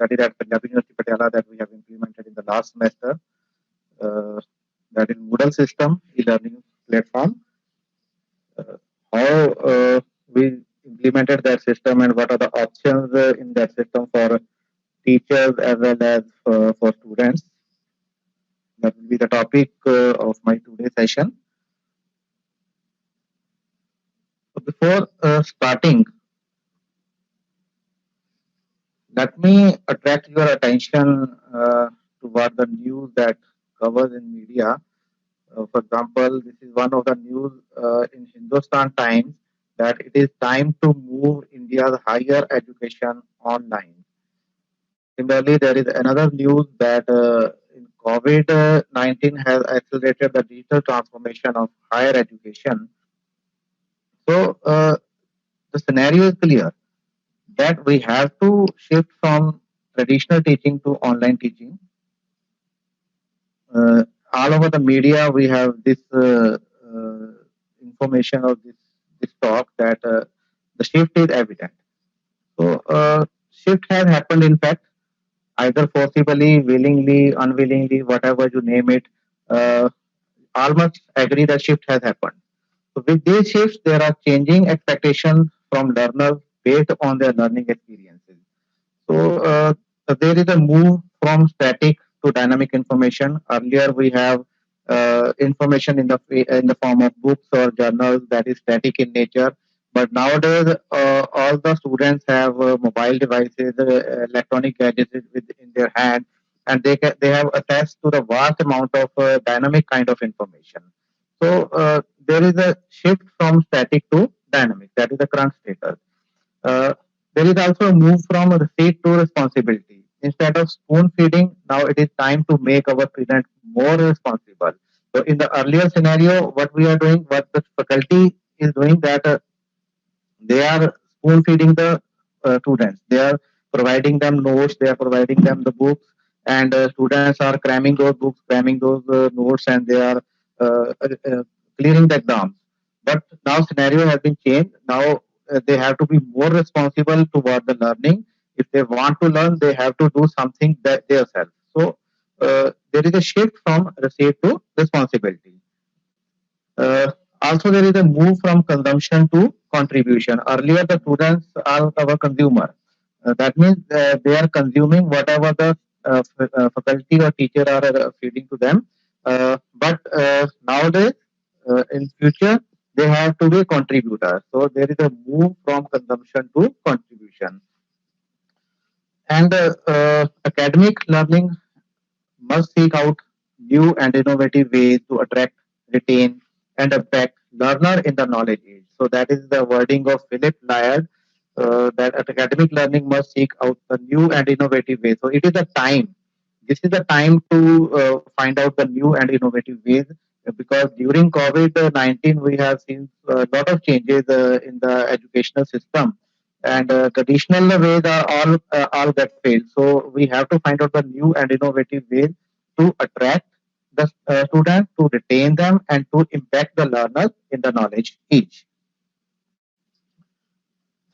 that is at Punjab University Patiala that we have implemented in the last semester. That is Moodle system, e-learning platform. How we implemented that system and what are the options in that system for teachers as well as for students. That will be the topic of my today's session. So before starting, let me attract your attention toward the news that covers in media. For example, this is one of the news in Hindustan Times that it is time to move India's higher education online. Similarly, there is another news that in COVID-19 has accelerated the digital transformation of higher education. So the scenario is clear that we have to shift from traditional teaching to online teaching. All over the media, we have this information of this talk that the shift is evident. So shift has happened, in fact, either forcibly, willingly, unwillingly, whatever you name it. All must agree that shift has happened. So with these shifts, there are changing expectations from learners based on their learning experiences. So there is a move from static to dynamic information. Earlier, we have information in the form of books or journals that is static in nature. But nowadays, all the students have mobile devices, electronic gadgets in their hand, and they have access to the vast amount of dynamic kind of information. So there is a shift from static to dynamic. That is the current status. There is also a move from receipt to responsibility. Instead of spoon feeding, now it is time to make our students more responsible. So in the earlier scenario, what we are doing, what the faculty is doing, that they are spoon feeding the students. They are providing them notes, they are providing them the books, and students are cramming those books, cramming those notes, and they are clearing the exams. But now scenario has been changed. Now they have to be more responsible toward the learning. If they want to learn, they have to do something that themselves. So there is a shift from receipt to responsibility. Also, there is a move from consumption to contribution. Earlier, the students are our consumer. That means they are consuming whatever the faculty or teacher are feeding to them. But nowadays, in future, they have to be contributors. So there is a move from consumption to contribution. And academic learning must seek out new and innovative ways to attract, retain, and impact learner in the knowledge age. So that is the wording of Philip Lyard, that academic learning must seek out a new and innovative ways. So it is a time. This is the time to find out the new and innovative ways, because during COVID-19 we have seen a lot of changes in the educational system, and traditional ways are all that failed. So we have to find out the new and innovative ways to attract the students, to retain them, and to impact the learners in the knowledge age.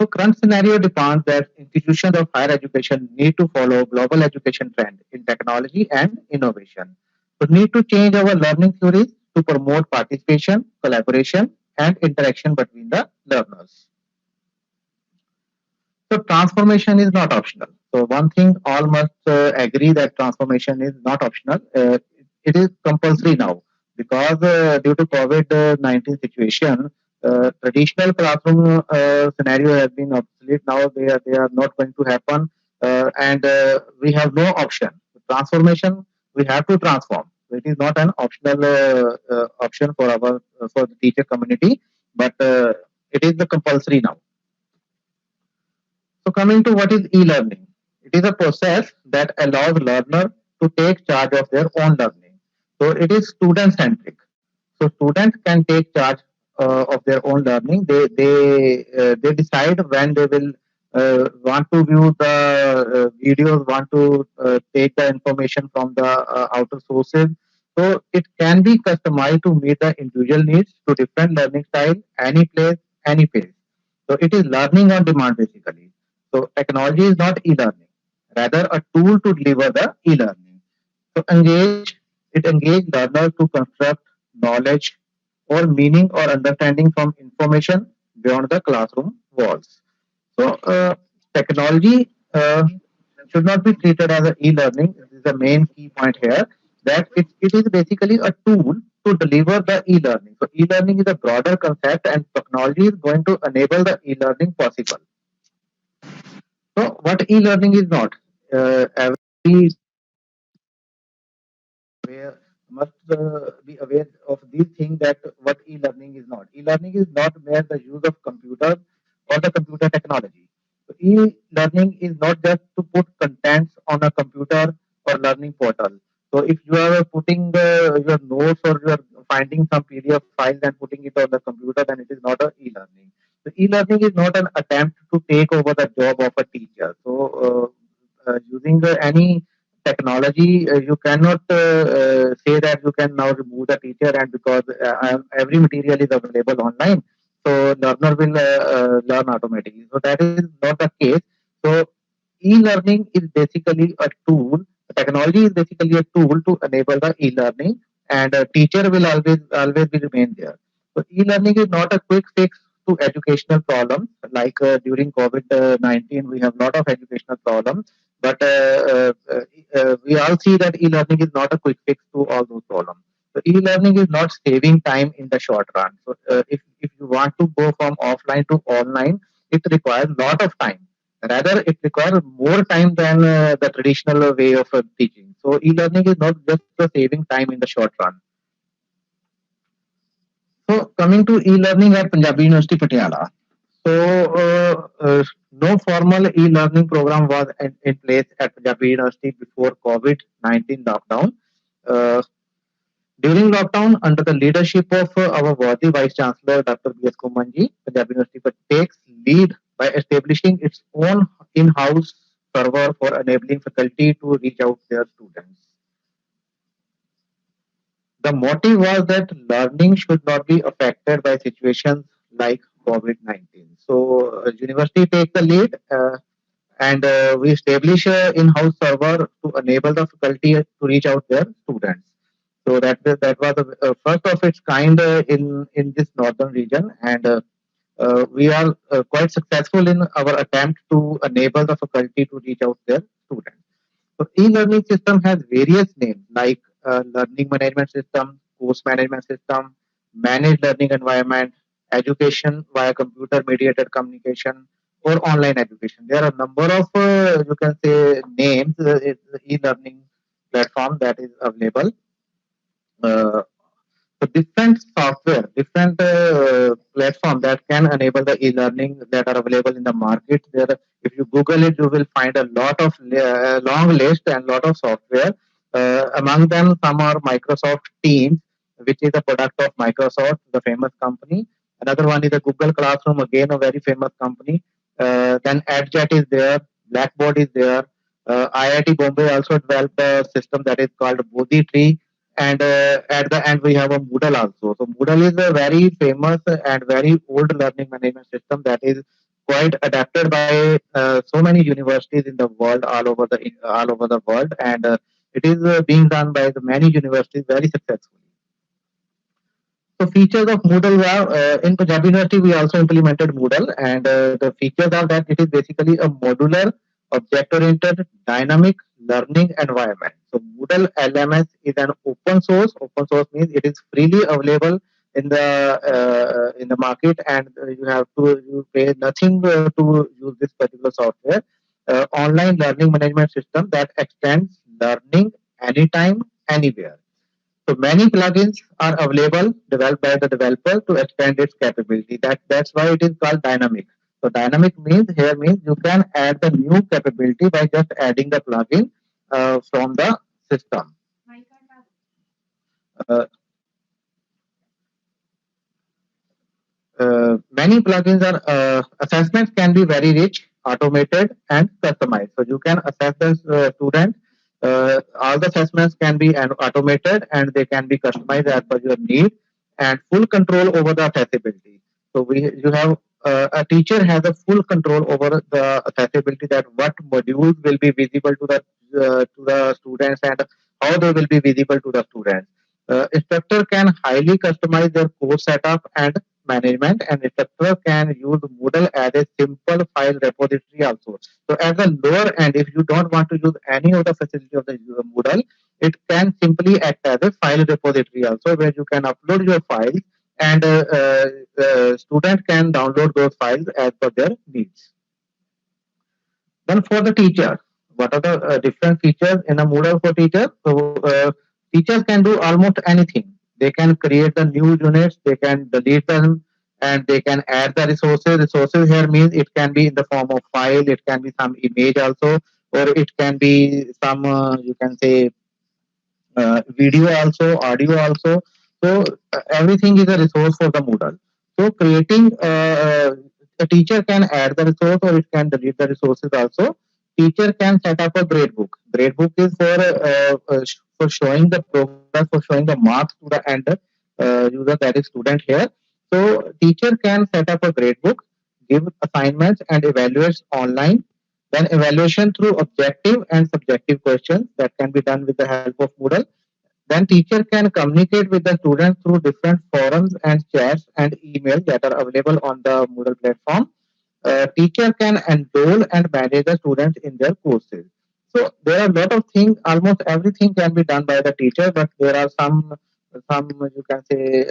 So current scenario demands that institutions of higher education need to follow global education trend in technology and innovation. So need to change our learning theories to promote participation, collaboration, and interaction between the learners. So transformation is not optional. So one thing all must agree that transformation is not optional. It is compulsory now, because due to COVID-19 situation, traditional classroom scenario has been obsolete. Now they are not going to happen, and we have no option. Transformation, we have to transform. It is not an optional option for our for the teacher community, but it is the compulsory now. So coming to what is e-learning, it is a process that allows learner to take charge of their own learning. So it is student centric. So students can take charge of their own learning. They decide when they will want to view the videos, want to take the information from the outer sources. So it can be customized to meet the individual needs to different learning style, any place, any pace. So it is learning on demand basically. So technology is not e-learning, rather a tool to deliver the e-learning. So it engage learners to construct knowledge or meaning or understanding from information beyond the classroom walls. So technology should not be treated as an e-learning. This is the main key point here, that it is basically a tool to deliver the e-learning. So e-learning is a broader concept and technology is going to enable the e-learning possible. So what e-learning is not? Every aware, must be aware of these things, that what e-learning is not. E-learning is not mere the use of computers or the computer technology. So e-learning is not just to put contents on a computer or learning portal. So if you are putting your notes or you are finding some PDF file and putting it on the computer, then it is not a e-learning. So e-learning is not an attempt to take over the job of a teacher. So using any technology, you cannot say that you can now remove the teacher, and because every material is available online, so learner will learn automatically. So that is not the case. So e-learning is basically a tool. Technology is basically a tool to enable the e-learning, and a teacher will always be remain there. So e-learning is not a quick fix to educational problems. Like during COVID-19, we have a lot of educational problems, but we all see that e-learning is not a quick fix to all those problems. So e-learning is not saving time in the short run. So if you want to go from offline to online, it requires a lot of time. Rather, it requires more time than the traditional way of teaching. So e-learning is not just saving time in the short run. So coming to e-learning at Punjabi University Patiala. So no formal e-learning program was in place at Punjabi University before COVID-19 lockdown. Uh, During lockdown, under the leadership of our worthy Vice Chancellor Dr. B.S. Kumanji, Punjab University takes lead by establishing its own in-house server for enabling faculty to reach out their students. The motive was that learning should not be affected by situations like COVID-19. So, university takes the lead, and we establish a in-house server to enable the faculty to reach out their students. So that was the first of its kind in this northern region, and we are quite successful in our attempt to enable the faculty to reach out their students. So e-learning system has various names like learning management system, course management system, managed learning environment, education via computer mediated communication, or online education. There are a number of you can say names e-learning platform that is available. Uh, so different software, different platform that can enable the e-learning that are available in the market. There, if you Google it, you will find a lot of long list and lot of software. Among them, some are Microsoft Teams, which is a product of Microsoft, the famous company. Another one is a Google Classroom, again a very famous company. Then EdJet is there, Blackboard is there. IIT Bombay also developed a system that is called Bodhi Tree, and at the end we have a Moodle also. So Moodle is a very famous and very old learning management system that is quite adapted by so many universities in the world, all over the world, and it is being done by the many universities very successfully. So features of Moodle were in Punjab University we also implemented Moodle, and the features are that it is basically a modular, object-oriented, dynamic learning environment. So Moodle LMS is an open source. Open source means it is freely available in the market, and you pay nothing to use this particular software. Online learning management system that extends learning anytime, anywhere. So many plugins are available developed by the developer to expand its capability. That's why it is called dynamic. So dynamic means you can add the new capability by just adding the plugin from the system. Uh, Many plugins are assessments can be very rich, automated, and customized. So you can assess the student. All the assessments can be automated and they can be customized as per your need, and full control over the accessibility. So you have a teacher has a full control over the accessibility, that what modules will be visible to the students and how they will be visible to the students. Instructor can highly customize their course setup and management, and instructor can use Moodle as a simple file repository also. So at the lower end, if you don't want to use any of the facility of the Moodle, it can simply act as a file repository also, where you can upload your files, and student can download those files as per their needs. Then for the teacher, what are the different features in a Moodle for teachers? So teachers can do almost anything. They can create the new units, they can delete them, and they can add the resources. Resources here means it can be in the form of file, it can be some image also, or it can be some you can say video also, audio also. So everything is a resource for the Moodle. So creating a teacher can add the resource or it can delete the resources also. Teacher can set up a grade book. Grade book is for showing the progress, for showing the marks to the end user, that is student here. So teacher can set up a grade book, give assignments and evaluates online. Then evaluation through objective and subjective questions that can be done with the help of Moodle. Then teacher can communicate with the students through different forums and chats and emails that are available on the Moodle platform. Teacher can enroll and manage the students in their courses. So there are a lot of things. Almost everything can be done by the teacher, but there are some you can say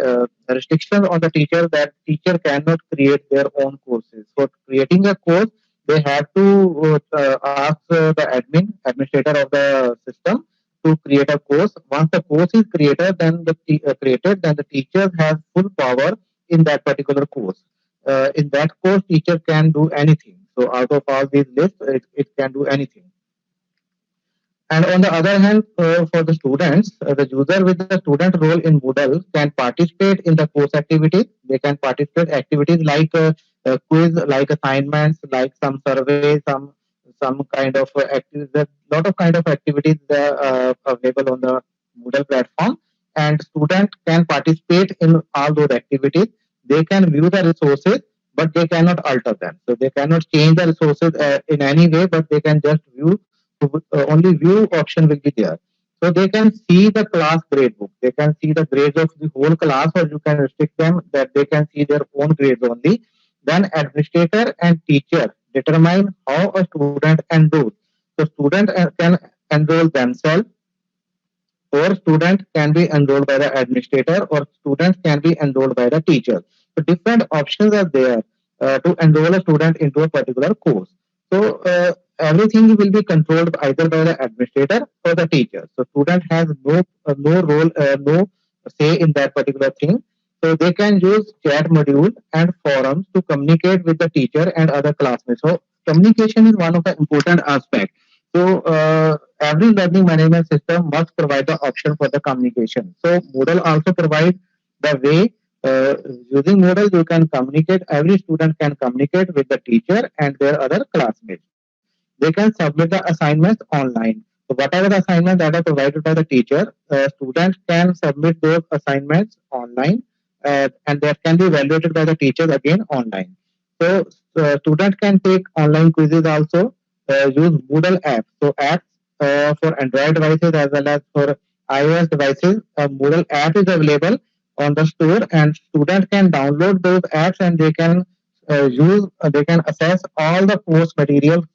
restrictions on the teacher, that teacher cannot create their own courses. For creating a course, they have to ask the administrator of the system to create a course. Once the course is created, then the teacher has full power in that particular course. In that course, teacher can do anything. So out of all these lists, it can do anything. And on the other hand, for the students, the user with the student role in Moodle can participate in the course activities. They can participate activities like quiz, like assignments, like some surveys, some kind of activities. There's a lot of kind of activities available on the Moodle platform, and student can participate in all those activities. They can view the resources, but they cannot alter them. So they cannot change the resources in any way, but they can just view. So only view option will be there. So they can see the class grade book. They can see the grades of the whole class, or you can restrict them that they can see their own grades only. Then administrator and teacher determine how a student enrolls. So student can enroll themselves, or student can be enrolled by the administrator, or students can be enrolled by the teacher. So different options are there to enroll a student into a particular course. So everything will be controlled either by the administrator or the teacher. So student has no role, no say in that particular thing. So they can use chat module and forums to communicate with the teacher and other classmates. So communication is one of the important aspects. So every learning management system must provide the option for the communication. So Moodle also provides the way. Using Moodle, you can communicate. Every student can communicate with the teacher and their other classmates. They can submit the assignments online. So whatever the assignments that are provided by the teacher, students can submit those assignments online, and that can be evaluated by the teachers again online. So students can take online quizzes also, use Moodle apps. So apps for Android devices as well as for iOS devices, a Moodle app is available on the store, and students can download those apps, and they can they can access all the course material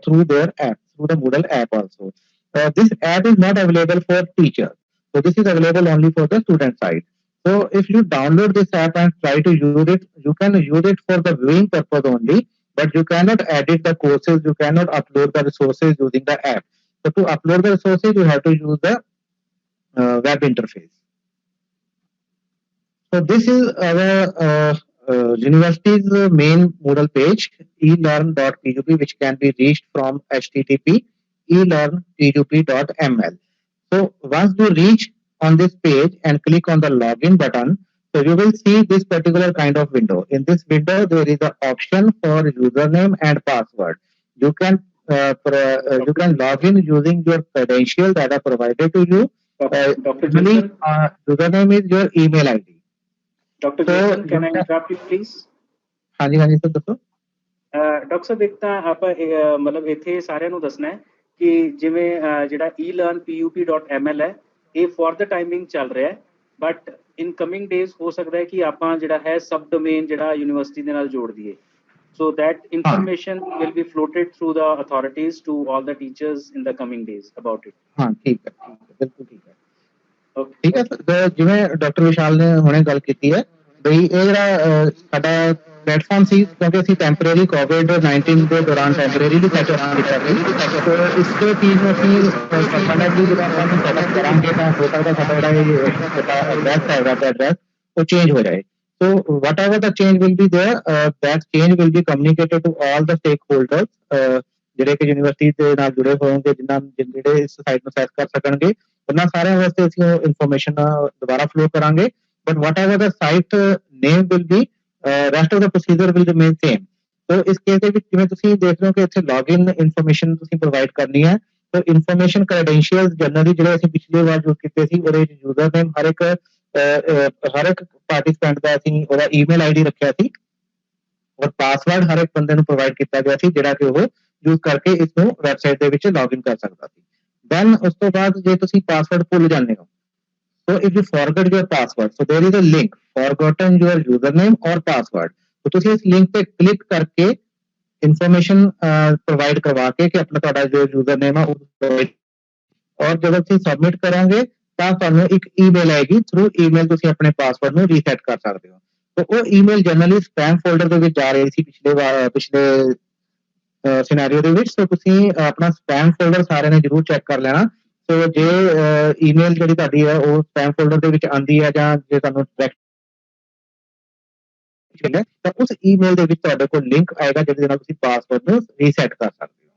through their app, through the Moodle app also. This app is not available for teachers. So this is available only for the student side. So if you download this app and try to use it, you can use it for the viewing purpose only, but you cannot edit the courses, you cannot upload the resources using the app. So to upload the resources, you have to use the web interface. So this is our university's main Moodle page, elearn.pub, which can be reached from http elearn.pub.ml. So once you reach on this page and click on the login button, so you will see this particular kind of window. In this window, there is an option for username and password. You can you can log in using your credentials that are provided to you. Dr. Usually, Jason, username is your email ID. Dr. So Jason, can I interrupt you, please? ਹਾਂਜੀ ਹਾਂਜੀ sir ਦੱਸੋ। Doctor ਸਾਹਿਬ ਇੱਕ ਤਾਂ ਆਪਾਂ ਮਤਲਬ ਇੱਥੇ ਸਾਰਿਆਂ ਨੂੰ ਦੱਸਣਾ ਹੈ ਕਿ ਜਿਵੇਂ ਜਿਹੜਾ elearnpup.ml ਹੈ ਇਹ ਫॉर द ਟਾਈਮਿੰਗ ਚੱਲ ਰਿਹਾ ਹੈ, ਬਟ ਇਨ ਕਮਿੰਗ ਡੇਜ਼ ਹੋ ਸਕਦਾ ਹੈ ਕਿ ਆਪਾਂ ਜਿਹੜਾ ਹੈ ਸਬ ਡੋਮੇਨ ਜਿਹੜਾ ਯੂਨੀਵਰਸਿਟੀ ਦੇ ਨਾਲ ਜੋੜ ਦਈਏ, so that information will be floated through the authorities to all the teachers in the coming days about it. ਹਾਂ ਠੀਕ ਹੈ ਬਿਲਕੁਲ ਠੀਕ ਹੈ। ਠੀਕ ਹੈ, ਜਿਵੇਂ ਡਾਕਟਰ ਵਿਸ਼ਾਲ ਨੇ ਹੁਣੇ ਗੱਲ ਕੀਤੀ ਹੈ ਬਈ ਇਹ ਜਿਹੜਾ ਸਾਡਾ ਪਲੇਟਫਾਰਮ ਸੀ, ਕਿਉਂਕਿ ਅਸੀਂ ਟੈਂਪਰੇਰੀ ਕੋਵਿਡ-19 ਦੇ ਦੌਰਾਨ ਟੈਂਪਰੇਰੀਲੀ ਸੈਟਅਪ ਕੀਤਾ ਸੀ, ਇਸ ਚੀਜ਼ ਨੂੰ ਅਸੀਂ ਪਰਮਾਨੈਂਟਲੀ ਜਿਹੜਾ ਆਪਾਂ ਸੈਟਅਪ ਕਰਾਂਗੇ ਤਾਂ ਹੋ ਸਕਦਾ ਸਾਡਾ ਜਿਹੜਾ ਐਡਰੈਸ ਹੈ ਵੈਬ ਐਡਰੈਸ ਉਹ ਚੇਂਜ ਹੋ ਜਾਏ। So whatever the change will be there, that change will be communicated to all the stakeholders, ਜਿਹੜੇ ਕਿ ਯੂਨੀਵਰਸਿਟੀ ਦੇ ਨਾਲ ਜੁੜੇ ਹੋਣਗੇ, ਜਿਹੜੇ ਇਸ ਸਾਈਟ ਨੂੰ ਸੈਟ ਕਰ ਸਕਣਗੇ, ਉਹਨਾਂ ਸਾਰਿਆਂ ਵਾਸਤੇ ਅਸੀਂ ਉਹ ਇਨਫੋਰਮੇਸ਼ਨ ਦੁਬਾਰਾ ਫਲੋ ਕਰਾਂਗੇ। But whatever the site name will be, rest of the procedure will remain same. So ਇਸ ਕੇਸ ਦੇ ਵਿੱਚ ਜਿਵੇਂ ਤੁਸੀਂ ਦੇਖ ਰਹੇ ਹੋ ਕਿ ਇੱਥੇ ਲੌਗਇਨ ਇਨਫੋਰਮੇਸ਼ਨ ਤੁਸੀਂ ਪ੍ਰੋਵਾਈਡ ਕਰਨੀ ਹੈ, ਤਾਂ ਇਨਫੋਰਮੇਸ਼ਨ ਕ੍ਰੈਡੈਂਸ਼ੀਅਲਸ ਜਨਰਲੀ ਜਿਹੜੇ ਅਸੀਂ ਪਿਛਲੀ ਵਾਰ ਯੂਜ਼ ਕੀਤੇ ਸੀ ਉਹਦੇ ਵਿੱਚ ਯੂਜ਼ਰ ਨੇਮ ਹਰ ਇੱਕ ਪਾਰਟੀਸਪੈਂਟ ਦਾ ਅਸੀਂ ਉਹਦਾ ਈਮੇਲ ਆਈਡੀ ਰੱਖਿਆ ਸੀ, ਔਰ ਪਾਸਵਰਡ ਹਰ ਇੱਕ ਬੰਦੇ ਨੂੰ ਪ੍ਰੋਵਾਈਡ ਕੀਤਾ ਗਿਆ ਸੀ ਜਿਹੜਾ ਕਿ ਉਹ ਯੂਜ਼ ਕਰਕੇ ਇਸ ਨੂੰ ਵੈਬਸਾਈਟ ਦੇ ਵਿੱਚ ਲੌਗਇਨ ਕਰ ਸਕਦਾ ਸੀ। ਦੈਨ ਉਸ ਤੋਂ ਬਾਅਦ ਜੇ ਤੁਸੀਂ ਪਾਸਵਰਡ ਭੁੱਲ ਜਾਂਦੇ ਹੋ, so if you forget your password, so there is a link, forgotten your username or password, तो ਤੁਸੀਂ ਇਸ ਲਿੰਕ ਤੇ ਕਲਿੱਕ ਕਰਕੇ ਇਨਫੋਰਮੇਸ਼ਨ ਪ੍ਰੋਵਾਈਡ ਕਰਵਾ ਕੇ ਕਿ ਆਪਣਾ ਤੁਹਾਡਾ ਜੋ ਯੂਜ਼ਰਨੇਮ ਆ ਉਹ, ਔਰ ਜਦੋਂ ਤੁਸੀਂ ਸਬਮਿਟ ਕਰਾਂਗੇ ਤਾਂ ਤੁਹਾਨੂੰ ਇੱਕ ਈਮੇਲ ਆਏਗੀ, ਥਰੂ ਈਮੇਲ ਤੁਸੀਂ ਆਪਣੇ ਪਾਸਵਰਡ ਨੂੰ ਰੀਸੈਟ ਕਰ ਸਕਦੇ ਹੋ। ਤਾਂ ਉਹ ਈਮੇਲ ਜਨਰਲੀ ਸਪੈਮ ਫੋਲਡਰ ਦੇ ਵਿੱਚ ਜਾ ਰਹੀ ਸੀ ਪਿਛਲੇ ਸਿਨੈਰੀਓ ਦੇ ਵਿੱਚ, ਸੋ ਤੁਸੀਂ ਆਪਣਾ ਸਪੈਮ ਫੋਲਡਰ ਸਾਰਿਆਂ ਨੇ ਜ਼ਰੂਰ ਚੈੱਕ ਕਰ ਲੈਣਾ। ਸੋ ਜੇ ਈਮੇਲ ਜਿਹੜੀ ਤੁਹਾਡੀ ਹੈ ਉਹ ਸਪੈਮ ਫੋਲਡਰ ਦੇ ਵਿੱਚ ਆਉਂਦੀ ਹੈ ਜਾਂ ਜੇ ਤੁਹਾਨੂੰ ਤਾਂ ਉਸ ਈਮੇਲ ਦੇ ਵਿੱਚ ਤੁਹਾਡੇ ਕੋਲ ਲਿੰਕ ਆਏਗਾ ਜਿਹਦੇ ਨਾਲ ਤੁਸੀਂ ਪਾਸਵਰਡ ਨੂੰ ਰੀਸੈਟ ਕਰ ਸਕਦੇ ਹੋ।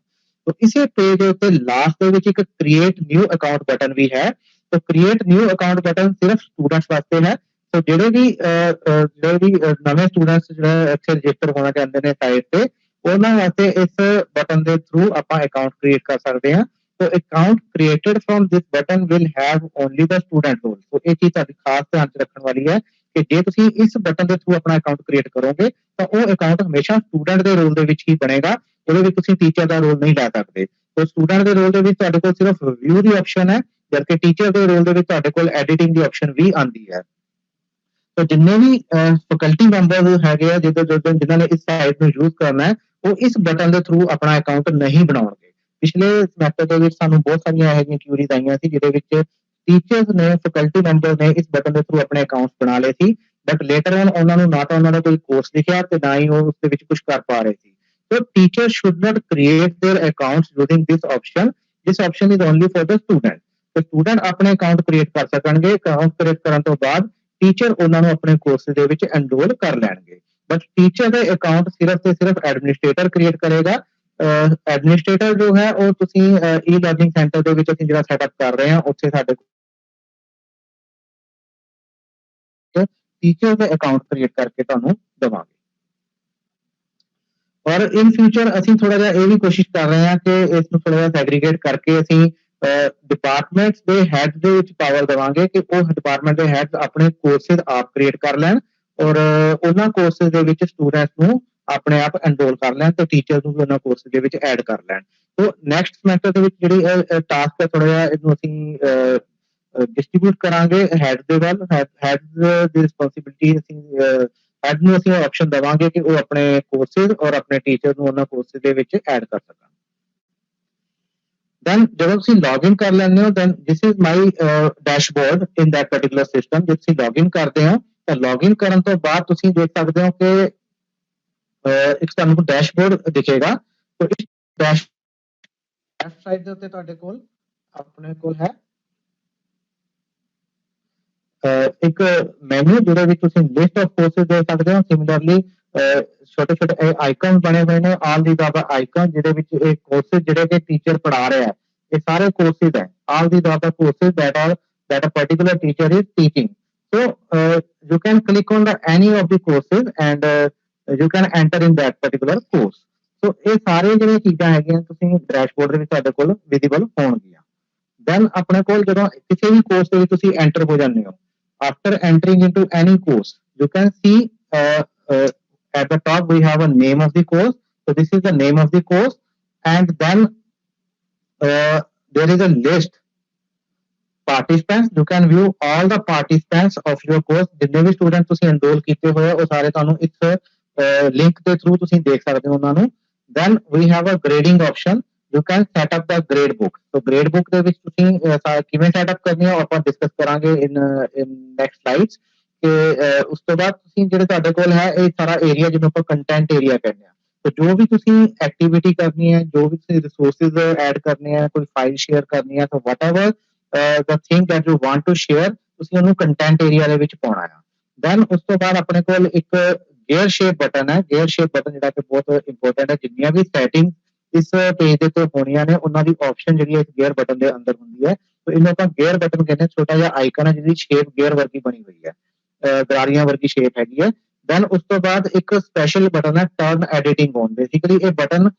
तो इसे पेज ਦੇ ਉੱਤੇ ਲਾਸਟ ਦੇ ਵਿੱਚ ਇੱਕ ਕ੍ਰੀਏਟ ਨਿਊ ਅਕਾਊਂਟ ਬਟਨ ਵੀ ਹੈ। तो ਕ੍ਰੀਏਟ ਨਿਊ ਅਕਾਊਂਟ ਬਟਨ ਸਿਰਫ ਸਟੂਡੈਂਟਸ ਵਾਸਤੇ ਹੈ। तो ਜਿਹੜੇ ਵੀ ਨਵੇਂ ਸਟੂਡੈਂਟਸ ਜਿਹੜਾ ਇੱਥੇ ਰਜਿਸਟਰ ਹੋਣਾ ਚਾਹੁੰਦੇ ਨੇ ਸਾਈਟ ਤੇ, ਉਹਨਾਂ ਵਾਸਤੇ ਇਸ ਬਟਨ ਦੇ ਥਰੂ ਆਪਾਂ ਅਕਾਊਂਟ ਕ੍ਰੀਏਟ ਕਰ ਸਕਦੇ ਹਾਂ। So account created from this button will have only the student role. So ਇਹ ਚੀਜ਼ ਤੁਹਾਡੀ ਖਾਸ ਧਿਆਨ ਚ ਰੱਖਣ ਵਾਲੀ ਹੈ ਕਿ ਜੇ ਤੁਸੀਂ ਇਸ ਬਟਨ ਦੇ ਥਰੂ ਆਪਣਾ ਅਕਾਊਂਟ ਕ੍ਰੀਏਟ ਕਰੋਗੇ ਤਾਂ ਉਹ ਅਕਾਊਂਟ ਹਮੇਸ਼ਾ ਸਟੂਡੈਂਟ ਦੇ ਰੋਲ ਦੇ ਵਿੱਚ ਹੀ ਬਣੇਗਾ, ਉਹਦੇ ਵਿੱਚ ਤੁਸੀਂ ਟੀਚਰ ਦਾ ਰੋਲ ਨਹੀਂ ਲੈ ਸਕਦੇ। तो ਸਟੂਡੈਂਟ ਦੇ ਰੋਲ ਦੇ ਵਿੱਚ ਤੁਹਾਡੇ ਕੋਲ ਸਿਰਫ ਵਿਊ ਦੀ ਆਪਸ਼ਨ ਹੈ, ਜਦਕਿ ਟੀਚਰ ਦੇ ਰੋਲ ਦੇ ਵਿੱਚ ਤੁਹਾਡੇ ਕੋਲ ਐਡੀਟਿੰਗ ਦੀ ਆਪਸ਼ਨ ਵੀ ਆਉਂਦੀ ਹੈ। तो ਜਿੰਨੇ ਵੀ ਫੈਕਲਟੀ ਮੈਂਬਰ ਹੈਗੇ ਆ ਜਿਨ੍ਹਾਂ ਨੇ ਇਸ ਸਾਈਟ ਨੂੰ ਯੂਜ਼ ਕਰਨਾ ਹੈ, ਉਹ ਇਸ ਬਟਨ ਦੇ ਥਰੂ ਆਪਣਾ ਅਕਾਊਂਟ ਨਹੀਂ ਬਣਾਉਣਗੇ। ਪਿਛਲੇ ਸਮੈਸਟਰ ਦੇ ਵਿੱਚ ਸਾਨੂੰ ਬਹੁਤ ਸਾਰੀਆਂ ਇਹੋ ਜਿਹੀਆਂ ਕਿਊਰੀਜ਼ ਆਈਆਂ ਸੀ ਜਿਹਦੇ ਵਿੱਚ ਟੀਚਰਸ ਨੇ, ਫੈਕਲਟੀ ਮੈਂਬਰ ਨੇ ਇਸ ਬਟਨ ਦੇ ਥਰੂ ਆਪਣੇ ਅਕਾਊਂਟਸ ਬਣਾ ਲਏ ਸੀ, ਬਟ ਲੇਟਰ ਔਨ ਉਹਨਾਂ ਨੂੰ ਨਾ ਤਾਂ ਉਹਨਾਂ ਦਾ ਕੋਈ ਕੋਰਸ ਲਿਖਿਆ ਤੇ ਨਾ ਹੀ ਉਹ ਉਸ ਦੇ ਵਿੱਚ ਕੁਝ ਕਰ ਪਾ ਰਹੇ ਸੀ। So teachers should not create their accounts using this option. This option is only for the student. So student ਆਪਣੇ ਅਕਾਊਂਟ ਕ੍ਰੀਏਟ ਕਰ ਸਕਣਗੇ। ਅਕਾਊਂਟ ਕ੍ਰੀਏਟ ਕਰਨ ਤੋਂ ਬਾਅਦ ਟੀਚਰ ਉਹਨਾਂ ਨੂੰ ਆਪਣੇ ਕੋਰਸ ਦੇ ਵਿੱਚ ਐਨਰੋਲ ਕਰ ਲੈਣਗੇ, ਬਟ ਟੀਚਰ ਦੇ ਅਕਾਊਂਟ ਸਿਰਫ ਤੇ ਸਿਰਫ ਐਡਮਿਨਿਸਟ੍ਰੇਟਰ ਕ੍ਰੀਏਟ ਕਰੇਗਾ। ਐਡਮਿਨਿਸਟ੍ਰੇਟਰ ਜੋ ਹੈ ਉਹ ਤੁਸੀਂ ਈ ਲਰਨਿੰਗ ਸੈਂਟਰ ਦੇ ਵਿੱਚ ਅਸੀਂ ਜਿਹੜਾ ਸੈਟਅਪ ਕਰ ਰਹੇ ਹਾਂ ਉੱਥੇ ਸਾਡੇ ਟੀਚਰ ਦੇ ਅਕਾਊਂਟ ਕ੍ਰੀਏਟ ਕਰਕੇ ਤੁਹਾਨੂੰ ਦੇਵਾਂਗੇ। ਔਰ ਇਨ ਫਿਊਚਰ ਅਸੀਂ ਥੋੜਾ ਜਿਹਾ ਇਹ ਵੀ ਕੋਸ਼ਿਸ਼ ਕਰ ਰਹੇ ਹਾਂ ਕਿ ਇਸ ਨੂੰ ਥੋੜਾ ਜਿਹਾ ਸੈਗਰੀਗੇਟ ਕਰਕੇ ਅਸੀਂ ਡਿਪਾਰਟਮੈਂਟਸ ਦੇ ਹੈਡ ਦੇ ਵਿੱਚ ਪਾਵਰ ਦੇਵਾਂਗੇ ਕਿ ਉਹ ਡਿਪਾਰਟਮੈਂਟ ਦੇ ਹੈਡ ਆਪਣੇ ਕੋਰਸਿਸ ਆਪ ਕ੍ਰੀਏਟ ਕਰ ਲੈਣ ਔਰ ਉਹਨਾਂ ਕੋਰਸਿਸ ਦੇ ਵਿੱਚ ਸਟੂਡੈਂਟਸ ਨੂੰ ਆਪਣੇ ਆਪ ਐਨਰੋਲ ਕਰ ਲੈਣ ਤੇ ਟੀਚਰਸ ਨੂੰ ਵੀ ਉਹਨਾਂ ਕੋਰਸਿਸ ਦੇ ਵਿੱਚ ਐਡ ਕਰ ਲੈਣ। ਸੋ ਨੈਕਸਟ ਸਮੈਸਟਰ ਦੇ ਵਿੱਚ ਜਿਹੜੀ ਟਾਸਕ ਹੈ ਥੋੜਾ ਜਿਹਾ ਇਹਨੂੰ ਅਸੀਂ ਡਿਸਟ੍ਰੀਬਿਊਟ ਕਰਾਂਗੇ ਹੈਡ ਦੇ ਵੱਲ। ਹੈਡ ਦੀ ਰਿਸਪੌਂਸਿਬਿਲਿਟੀ ਅਸੀਂ ਹੈਡ ਨੂੰ ਅਸੀਂ ਆਪਸ਼ਨ ਦੇਵਾਂਗੇ ਕਿ ਉਹ ਆਪਣੇ ਕੋਰਸਿਸ ਔਰ ਆਪਣੇ ਟੀਚਰ ਨੂੰ ਉਹਨਾਂ ਕੋਰਸਿਸ ਦੇ ਵਿੱਚ ਐਡ ਕਰ ਸਕਣ। ਦੈਨ ਜਦੋਂ ਤੁਸੀਂ ਲੌਗਇਨ ਕਰ ਲੈਂਦੇ ਹੋ, then this is my dashboard in that particular system. ਜੇ ਤੁਸੀਂ ਲੌਗਇਨ ਕਰਦੇ ਹੋ ਤਾਂ ਲੌਗਇਨ ਕਰਨ ਤੋਂ ਬਾਅਦ ਤੁਸੀਂ ਦੇਖ ਸਕਦੇ ਹੋ ਕਿ ਇੱਕ ਤੁਹਾਨੂੰ ਡੈਸ਼ਬੋਰਡ ਦਿਖੇਗਾ। तो इस ਲੈਫਟ ਸਾਈਡ ਦੇ ਉੱਤੇ ਤੁਹਾਡੇ ਕੋਲ ਆਪਣੇ ਕੋਲ ਹੈ ਇੱਕ ਮੈਨੂ ਜਿਹਦੇ ਵਿੱਚ ਤੁਸੀਂ ਲਿਸਟ ਆਫ ਕੋਰਸਿਸ ਦੇ ਸਕਦੇ ਹੋ। ਸਿਮਿਲਰਲੀ ਛੋਟੇ ਛੋਟੇ ਆਈਕਨ ਬਣੇ ਹੋਏ ਨੇ, ਆਲ ਦੀ ਦਾਬਾ ਆਈਕਨ, ਜਿਹਦੇ ਵਿੱਚ ਇਹ ਕੋਰਸਿਸ ਜਿਹੜੇ ਕਿ ਟੀਚਰ ਪੜ੍ਹਾ ਰਿਹਾ ਹੈ, ਇਹ ਸਾਰੇ ਕੋਰਸਿਸ ਹੈ। ਆਲ ਦੀ ਦਾਬਾ courses that a particular teacher is teaching. So you can click on any of the courses and you can enter in that particular course. So ਇਹ ਸਾਰੇ ਜਿਹੜੀਆਂ ਚੀਜ਼ਾਂ ਹੈਗੀਆਂ ਤੁਸੀਂ ਡੈਸ਼ਬੋਰਡ ਦੇ ਵਿੱਚ ਤੁਹਾਡੇ ਕੋਲ ਵਿਜ਼ੀਬਲ ਹੋਣਗੀਆਂ। ਦੈਨ ਆਪਣੇ ਕੋਲ ਜਦੋਂ ਕਿਸੇ ਵੀ ਕੋਰਸ ਦੇ ਵਿੱਚ ਤੁਸੀਂ ਐਂਟਰ ਹੋ ਜਾਂਦੇ ਹੋ, after entering into any course you can see at the top we have a name of the course. So this is the name of the course, and then there is a list participants. You can view all the participants of your course. जितने भी students ਤੁਸੀਂ enroll ਕੀਤੇ ਹੋਏ ਉਹ ਸਾਰੇ ਤੁਹਾਨੂੰ ਇਸ link ਦੇ through ਤੁਸੀਂ ਦੇਖ ਸਕਦੇ ਹੋ ਉਹਨਾਂ ਨੂੰ. Then we have a grading option. You can set up the grade book. So grade book ਦੇ ਵਿੱਚ ਤੁਸੀਂ ਕਿਵੇਂ set up ਕਰਨੀ ਹੈ ਉਹ ਆਪਾਂ discuss ਕਰਾਂਗੇ in next slides. ਕਿ ਉਸ ਤੋਂ ਬਾਅਦ ਤੁਸੀਂ ਜਿਹੜੇ ਤੁਹਾਡੇ ਕੋਲ ਹੈ ਇਹ ਸਾਰਾ ਏਰੀਆ ਜਿਹਨੂੰ ਆਪਾਂ ਕੰਟੈਂਟ ਏਰੀਆ ਕਹਿੰਦੇ ਆ. तो जो भी ਤੁਸੀਂ ਐਕਟੀਵਿਟੀ ਕਰਨੀ ਹੈ, ਜੋ ਵੀ ਤੁਸੀਂ ਰਿਸੋਰਸਿਸ ਐਡ ਕਰਨੇ ਆ, ਕੋਈ ਫਾਈਲ ਸ਼ੇਅਰ ਕਰਨੀ ਹੈ, ਤਾਂ whatever the thing that you want to share ਤੁਸੀਂ ਉਹਨੂੰ ਕੰਟੈਂਟ ਏਰੀਆ ਦੇ ਵਿੱਚ ਪਾਉਣਾ ਆ. ਦੈਨ ਉਸ ਤੋਂ ਬਾਅਦ ਆਪਣੇ ਕੋਲ ਇੱਕ ਗੇਅਰ ਸ਼ੇਪ ਬਟਨ ਹੈ. ਗੇਅਰ ਸ਼ੇਪ ਬਟਨ ਜਿਹੜਾ ਕਿ ਬਹੁਤ ਇੰਪੋਰਟੈਂਟ ਹੈ. ਜਿੰਨੀਆਂ ਵੀ ਸੈਟਿੰਗ ਇਸ ਪੇਜ ਦੇ ਉੱਤੇ ਹੋਣੀਆਂ ਨੇ ਉਹਨਾਂ ਦੀ ਆਪਸ਼ਨ ਜਿਹੜੀ ਹੈ ਇਸ ਗੇਅਰ ਬਟਨ ਦੇ ਅੰਦਰ ਹੁੰਦੀ ਹੈ. तो ਇਹਨੂੰ ਆਪਾਂ ਗੇਅਰ ਬਟਨ ਕਹਿੰਦੇ ਹਾਂ. ਛੋਟਾ ਜਿਹਾ ਆਈਕਨ ਹੈ ਜਿਹਦੀ ਸ਼ੇਪ ਗੇਅਰ ਵਰਗੀ ਬਣੀ ਹੋਈ ਹੈ, ਗਰਾਰੀਆਂ ਵਰਗੀ ਸ਼ੇਪ ਹੈਗੀ ਹੈ. ਦੈਨ ਉਸ ਤੋਂ ਬਾਅਦ ਇੱਕ ਸਪੈਸ਼ਲ ਬਟਨ ਹੈ ਟਰਨ ਐਡੀਟਿੰਗ ਔਨ. ਬੇਸਿਕਲੀ ਇਹ ਬਟਨ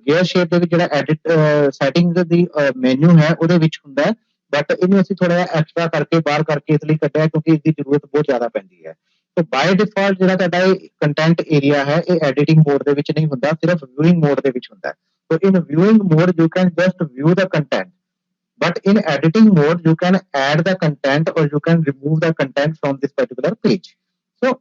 ਗੇਅਰ ਸ਼ੇਪ ਦੇ ਵਿੱਚ ਜਿਹੜਾ ਐਡਿਟ ਸੈਟਿੰਗ ਦੀ ਮੈਨੂ ਹੈ ਉਹਦੇ ਵਿੱਚ ਹੁੰਦਾ ਹੈ, ਬਟ ਇਹਨੂੰ ਅਸੀਂ ਥੋੜਾ ਜਿਹਾ ਐਕਸਟਰਾ ਕਰਕੇ ਬਾਹਰ ਕਰਕੇ ਇਸ ਲਈ ਕੱਢਿਆ ਕਿਉਂਕਿ ਇਸ ਦੀ ਜ਼ਰੂਰਤ ਬਹੁਤ ਜ਼ਿਆਦਾ ਪੈਂਦੀ ਹੈ. ਸੋ ਬਾਈ ਡਿਫਾਲਟ ਜਿਹੜਾ ਤੁਹਾਡਾ ਇਹ ਕੰਟੈਂਟ ਏਰੀਆ ਹੈ ਇਹ ਐਡੀਟਿੰਗ ਮੋਡ ਦੇ ਵਿੱਚ ਨਹੀਂ ਹੁੰਦਾ, ਸਿਰਫ ਵਿਊਇੰਗ ਮੋਡ ਦੇ ਵਿੱਚ ਹੁੰਦਾ ਹੈ. So in viewing mode you can just view the content, but in editing mode you can add the content or you can remove the content from this particular page. So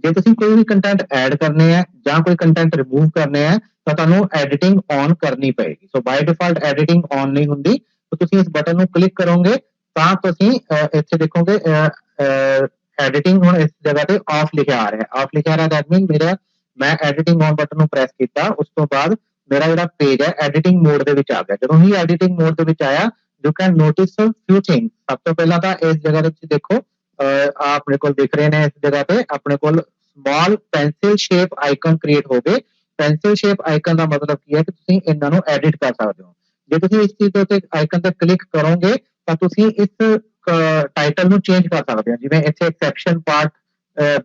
ਜੇ ਤੁਸੀਂ ਕੋਈ ਵੀ content add ਕਰਨੇ ਹੈ ਜਾਂ ਕੋਈ content remove ਕਰਨੇ ਹੈ ਤਾਂ ਤੁਹਾਨੂੰ ਐਡੀਟਿੰਗ ਔਨ ਕਰਨੀ ਪਏਗੀ. ਸੋ ਬਾਈ ਡਿਫਾਲਟ ਐਡੀਟਿੰਗ ਔਨ ਨਹੀਂ ਹੁੰਦੀ. ਤਾਂ ਤੁਸੀਂ ਇਸ ਬਟਨ ਨੂੰ ਕਲਿੱਕ ਕਰੋਗੇ ਤਾਂ ਤੁਸੀਂ ਇੱਥੇ ਦੇਖੋਗੇ ਐਡੀਟਿੰਗ ਹੁਣ ਇਸ ਜਗ੍ਹਾ ਤੇ ਆਫ ਲਿਖਿਆ ਆ ਰਿਹਾ. ਆਫ ਲਿਖਿਆ ਆ ਰਿਹਾ ਦੈਟ ਮੀਨ ਮੇਰਾ ਮੈਂ ਐਡੀਟਿੰਗ ਔਨ ਬਟਨ ਨੂੰ ਪ੍ਰੈਸ ਕੀਤਾ, ਉਸ ਤੋਂ ਬਾਅਦ ਮੇਰਾ ਜਿਹੜਾ ਪੇਜ ਹੈ ਐਡੀਟਿੰਗ ਮੋਡ ਦੇ ਵਿੱਚ ਆ ਗਿਆ. ਜਦੋਂ ਹੀ ਐਡੀਟਿੰਗ ਮੋਡ ਦੇ ਵਿੱਚ ਆਇਆ ਯੂ ਕੈਨ ਨੋਟਿਸ ਫਿਊ ਥਿੰਗਸ. ਸਭ ਤੋਂ ਪਹਿਲਾਂ ਤਾਂ ਇਸ ਜਗ੍ਹਾ ਦੇ ਵਿੱਚ ਦੇਖੋ ਆਪਣੇ ਕੋਲ ਦਿਖ ਰਹੇ ਨੇ ਇਸ ਜਗ੍ਹਾ ਤੇ ਆਪਣੇ ਕੋਲ small pencil shape icon create ਹੋ ਗਏ. ਪੈਨਸਿਲ ਸ਼ੇਪ ਆਈਕਨ ਦਾ ਮਤਲਬ ਕੀ ਹੈ ਕਿ ਤੁਸੀਂ ਇਹਨਾਂ ਨੂੰ ਐਡਿਟ ਕਰ ਸਕਦੇ ਹੋ. ਜੇ ਤੁਸੀਂ ਇਸ ਚੀਜ਼ ਦੇ ਉੱਤੇ ਆਈਕਨ ਤੇ ਕਲਿੱਕ ਕਰੋਗੇ ਤਾਂ ਤੁਸੀਂ ਇਸ ਟਾਈਟਲ ਨੂੰ ਚੇਂਜ ਕਰ ਸਕਦੇ ਹੋ. ਜਿਵੇਂ ਇੱਥੇ ਐਕਸੈਪਸ਼ਨ ਪਾਰਟ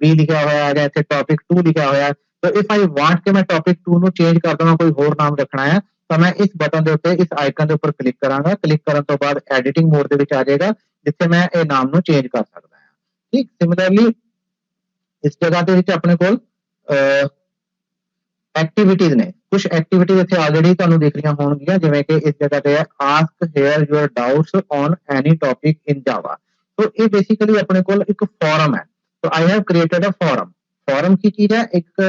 B ਲਿਖਿਆ ਹੋਇਆ ਜਾਂ ਇੱਥੇ ਟੌਪਿਕ 2 ਲਿਖਿਆ ਹੋਇਆ. तो if I want कि मैं टॉपिक 2 ਨੂੰ ਚੇਂਜ ਕਰ ਦਵਾਂ, ਕੋਈ ਹੋਰ ਨਾਮ ਰੱਖਣਾ ਹੈ ਤਾਂ ਮੈਂ ਇਸ ਬਟਨ ਦੇ ਉੱਤੇ ਇਸ ਆਈਕਨ ਦੇ ਉੱਪਰ ਕਲਿੱਕ ਕਰਾਂਗਾ. ਕਲਿੱਕ ਕਰਨ ਤੋਂ ਬਾਅਦ ਐਡੀਟਿੰਗ ਮੋਡ ਦੇ ਵਿੱਚ ਆ ਜਾਏਗਾ ਜਿੱਥੇ ਮੈਂ ਇਹ ਨਾਮ ਨੂੰ ਚੇਂਜ ਕਰ ਸਕਦਾ ਹਾਂ. ਠੀਕ ਸਿਮਿਲਰਲੀ ਇਸ ਜਗ੍ਹਾ ਦੇ ਵਿੱਚ ਆਪਣੇ ਕੋਲ ਐਕਟੀਵਿਟੀਜ਼ ਨੇ. ਕੁਝ ਐਕਟੀਵਿਟੀਜ਼ ਇੱਥੇ ਆਲਰੇਡੀ ਤੁਹਾਨੂੰ ਦਿਖ ਰਹੀਆਂ ਹੋਣਗੀਆਂ, ਜਿਵੇਂ ਕਿ ਇਸ ਜਗ੍ਹਾ ਤੇ ਹੈ ask here your doubts on any topic in Java. तो ਇਹ ਬੇਸਿਕਲੀ ਆਪਣੇ ਕੋਲ ਇੱਕ ਫੋਰਮ ਹੈ. तो I have created a forum. Forum की चीज है, एक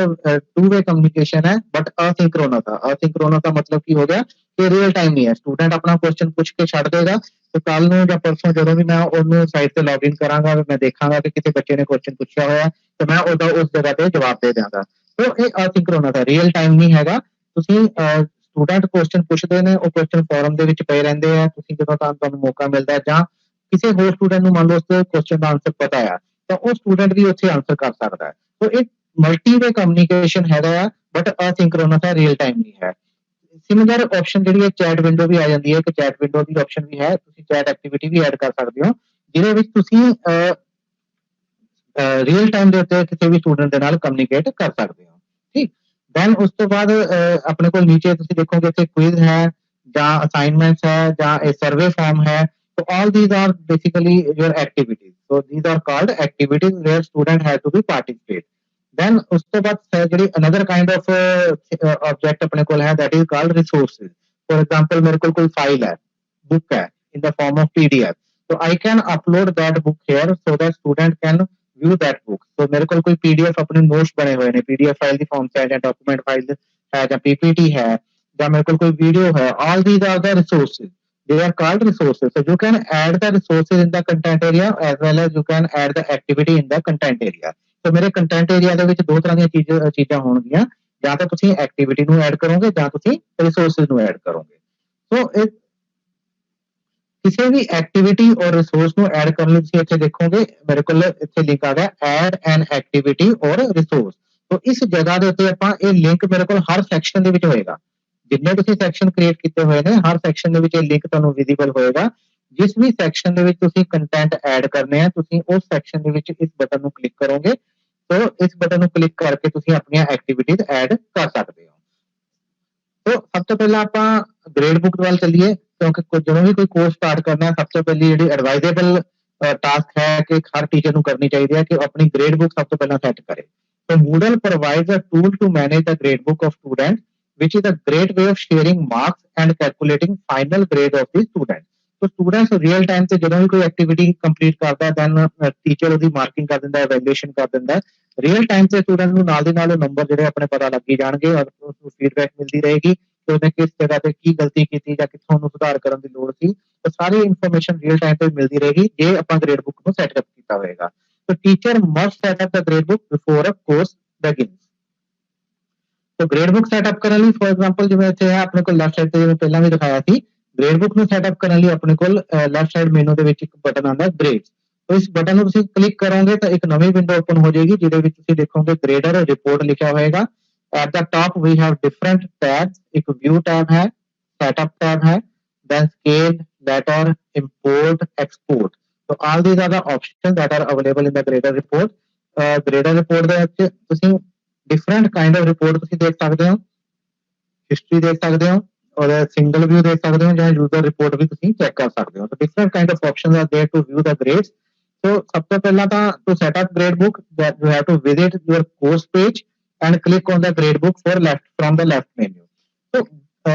टू वे कम्युनिकेशन है बट असिंक्रोनस है. असिंक्रोनस का मतलब की हो गया कि रियल टाइम नहीं है. स्टूडेंट अपना क्वेश्चन पूछ के छड़ देगा तो कल ਨੂੰ ਜਾਂ ਪਰਸੋਂ ਜਦੋਂ ਵੀ ਮੈਂ ਉਹਨੂੰ ਸਾਈਟ ਤੇ ਲੌਗਇਨ ਕਰਾਂਗਾ ਮੈਂ ਦੇਖਾਂਗਾ ਕਿ ਕਿਸੇ ਬੱਚੇ ਨੇ ਕੁਐਸਚਨ ਪੁੱਛਿਆ ਹੋਇਆ ਤੇ ਮੈਂ ਉਹਦਾ ਉਸ ਜਗ੍ਹਾ ਤੇ ਜਵਾਬ ਦੇ ਦਿਆਂਗਾ. ਸੋ ਇਹ ਅਸਿੰਕਰੋਨਸ ਹੈ, ਰੀਅਲ ਟਾਈਮ ਨਹੀਂ ਹੈਗਾ. ਤੁਸੀਂ ਸਟੂਡੈਂਟ ਕੁਐਸਚਨ ਪੁੱਛਦੇ ਨੇ, ਉਹ ਕੁਐਸਚਨ ਫੋਰਮ ਦੇ ਵਿੱਚ ਪਏ ਰਹਿੰਦੇ ਆ. ਤੁਸੀਂ ਜਦੋਂ ਤੁਹਾਨੂੰ ਮੌਕਾ ਮਿਲਦਾ ਜਾਂ ਕਿਸੇ ਹੋਰ ਸਟੂਡੈਂਟ ਨੂੰ ਮੰਨ ਲਓ ਉਸ ਕੁਐਸਚਨ ਦਾ ਆਨਸਰ ਪਤਾ ਆ ਤਾਂ ਉਹ ਸਟੂਡੈਂਟ ਵੀ ਉੱਥੇ ਆਨਸਰ ਕਰ ਸਕਦਾ ਹੈ. तो एक मल्टी-वे कम्युनिकेशन हैगा आ बट असिंक्रोनस है, रियल टाइम नहीं है. सिमिलर ऑप्शन ਜਿਹੜੀ ਹੈ ਚੈਟ ਵਿੰਡੋ ਵੀ ਆ ਜਾਂਦੀ ਹੈ ਕਿ ਚੈਟ ਵਿੰਡੋ ਦੀ ਆਪਸ਼ਨ ਵੀ ਹੈ. ਤੁਸੀਂ ਚੈਟ ਐਕਟੀਵਿਟੀ ਵੀ ਐਡ ਕਰ ਸਕਦੇ ਹੋ ਜਿਹਦੇ ਵਿੱਚ ਤੁਸੀਂ ਰੀਅਲ ਟਾਈਮ ਦੇ ਉੱਤੇ ਕਿਸੇ ਵੀ ਸਟੂਡੈਂਟ ਦੇ ਨਾਲ ਕਮਿਊਨੀਕੇਟ ਕਰ ਸਕਦੇ ਹੋ. ਠੀਕ. ਦੈਨ ਉਸ ਤੋਂ ਬਾਅਦ ਆਪਣੇ ਕੋਲ ਨੀਚੇ ਤੁਸੀਂ ਦੇਖੋਗੇ ਇੱਥੇ ਕੁਇਜ਼ ਹੈ ਜਾਂ ਅਸਾਈਨਮੈਂਟਸ ਹੈ ਜਾਂ ਇਹ ਸਰਵੇ ਫਾਰਮ ਹੈ. So all these are basically your activities. So these are called activities where student has to be participate. Then ਉਸ ਤੋਂ ਬਾਅਦ ਜਿਹੜੀ another kind of object ਆਪਣੇ ਕੋਲ ਹੈ that is called resources. For example ਮੇਰੇ ਕੋਲ ਕੋਈ ਫਾਈਲ ਹੈ, book ਹੈ in the form of PDF. So I can upload that book here so that student can view that book. So ਮੇਰੇ ਕੋਲ ਕੋਈ PDF ਆਪਣੇ notes ਬਣੇ ਹੋਏ ਨੇ, PDF ਫਾਈਲ ਦੀ ਫਾਰਮ 'ਚ ਹੈ ਜਾਂ document ਫਾਈਲ ਹੈ ਜਾਂ PPT ਹੈ ਜਾਂ ਮੇਰੇ ਕੋਲ ਕੋਈ ਵੀਡੀਓ ਹੈ. All these are the resources. They are called resources. So you can add the resources in the content area as well as you can add the activity in the content area. So ਮੇਰੇ content area ਦੇ ਵਿੱਚ ਦੋ ਤਰ੍ਹਾਂ ਦੀਆਂ ਚੀਜ਼ਾਂ ਹੋਣਗੀਆਂ, ਜਾਂ ਤਾਂ ਤੁਸੀਂ ਐਕਟੀਵਿਟੀ ਨੂੰ ਐਡ ਕਰੋਗੇ ਜਾਂ ਤੁਸੀਂ ਰਿਸੋਰਸਿਸ ਨੂੰ ਐਡ ਕਰੋਗੇ. ਸੋ ਕਿਸੇ ਵੀ ਐਕਟੀਵਿਟੀ ਔਰ ਰਿਸੋਰਸ ਨੂੰ ਐਡ ਕਰਨ ਲਈ ਤੁਸੀਂ ਇੱਥੇ ਦੇਖੋਗੇ ਮੇਰੇ ਕੋਲ ਇੱਥੇ ਲਿੰਕ ਆ ਗਿਆ ਐਡ ਐਨ ਐਕਟੀਵਿਟੀ ਔਰ ਰਿਸੋਰਸ. ਸੋ ਇਸ ਜਗ੍ਹਾ ਦੇ ਉੱਤੇ ਆਪਾਂ ਇਹ ਲਿੰਕ ਮੇਰੇ ਕੋਲ ਹਰ ਸੈਕਸ਼ਨ ਦੇ ਵਿੱਚ ਹੋਏਗਾ. ਜਿੰਨੇ ਤੁਸੀਂ ਸੈਕਸ਼ਨ ਕ੍ਰੀਏਟ ਕੀਤੇ ਹੋਏ ਨੇ ਹਰ ਸੈਕਸ਼ਨ ਦੇ ਵਿੱਚ ਇਹ ਲਿੰਕ ਤੁਹਾਨੂੰ ਵਿਜ਼ੀਬਲ ਹੋਏਗਾ. ਜਿਸ ਵੀ ਸੈਕਸ਼ਨ ਦੇ ਵਿੱਚ ਤੁਸੀਂ ਕੰਟੈਂਟ ਐਡ ਕਰਨੇ ਆ ਤੁਸੀਂ ਉਸ ਸੈਕਸ਼ਨ ਦੇ ਵਿੱਚ ਇਸ ਬਟਨ ਨੂੰ ਕਲਿੱਕ ਕਰੋਗੇ. ਸੋ ਇਸ ਬਟਨ ਨੂੰ ਕਲਿੱਕ ਕਰਕੇ ਤੁਸੀਂ ਆਪਣੀਆਂ ਐਕਟੀਵਿਟੀਜ਼ ਐਡ ਕਰ ਸਕਦੇ ਹੋ. ਸੋ ਸਭ ਤੋਂ ਪਹਿਲਾਂ ਆਪਾਂ ਗ੍ਰੇਡ ਬੁੱਕ ਵੱਲ ਚੱਲੀਏ ਕਿਉਂਕਿ ਜਦੋਂ ਵੀ ਕੋਈ ਕੋਰਸ ਸਟਾਰਟ ਕਰਨਾ ਸਭ ਤੋਂ ਪਹਿਲੀ ਜਿਹੜੀ ਐਡਵਾਈਜ਼ੇਬਲ ਟਾਸਕ ਹੈ ਕਿ ਹਰ ਟੀਚਰ ਨੂੰ ਕਰਨੀ ਚਾਹੀਦੀ ਹੈ ਕਿ ਆਪਣੀ ਗ੍ਰੇਡ ਬੁੱਕ ਸਭ ਤੋਂ ਪਹਿਲਾਂ ਸੈੱਟ ਕਰੇ. So Moodle provides a tool to manage the gradebook of students, which is a great way of sharing marks and calculating final grade of the student. So students real time ਤੇ ਜਦੋਂ ਵੀ ਕੋਈ activity complete ਕਰਦਾ then teacher ਉਹਦੀ marking ਕਰ ਦਿੰਦਾ, evaluation ਕਰ ਦਿੰਦਾ। Real time ਤੇ ਸਟੂਡੈਂਟ ਨੂੰ ਨਾਲ ਦੀ ਨਾਲ ਨੰਬਰ ਜਿਹੜੇ ਆਪਣੇ ਪਤਾ ਲੱਗੀ ਜਾਣਗੇ ਔਰ ਉਸਨੂੰ ਫੀਡਬੈਕ ਮਿਲਦੀ ਰਹੇਗੀ ਕਿ ਉਹਨੇ ਕਿਸ ਜਗ੍ਹਾ ਤੇ ਕੀ ਗਲਤੀ ਕੀਤੀ ਜਾਂ ਕਿੱਥੋਂ ਉਹਨੂੰ ਸੁਧਾਰ ਕਰਨ ਦੀ ਲੋੜ ਸੀ। ਤਾਂ ਸਾਰੀ ਇਨਫੋਰਮੇਸ਼ਨ ਰੀਅਲ ਟਾਈਮ ਤੇ ਮਿਲਦੀ ਰਹੇਗੀ ਜੇ ਆਪਾਂ ਗ੍ਰੇਡ ਬੁੱਕ ਨੂੰ ਸੈਟਅਪ ਕੀਤਾ ਹੋਏਗਾ। So teacher must set up the gradebook before a course begins. So gradebook setup ਕਰਨ ਲਈ for example ਜਿਵੇਂ ਇੱਥੇ ਹੈ ਆਪਣੇ ਕੋਲ ਲੈਫਟ ਸਾਈਡ ਤੇ ਜਿਵੇਂ ਪਹਿਲਾਂ ਵੀ ਦਿਖਾਇਆ ਸੀ gradebook ਨੂੰ ਸੈਟਅਪ ਕਰਨ ਲਈ ਆਪਣੇ ਕੋਲ ਲੈਫਟ ਸਾਈਡ ਮੈਨੂ ਦੇ ਵਿੱਚ ਇੱਕ ਬਟਨ ਆਉਂਦਾ grades। तो इस बटन को ਤੁਸੀਂ ਕਲਿੱਕ ਕਰੋਗੇ ਤਾਂ ਇੱਕ ਨਵੀਂ ਵਿੰਡੋ ਓਪਨ ਹੋ ਜਾਏਗੀ ਜਿਹਦੇ ਵਿੱਚ ਤੁਸੀਂ ਦੇਖੋਗੇ ਗ੍ਰੇਡਰ ਰਿਪੋਰਟ ਲਿਖਿਆ ਹੋਏਗਾ। At the top we have different tabs, एक view tab है, setup tab है, then scale, letter, import, export. So all these are the options that are available in the grader report. Grader report ਦੇ ਵਿੱਚ ਤੁਸੀਂ different kind of report ਤੁਸੀਂ ਦੇਖ ਸਕਦੇ ਹੋ, history ਦੇਖ ਸਕਦੇ ਹੋ और single view देख सकते हो ਜਾਂ user report भी ਤੁਸੀਂ check ਕਰ ਸਕਦੇ ਹੋ। So different kind of options are there to view the grades. So ਸਭ ਤੋਂ ਪਹਿਲਾਂ ਤਾਂ to set up gradebook that you have to visit your course page and click on the gradebook from the left menu. So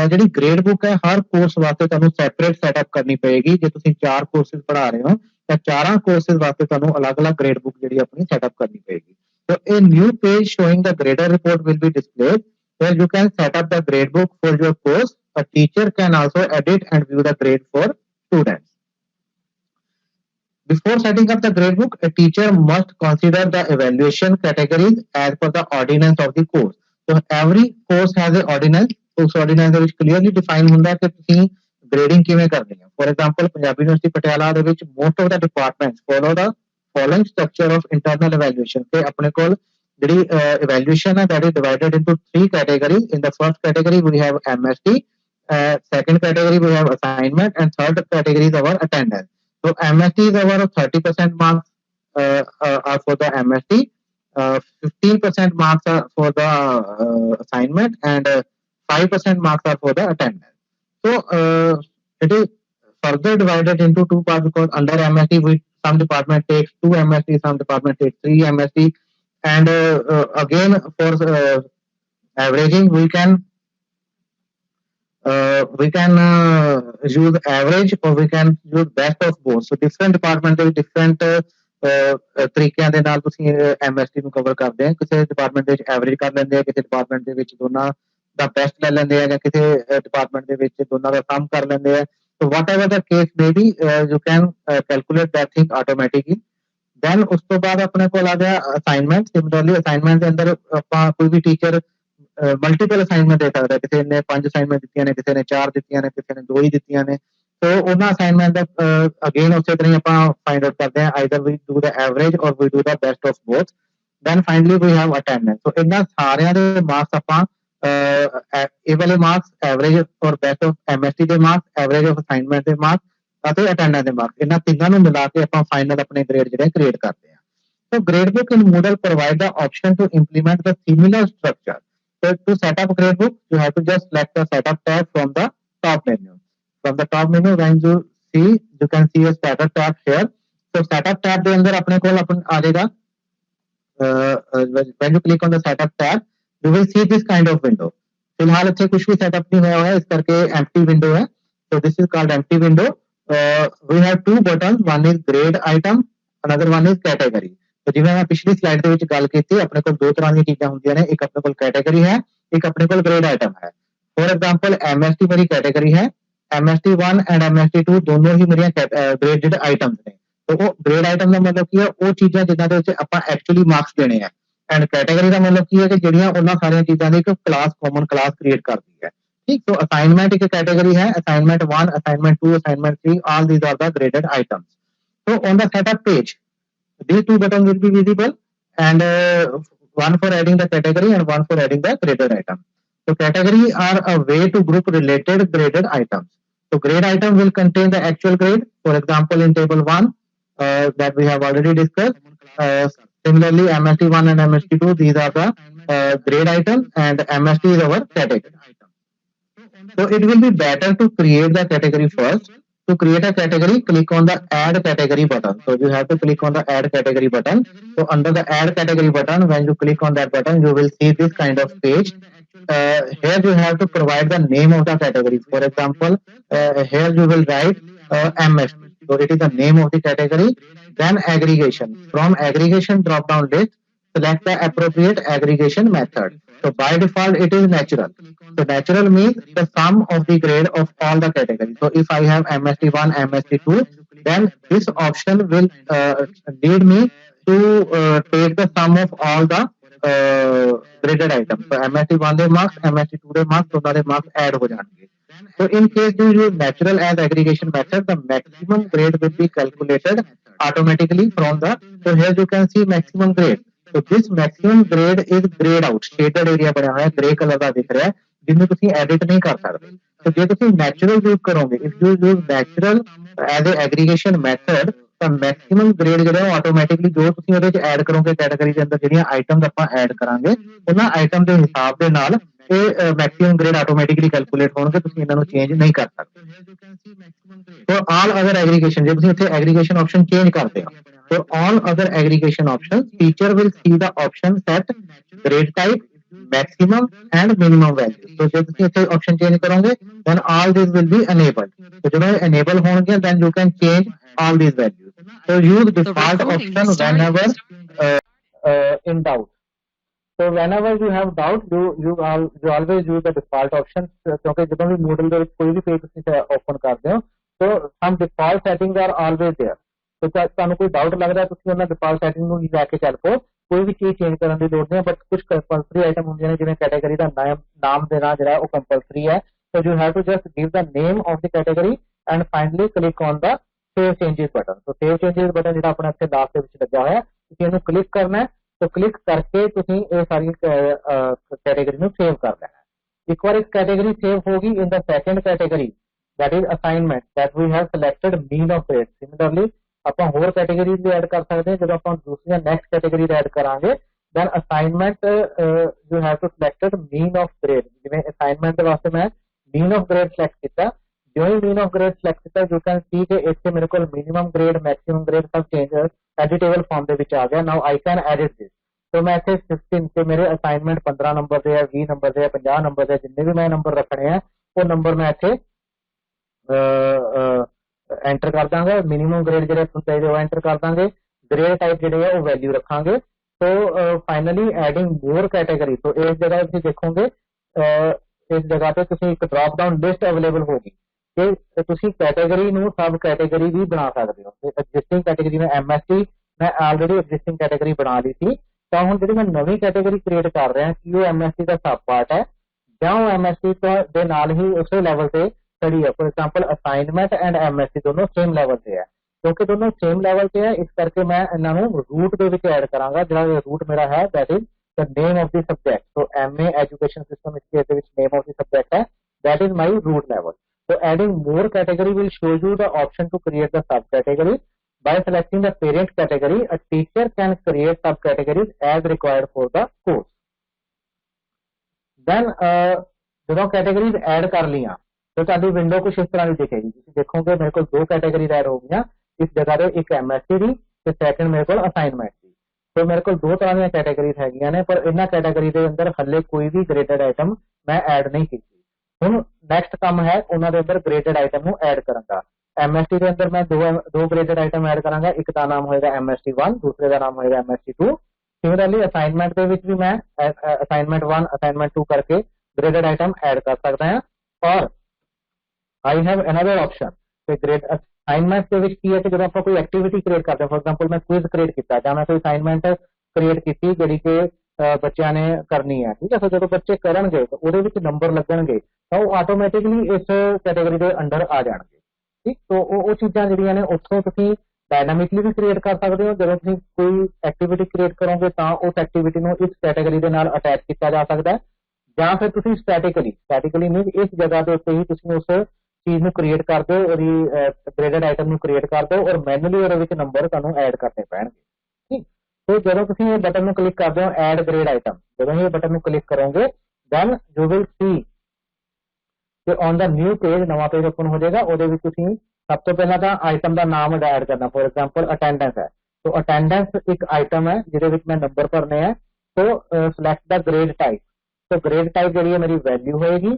ਜਿਹੜੀ grade book ਹੈ ਹਰ course ਵਾਸਤੇ ਤੁਹਾਨੂੰ separate setup ਕਰਨੀ ਪਏਗੀ। ਜੇ ਤੁਸੀਂ 4 ਕੋਰਸਿਸ ਪੜ੍ਹਾ ਰਹੇ ਹੋ ਤਾਂ 4 ਕੋਰਸਿਸ ਵਾਸਤੇ ਤੁਹਾਨੂੰ ਅਲੱਗ-ਅਲੱਗ ਗ੍ਰੇਡ ਬੁੱਕ ਜਿਹੜੀ ਆਪਣੀ ਸੈਟਅਪ ਕਰਨੀ ਪਏਗੀ। So a new page showing the grader report will be displayed where you can set up the grade book for your course. A teacher can also edit and view the grade for students. Before setting up the gradebook, a teacher must consider the evaluation categories as per the ordinance of the course. So every course has an ordinance. उस ordinance ਦੇ ਵਿੱਚ clearly define ਹੁੰਦਾ ਕਿ ਤੁਸੀਂ grading ਕਿਵੇਂ ਕਰਨੀ ਹੈ। For example, Punjabi university Patiala ਦੇ ਵਿੱਚ most of the departments follow the following structure of internal evaluation. ਤੇ ਆਪਣੇ ਕੋਲ ਜਿਹੜੀ evaluation ਹੈ that is divided into 3 categories. In the first category we have MST, second category we have assignment, and third category is our attendance. So MST is our 30% marks are for the MST, 15% marks are for the assignment, and 5% marks are for the attendance. So it is further divided into 2 parts because under MST some department takes 2 MST, some department takes 3 MST, and again for averaging we can use average or we can use best of both. So different department ਦੇ different ਤਰੀਕਿਆਂ ਦੇ ਨਾਲ ਤੁਸੀਂ MST ਨੂੰ cover ਕਰਦੇ ਆ। ਕਿਸੇ department ਦੇ ਵਿੱਚ ਐਵਰੇਜ ਕਰ ਲੈਂਦੇ ਆ, ਕਿਸੇ ਡਿਪਾਰਟਮੈਂਟ ਦੇ ਵਿੱਚ ਦੋਨਾਂ ਦਾ ਬੈਸਟ ਲੈ ਲੈਂਦੇ ਆ ਜਾਂ ਕਿਸੇ ਡਿਪਾਰਟਮੈਂਟ ਦੇ ਵਿੱਚ ਦੋਨਾਂ ਦਾ ਸਮ ਕਰ ਲੈਂਦੇ ਆ। So whatever the case may be, you can calculate that thing automatically. Then ਉਸ ਤੋਂ ਬਾਅਦ ਆਪਣੇ ਕੋਲ ਆ ਗਿਆ ਅਸਾਈਨਮੈਂਟ। ਸਿਮਿਲਰਲੀ ਅਸਾਈਨਮੈਂਟ ਦੇ ਅੰਦਰ ਆਪਾਂ ਕੋਈ ਵੀ ਟੀਚਰ ਮਲਟੀਪਲ ਅਸਾਈਨਮੈਂਟ ਦੇ ਸਕਦਾ। ਕਿਸੇ ਨੇ 5 ਅਸਾਈਨਮੈਂਟ ਦਿੱਤੀਆਂ ਨੇ, ਕਿਸੇ ਨੇ 4 ਦਿੱਤੀਆਂ ਨੇ, ਕਿਸੇ ਨੇ 2 ਹੀ ਦਿੱਤੀਆਂ ਨੇ। ਸੋ ਉਹਨਾਂ ਅਸਾਈਨਮੈਂਟ ਦਾ ਅਗੇਨ ਉਸੇ ਤਰ੍ਹਾਂ ਹੀ ਆਪਾਂ ਫਾਈਂਡ ਆਊਟ ਕਰਦੇ ਹਾਂ either we do the average or we do the best of both. Then finally we have attendance. So ਇਹਨਾਂ ਸਾਰਿਆਂ ਦੇ ਮਾਰਕਸ ਆਪਾਂ ਇਹ ਵਾਲੇ marks average or best of MST ਦੇ ਮਾਰਕਸ, ਐਵਰੇਜ ਆਫ ਅਸਾਈਨਮੈਂਟ ਦੇ ਮਾਰਕਸ ਅਤੇ ਅਟੈਂਡੈਂਸ ਦੇ ਮਾਰਕਸ, ਇਹਨਾਂ ਤਿੰਨਾਂ ਨੂੰ ਮਿਲਾ ਕੇ ਆਪਾਂ ਫਾਈਨਲ ਆਪਣੇ ਗ੍ਰੇਡ ਜਿਹੜੇ ਕ੍ਰੀਏਟ ਕਰਦੇ ਹਾਂ। So gradebook in Moodle provide the option to implement the similar structure. So to set up gradebook, you have to just select the setup tab from the top menu. From the top menu, when you can see a setup tab here. So setup tab ਦੇ ਅੰਦਰ ਆਪਣੇ ਕੋਲ ਆ ਜਾਏਗਾ when you click on the setup tab, you will see this kind of window. ਫਿਲਹਾਲ ਇੱਥੇ ਕੁਝ ਵੀ setup ਨਹੀਂ ਹੋਇਆ ਹੋਇਆ ਇਸ ਕਰਕੇ empty window ਹੈ। So this is called empty window. We have 2 buttons. One is grade item, another one is category. ਜਿਵੇਂ ਮੈਂ ਪਿਛਲੀ ਸਲਾਈਡ ਦੇ ਵਿੱਚ ਗੱਲ ਕੀਤੀ ਆਪਣੇ ਕੋਲ 2 ਤਰ੍ਹਾਂ ਦੀਆਂ ਚੀਜ਼ਾਂ ਹੁੰਦੀਆਂ ਨੇ, ਇੱਕ ਆਪਣੇ ਕੋਲ ਕੈਟੇਗਰੀ ਹੈ, ਇੱਕ ਆਪਣੇ ਕੋਲ ਗ੍ਰੇਡ ਆਈਟਮ ਹੈ। ਫੋਰ ਐਗਜ਼ਾਮਪਲ MST ਮੇਰੀ ਕੈਟੇਗਰੀ ਹੈ, MST1 ਐਂਡ MST2 ਦੋਨੋਂ ਹੀ ਮੇਰੀਆਂ ਗ੍ਰੇਡਡ ਆਈਟਮਸ ਨੇ। तो ਉਹ ਗ੍ਰੇਡ ਆਈਟਮ ਦਾ ਮਤਲਬ ਕੀ ਹੈ ਉਹ ਚੀਜ਼ਾਂ ਜਿਨ੍ਹਾਂ ਦੇ ਵਿੱਚ ਆਪਾਂ ਐਕਚੁਅਲੀ ਮਾਰਕਸ ਦੇਣੇ ਆ, ਐਂਡ ਕੈਟੇਗਰੀ ਦਾ ਮਤਲਬ ਕੀ ਹੈ ਕਿ ਜਿਹੜੀਆਂ ਉਹਨਾਂ ਸਾਰੀਆਂ ਚੀਜ਼ਾਂ ਦੀ ਇੱਕ ਕਲਾਸ ਕਾਮਨ ਕਲਾਸ ਕ੍ਰੀਏਟ ਕਰਦੀ ਹੈ। ਠੀਕ, ਸੋ ਅਸਾਈਨਮੈਂਟ ਇੱਕ ਕੈਟੇਗਰੀ ਹੈ, assignment 1, assignment 2, assignment 3, all these are the graded items. So on the setup page these 2 buttons will be visible, and one for adding the category and one for adding the graded item. So category are a way to group related graded items. So grade item will contain the actual grade. For example, in table 1 that we have already discussed. Similarly, MST1 and MST2, these are the grade items, and MST is our category item. So it will be better to create the category first to create a category, click on the add category button. So you have to click on the add category button. So under the add category button, when you click on that button, you will see this kind of page. Here you have to provide the name of the category. For example, here you will write MST. So it is the name of the category. Then aggregation. From aggregation drop down list, select the appropriate aggregation method. So by default, it is natural. So natural means the sum of the grade of all the categories. So if I have MST1, MST2, then this option will lead me to take the sum of all the graded items. So MST1 ਦੇ marks, MST2 ਦੇ marks, ਦੋਨਾਂ ਦੇ marks add ਹੋ ਜਾਣਗੇ. So in case you use natural as aggregation method, the maximum grade will be calculated automatically from the. So here you can see maximum grade. So this maximum grade is grayed out, shaded area ਬਣਿਆ ਹੋਇਆ gray color ਦਾ ਦਿਖ ਰਿਹਾ ਹੈ, ਜਿਹਨੂੰ ਤੁਸੀਂ edit ਨਹੀਂ ਕਰ ਸਕਦੇ. So ਜੇ ਤੁਸੀਂ natural use ਕਰੋਗੇ, if you use natural as a aggregation method, ਤਾਂ ਮੈਕਸਿਮਮ ਗ੍ਰੇਡ ਜਿਹੜਾ ਉਹ ਆਟੋਮੈਟਿਕਲੀ ਜੋ ਤੁਸੀਂ ਉਹਦੇ ਚ ਐਡ ਕਰੋਗੇ ਕੈਟਾਗਰੀ ਦੇ ਅੰਦਰ ਜਿਹੜੀਆਂ ਆਈਟਮਸ ਆਪਾਂ ਐਡ ਕਰਾਂਗੇ ਉਹਨਾਂ ਆਈਟਮ ਦੇ ਹਿਸਾਬ ਦੇ ਨਾਲ ਇਹ ਮੈਕਸਿਮਮ ਗ੍ਰੇਡ ਆਟੋਮੈਟਿਕਲੀ ਕੈਲਕੂਲੇਟ ਹੋਣਗੇ, ਤੁਸੀਂ ਇਹਨਾਂ ਨੂੰ ਚੇਂਜ ਨਹੀਂ ਕਰ ਸਕਦੇ. ਸੋ ਆਲ ਅਦਰ ਐਗਰੀਗੇਸ਼ਨ, ਜੇ ਤੁਸੀਂ ਇੱਥੇ ਐਗਰੀਗੇਸ਼ਨ ਆਪਸ਼ਨ ਚੇਂਜ ਕਰਦੇ ਹੋ, for all other aggregation options, teacher will see the option set grade type, maximum and minimum value. So ਜੇ ਤੁਸੀਂ ਇੱਥੇ option change ਕਰੋਗੇ, then all these will be enabled. So ਜਦੋਂ enable ਹੋਣਗੇ, then you can change all these values. So use default option whenever in doubt. So whenever you have doubt, you always use the default option. क्योंकि ਜਦੋਂ भी Moodle ਦੇ ਵਿੱਚ ਕੋਈ ਵੀ page ਤੁਸੀਂ open ਕਰਦੇ ਹੋ, so some default settings are always there. तो ਤੁਹਾਨੂੰ ਕੋਈ ਡਾਊਟ ਲੱਗਦਾ ਤੁਸੀਂ ਉਹਨਾਂ ਡਿਫਾਲਟ ਸੈਟਿੰਗ ਨੂੰ ਲੈ ਕੇ ਚੱਲ ਪੋ, ਕੋਈ ਵੀ ਚੀਜ਼ ਚੇਂਜ ਕਰਨ ਦੀ ਲੋੜ ਨਹੀਂ ਹੈ, ਬਟ ਕੁਝ ਕੰਪਲਸਰੀ ਆਈਟਮ ਹੁੰਦੀਆਂ ਨੇ ਜਿਵੇਂ ਕੈਟਾਗਰੀ ਦਾ ਨਾਮ ਦੇਣਾ ਜਿਹੜਾ ਉਹ ਕੰਪਲਸਰੀ ਹੈ. So you have to just give the name of the category and finally click on the save changes button. So save changes button ਜਿਹੜਾ ਆਪਣਾ ਇੱਥੇ ਲਾਸਟ ਦੇ ਵਿੱਚ ਲੱਗਿਆ ਹੋਇਆ, ਤੁਸੀਂ ਇਹਨੂੰ ਕਲਿੱਕ ਕਰਨਾ ਹੈ. ਸੋ ਕਲਿੱਕ ਕਰਕੇ ਤੁਸੀਂ ਇਹ ਸਾਰੀ ਕੈਟਾਗਰੀ ਨੂੰ ਸੇਵ ਕਰ ਲੈਣਾ. ਇੱਕ ਵਾਰ ਇੱਕ ਕੈਟਾਗਰੀ ਸੇਵ ਹੋ ਗਈ, in the second category that is assignment that we have selected mean of grade. Similarly ਆਪਾਂ ਹੋਰ ਕੈਟਾਗਰੀਜ਼ ਵੀ ਐਡ ਕਰ ਸਕਦੇ ਹਾਂ. ਜਦੋਂ ਆਪਾਂ ਦੂਸਰੀਆਂ ਨੈਕਸਟ ਕੈਟਾਗਰੀ ਐਡ ਕਰਾਂਗੇ, then assignment you have to selected mean of grade. ਜਿਵੇਂ ਅਸਾਈਨਮੈਂਟ ਦੇ ਵਾਸਤੇ ਮੈਂ ਮੀਨ ਆਫ ਗ੍ਰੇਡ ਸਿਲੈਕਟ ਕੀਤਾ, ਜਿਉਂ ਹੀ ਮੀਨ ਆਫ ਗ੍ਰੇਡ ਸਿਲੈਕਟ ਕੀਤਾ, ਯੂ ਕੈਨ ਸੀ ਕਿ ਇੱਥੇ ਮੇਰੇ ਕੋਲ ਮਿਨੀਮਮ ਗ੍ਰੇਡ, ਮੈਕਸਿਮਮ ਗ੍ਰੇਡ ਸਭ ਚੇਂਜ ਐਡੀਟੇਬਲ ਫਾਰਮ ਦੇ ਵਿੱਚ ਆ ਗਿਆ. ਨਾਓ ਆਈ ਕੈਨ ਐਡਿਟ ਦਿਸ. ਸੋ ਮੈਂ ਇੱਥੇ 16 ਤੇ ਮੇਰੇ ਅਸਾਈਨਮੈਂਟ 15 ਨੰਬਰ ਦੇ ਆ, 20 ਨੰਬਰ ਦੇ ਆ, 50 ਨੰਬਰ ਦੇ, ਜਿੰਨੇ ਵੀ ਮੈਂ ਨੰਬਰ ਰੱਖਣੇ ਆ ਉਹ ਨੰਬਰ ਮੈਂ ਇੱਥੇ एंटर कर देंगे. मिनिमम ग्रेड जो चाहिए वो एंटर कर देंगे. ग्रेड टाइप जो है वो वैल्यू रखांगे. तो फाइनली एडिंग मोर कैटेगरी. तो इस जगह तुम देखोगे, इस जगह पे तुम एक ड्रॉप डाउन लिस्ट अवेलेबल होगी कि तुम कैटेगरी सब कैटेगरी भी बना सकते हो. एग्जिस्टिंग कैटेगरी में MST मैं ऑलरेडी एग्जिस्टिंग कैटेगरी बना ली थी, तो हम जी मैं नवी कैटेगरी क्रिएट कर रहा कि वो MST का सब पार्ट है या वो MST के नाल ही उस लेवल से स्टडी है. For example assignment and MST दोनों सेम लेवल पे है. क्योंकि दोनों सेम लेवल पे है, इस करके मैं इन्होंने रूट के विच ऐड करांगा. जो रूट मेरा है that is the name of the subject. तो MA एजुकेशन सिस्टम इसके नेम ऑफ द सब्जेक्ट है, that is my root level. तो adding more category will show you the option to create the sub category. By selecting the parent category, a teacher can create sub categories as required for the course. Then ਜਦੋਂ categories add कर लिया तो ਤੁਹਾਡੀ window ਕੁਝ ਇਸ ਤਰ੍ਹਾਂ ਦੀ ਦਿਖੇਗੀ. ਤੁਸੀਂ ਦੇਖੋਗੇ ਮੇਰੇ ਕੋਲ ਦੋ ਕੈਟਾਗਰੀਜ਼ ਐਡ ਹੋ ਗਈਆਂ ਇਸ ਜਗ੍ਹਾ ਤੇ, ਇੱਕ MST ਦੀ ਤੇ ਸੈਕੰਡ ਮੇਰੇ ਕੋਲ ਅਸਾਈਨਮੈਂਟ ਦੀ. ਸੋ ਮੇਰੇ ਕੋਲ ਦੋ ਤਰ੍ਹਾਂ ਦੀਆਂ ਕੈਟਾਗਰੀਜ਼ ਹੈਗੀਆਂ ਨੇ, ਪਰ ਇਹਨਾਂ ਕੈਟਾਗਰੀ ਦੇ ਅੰਦਰ ਹੱਲੇ ਕੋਈ ਵੀ ਗ੍ਰੇਡਡ ਆਈਟਮ ਮੈਂ ਐਡ ਨਹੀਂ ਕੀਤੀ. ਹੁਣ ਨੈਕਸਟ ਕੰਮ ਹੈ ਉਹਨਾਂ ਦੇ ਅੰਦਰ ਗ੍ਰੇਡਡ ਆਈਟਮ ਨੂੰ ਐਡ ਕਰਨ ਦਾ. MST ਦੇ ਅੰਦਰ ਮੈਂ ਦੋ ਗ੍ਰੇਡਡ ਆਈਟਮ ਐਡ ਕਰਾਂਗਾ. ਇੱਕ ਦਾ ਨਾਮ ਹੋਏਗਾ MST1, ਦੂਸਰੇ ਦਾ ਨਾਮ ਹੋਏਗਾ MST2. ਸਿਮਿਲਰਲੀ ਅਸਾਈਨਮੈਂਟ ਦੇ ਵਿੱਚ ਵੀ ਮੈਂ ਅਸਾਈਨਮੈਂਟ 1 ਅਸਾਈਨਮੈਂਟ 2 ਕਰਕੇ ਗ੍ਰੇਡਡ ਆਈਟਮ ਐਡ ਕਰ ਸਕਦਾ ਹਾਂ. ਔਰ आई हैव अनदर ऑप्शन ਤੇ ਗ੍ਰੇਡ ਅਸਾਈਨਮੈਂਟ ਦੇ ਵਿੱਚ ਕੀ ਹੈ ਕਿ ਜਦੋਂ ਆਪਾਂ ਕੋਈ ਐਕਟੀਵਿਟੀ ਕ੍ਰੀਏਟ ਕਰਦੇ ਹਾਂ, ਫॉर एग्जांपल ਮੈਂ ਕੁਇਜ਼ ਕ੍ਰੀਏਟ ਕੀਤਾ ਜਾਂ ਮੈਂ ਕੋਈ ਅਸਾਈਨਮੈਂਟ ਕ੍ਰੀਏਟ ਕੀਤੀ ਜਿਹੜੀ ਕਿ ਬੱਚਿਆਂ ਨੇ ਕਰਨੀ ਹੈ, ਠੀਕ ਹੈ. ਸੋ ਜਦੋਂ ਬੱਚੇ ਕਰਨਗੇ ਤਾਂ ਉਹਦੇ ਵਿੱਚ ਨੰਬਰ ਲੱਗਣਗੇ ਤਾਂ ਉਹ ਆਟੋਮੈਟਿਕਲੀ ਇਸ ਕੈਟਾਗਰੀ ਦੇ ਅੰਡਰ ਆ ਜਾਣਗੇ. ਠੀਕ, तो ਉਹ ਚੀਜ਼ਾਂ ਜਿਹੜੀਆਂ ਨੇ ਉੱਥੋਂ ਤੁਸੀਂ ਡਾਇਨਾਮਿਕਲੀ ਵੀ ਕ੍ਰੀਏਟ ਕਰ ਸਕਦੇ ਹੋ. ਜਦੋਂ ਤੁਸੀਂ ਕੋਈ ਐਕਟੀਵਿਟੀ ਕ੍ਰੀਏਟ ਕਰੋਗੇ ਤਾਂ ਉਸ ਐਕਟੀਵਿਟੀ ਨੂੰ ਇਸ ਕੈਟਾਗਰੀ ਦੇ ਨਾਲ ਅਟੈਚ ਕੀਤਾ ਜਾ ਸਕਦਾ ਹੈ, ਜਾਂ ਫਿਰ ਤੁਸੀਂ ਸਟੈਟਿਕਲੀ ਮੀਨ ਇਸ ਜਗ੍ਹਾ ਦੇ ਉੱਤੇ ਹੀ ਤੁਸੀਂ ਉਸ ਚੀਜ਼ ਨੂੰ ਕ੍ਰੀਏਟ ਕਰ ਦਿਓ, ਉਹਦੀ ਗ੍ਰੇਡਡ ਆਈਟਮ ਨੂੰ ਕ੍ਰੀਏਟ ਕਰ ਦਿਓ ਔਰ ਮੈਨੂਅਲੀ ਉਹਦੇ ਵਿੱਚ ਨੰਬਰ ਤੁਹਾਨੂੰ ਐਡ ਕਰਨੇ ਪੈਣਗੇ. ਠੀਕ, तो ਜਦੋਂ ਤੁਸੀਂ ਇਹ ਬਟਨ ਨੂੰ ਕਲਿੱਕ ਕਰਦੇ ਹੋ ਐਡ ਗ੍ਰੇਡ ਆਈਟਮ, ਜਦੋਂ ਇਹ ਬਟਨ ਨੂੰ ਕਲਿੱਕ ਕਰੋਗੇ ਦੈਨ ਯੂ ਵਿਲ ਸੀ ਕਿ ਔਨ ਦਾ ਨਿਊ ਪੇਜ, ਨਵਾਂ ਪੇਜ ਓਪਨ ਹੋ ਜਾਏਗਾ. ਉਹਦੇ ਵਿੱਚ ਤੁਸੀਂ सब तो पहला तो आइटम का नाम ऐड करना, फॉर एग्जाम्पल अटेंडेंस है, तो अटेंडेंस एक आइटम है जिहदे मैं नंबर भरने हैं। तो सिलेक्ट द ग्रेड टाइप, तो ग्रेड टाइप जी मेरी वैल्यू होएगी,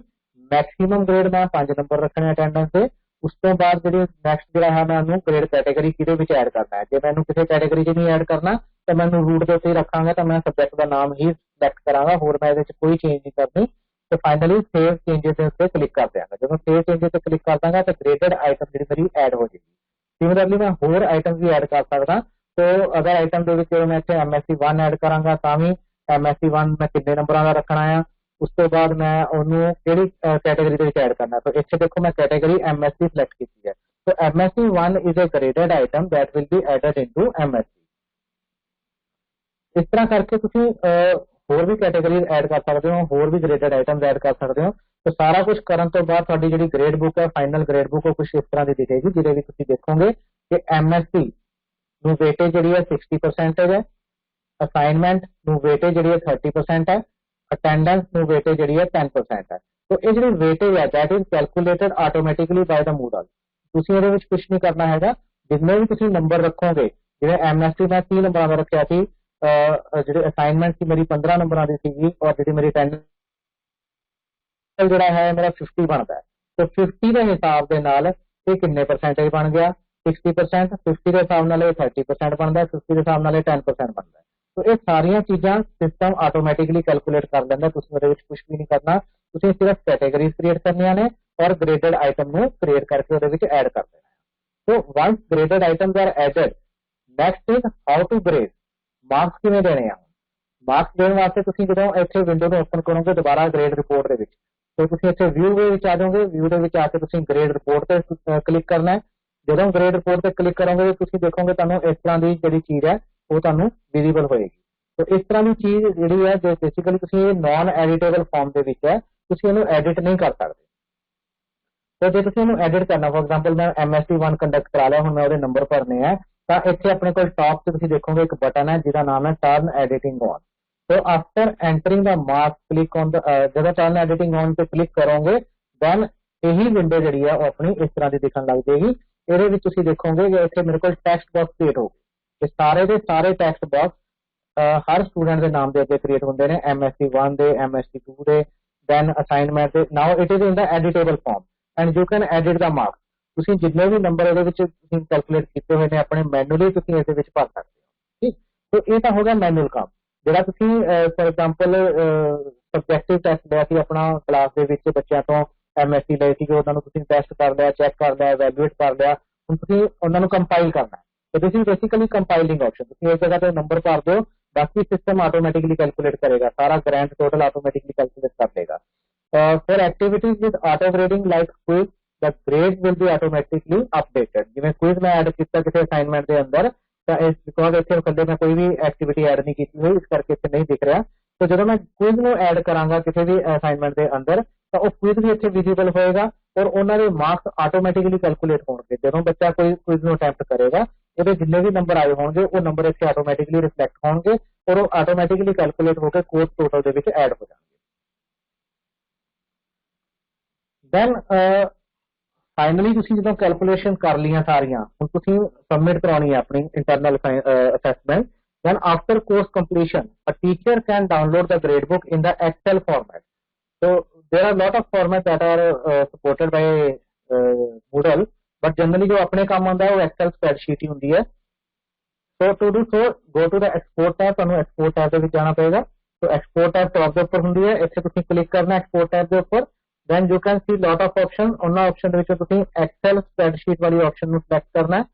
मैक्सीमम ग्रेड मैं 5 नंबर रखने अटेंडेंस से। उस तो बाद जी नैक्सट जो है मैं ग्रेड कैटेगरी कि ऐड करना है, जो मैं किसी कैटेगरी च नहीं ऐड करना तो मैं रूट के उत्ते रखांगा, तो मैं सबजैक्ट का नाम ही सिलेक्ट करांगा, होर मैं ये कोई चेंज नहीं करनी। तो फाइनली सेव चेंजेस के उत्ते क्लिक कर देंगे, जो सेव चेंजेस से क्लिक कर देंगे तो ग्रेडेड आइटम जी मेरी ऐड हो जाएगी। सिमिलरली मैं होर आइटम भी ऐड कर सकता, तो अगर आइटम के मैं इतने MSc 1 ऐड करांगा तो भी MSc 1 मैं कितने नंबर का रखना है, उस तो बाद मैं उन्होंने केड़ी कैटेगरी के ऐड करना। तो इतने देखो मैं कैटेगरी MSc सिलेक्ट की है, तो MSc 1 is a graded item that will be added into MSc। इस तरह करके तुम होर भी कैटेगरी ऐड कर सकते हो, होर भी ग्रेडेड आइटम ऐड कर सकते हो। तो सारा कुछ करने तो बाद थोड़ी जी ग्रेड बुक है, फाइनल ग्रेड बुक वो कुछ इस तरह की दिखेगी, जिसे तुम देखोगे कि MSc वेटेज जी है 60% है, असाइनमेंट वेटेज जी 30% है, अटेंडेंस वेटेज जी 10% है। तो ये जी वेटेज है that is calculated automatically by the Moodle, तुम ये कुछ नहीं करना है। जितने भी तुम नंबर रखोगे, जिन्हें MSc मैं 30 नंबर का रखा थी, जी असाइनमेंट की मेरी 15 नंबर की थी, और जी मेरी अटेंडेंस जोड़ा है मेरा 50 बनता है। तो 50 के हिसाब के नाल ये कितने परसेंटेज बन गया 60%, 50 के हिसाब नाल 30% बनता है, 50 के हिसाब नाल 10% बनता है। तो ये सारिया चीज़ां सिस्टम ऑटोमैटिकली कैलकुलेट कर लेंदा, तुसीं उहदे विच कुछ भी नहीं करना, तुसीं सिर्फ कैटेगरीज क्रिएट करनियां ने और ग्रेडेड आइटम को क्रिएट करके उहदे विच ऐड कर देना है। तो once graded items are added, next is how to grade, marks किवें देने आ। मार्क्स देने वास्ते तुसीं जदों इत्थे विंडो को ओपन करोगे दोबारा ग्रेड रिपोर्ट दे विच, तो तुसीं इत्थे व्यू दे विच आ जाओगे, व्यू दे विच आके तुसीं ग्रेड रिपोर्ट ते क्लिक करना है। जदों ग्रेड रिपोर्ट ते क्लिक करोगे तो तुसीं देखोगे तुहानूं इस तरह की जिहड़ी चीज़ है वो तुहानूं विजिबल होएगी। तो इस तरह की चीज़ जिहड़ी है जो बेसिकली तुसीं नॉन एडिटेबल फॉर्म दे विच है, तुसीं इहनूं एडिट नहीं कर सकते। तो जो तुसीं इहनूं एडिट करना, फॉर एग्जाम्पल मैं MSc 1 कंडक्ट करा लिया, हुण मैं उहदे नंबर भरने हैं, तो इत्थे अपने कोल टॉप से तुसीं देखोगे एक बटन है जिसका नाम है टर्न एडिटिंग ऑन। तो after entering the marks click on the, जब टर्न एडिटिंग ऑन पे क्लिक करोगे देन यही विंडो जी है वो अपनी इस तरह की दिखने लग जाएगी। ये देखोगे कि इतने मेरे को टैक्सट बॉक्स क्रिएट हो गए, सारे के सारे टैक्सट बॉक्स हर स्टूडेंट के नाम के अगे क्रिएट होंगे ने, MSc 1 दे, MSc 2 दे, देन असाइनमेंट दे। Now it is in the editable form and you can edit the marks. तुसीं जितने भी नंबर ये कैलकुलेट किए हुए हैं अपने मैनुअली तुसीं इस भर सकते हो। ठीक, तो ये तो हो गया मैनुअल काम। ਜਿਹੜਾ ਤੁਸੀਂ ਫॉर एग्जाम्पल सबजैक्टिव टैसट लिया ਸੀ अपना क्लास ਦੇ ਵਿੱਚ ਬੱਚਿਆਂ ਤੋਂ MSc ਲਈ ਸੀ, ਉਹਨਾਂ ਨੂੰ ਤੁਸੀਂ ਟੈਸਟ ਕਰ ਲਿਆ, ਚੈੱਕ ਕਰ ਲਿਆ, ਇਵੈਲੂਏਟ ਕਰ ਲਿਆ, ਹੁਣ ਤੁਸੀਂ ਉਹਨਾਂ ਨੂੰ ਕੰਪਾਈਲ ਕਰਨਾ ਹੈ। तो this is basically compiling option, तुम एक जगह पे नंबर भर दो, बाकी सिस्टम ऑटोमेटिकली कैलकुलेट करेगा, सारा ग्रैंड टोटल ऑटोमेटिकली कैलकुलेट कर देगा। For activities with auto grading like quiz, the grade will be automatically updated. जिवें क्विज मैं ऐड किया किसी असाइनमेंट के अंदर, तो इस बिकॉज इतने थले मैं कोई भी एक्टिविटी ऐड नहीं की हुई, इस करके इतने नहीं दिख रहा। तो जो मैं क्विज में ऐड करांगा किसी भी असाइनमेंट के अंदर, तो वो क्विज भी इतने विजिबल होएगा और उन्होंने मार्क्स ऑटोमैटिकली कैलकुलेट होंगे। जो बच्चा कोई क्विज में अटैम्प्ट करेगा, ये जिन्ने भी नंबर आए होंगे वो नंबर इतने ऑटोमैटिकली रिफ्लैक्ट होंगे और वो ऑटोमैटिकली कैलकुलेट होकर कोर्स टोटल के ऐड हो जाएंगे। देन फाइनली तुसीं जो कैलकुलेशन कर लिया सारिया, हुण तुसीं सबमिट करानी है अपनी internal assessment. Then after course completion a teacher can download the grade book in the excel format. So there are lot of formats that are supported by Moodle, but generally जो अपने काम आता है वो Excel spreadsheet ही होती है। So to do so, go to the export tab, ਤੁਹਾਨੂੰ export tab ਦੇ ਵਿੱਚ ਜਾਣਾ ਪਏਗਾ। तो export tab टॉप ਦੇ ਉੱਪਰ ਹੁੰਦੀ है, ਇੱਥੇ ਤੁਸੀਂ क्लिक करना export tab ਦੇ ਉੱਪਰ। then you can see lot of options, ਉਹਨਾਂ option ਦੇ ਵਿੱਚੋਂ ਤੁਸੀਂ excel spreadsheet वाली option ਨੂੰ select करना है।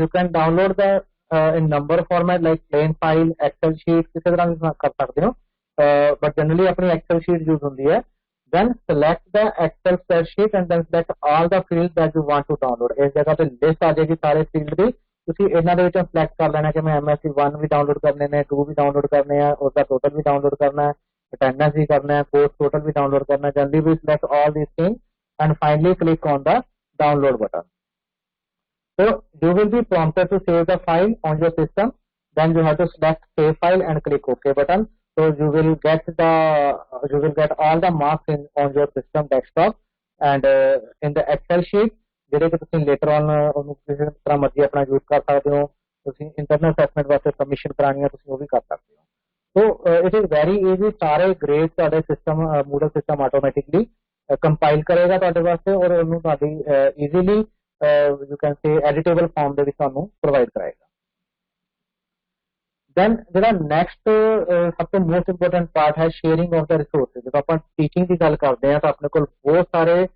you can download the in number format like plain file, excel sheet, किसी तरह भी कर सकते हो, but generally अपनी excel sheet यूज होती है। then select the excel spreadsheet and then select all the fields that you want to download। इस जगह पे list आ जाएगी सारे field की, ਤੁਸੀਂ ਇਹਨਾਂ ਦੇ ਵਿੱਚੋਂ select कर लेना कि मैं MSc 1 भी डाउनलोड करने ने, 2 भी डाउनलोड करने हैं, उसका टोटल भी डाउनलोड करना है, अटेंडेंस भी करना है, कोर्स टोटल भी डाउनलोड करना है। Generally we select all these things and finally click on the download button। So you will be prompted to save the file on your system, then you have to select save file and click OK button। So you will get all the marks on your system desktop and in the Excel sheet ਜਿਹੜੇ ਕਿ ਤੁਸੀਂ later on ਉਹਨੂੰ ਕਿਸੇ ਤਰ੍ਹਾਂ ਮਰਜ਼ੀ ਆਪਣਾ use ਕਰ ਸਕਦੇ ਹੋ। ਤੁਸੀਂ ਇੰਟਰਨਲ ਅਸੈਸਮੈਂਟ ਵਾਸਤੇ ਸਬਮਿਸ਼ਨ ਕਰਾਉਣੀ ਹੈ ਤੁਸੀਂ ਉਹ ਵੀ ਕਰ ਸਕਦੇ ਹੋ। So it is very easy, ਸਾਰੇ ਗ੍ਰੇਡ ਤੁਹਾਡੇ system Moodle system automatically compile ਕਰੇਗਾ ਤੁਹਾਡੇ ਵਾਸਤੇ ਔਰ ਉਹਨੂੰ ਤੁਹਾਡੀ easily you can say editable form ਦੇ ਵਿੱਚ ਤੁਹਾਨੂੰ ਪ੍ਰੋਵਾਈਡ ਕਰਾਏਗਾ। ਦੈਨ ਜਿਹੜਾ ਨੈਕਸਟ ਸਭ ਤੋਂ ਮੋਸਟ ਇੰਪੋਰਟੈਂਟ ਪਾਰਟ ਹੈ ਸ਼ੇਅਰਿੰਗ ਆਫ ਦਾ ਰਿਸੋਰਸਿਸ। ਜਦੋਂ ਆਪਾਂ ਟੀਚਿੰਗ ਦੀ ਗੱਲ ਕਰਦੇ ਹਾਂ ਤਾਂ ਆਪਣੇ ਕੋਲ ਬਹੁਤ ਸਾਰੇ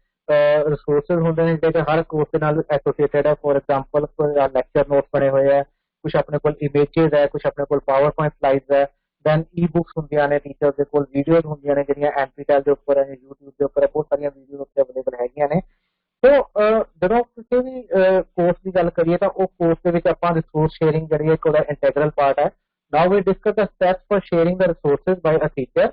ਰਿਸੋਰਸਿਸ ਹੁੰਦੇ ਨੇ ਜਿਹੜੇ ਕਿ ਹਰ ਕੋਰਸ ਦੇ ਨਾਲ ਐਸੋਸੀਏਟਡ ਹੈ। ਫੋਰ ਐਗਜ਼ਾਮਪਲ ਲੈਕਚਰ ਨੋਟਸ ਬਣੇ ਹੋਏ ਹੈ, ਕੁਝ ਆਪਣੇ ਕੋਲ ਇਮੇजेस ਹੈ, ਕੁਝ ਆਪਣੇ ਕੋਲ ਪਾਵਰ ਪੁਆਇੰਟ ਸਲਾਈਡਸ ਹੈ, ਦੈਨ ਈ ਬੁੱਕਸ ਹੁੰਦੀਆਂ ਨੇ, ਟੀਚਰਸ ਦੇ ਕੋਲ ਵੀਡੀਓਜ਼ ਹੁੰਦੀਆਂ ਨੇ ਜਿਹੜੀਆਂ NPTEL ਦੇ ਉੱਪਰ ਹੈ, YouTube ਦੇ ਉੱਪਰ ਹੈ, ਬਹੁਤ ਸਾਰੀਆਂ ਵੀਡੀਓਜ਼ ਉੱਤੇ ਅਵੇਲੇਬਲ ਹੈਗੀਆਂ ਨੇ। ਸੋ ਜਦੋਂ ਕਿਸੇ ਵੀ ਕੋਰਸ ਦੀ ਗੱਲ ਕਰੀਏ ਤਾਂ ਉਹ ਕੋਰਸ ਦੇ ਵਿੱਚ ਆਪਾਂ ਰਿਸੋਰਸ ਸ਼ੇਅਰਿੰਗ ਜਿਹੜੀ ਹੈ ਇੱਕ ਉਹਦਾ ਇੰਟੈਗਰਲ ਪਾਰਟ ਹੈ। Now we discuss the steps for sharing the resources by a teacher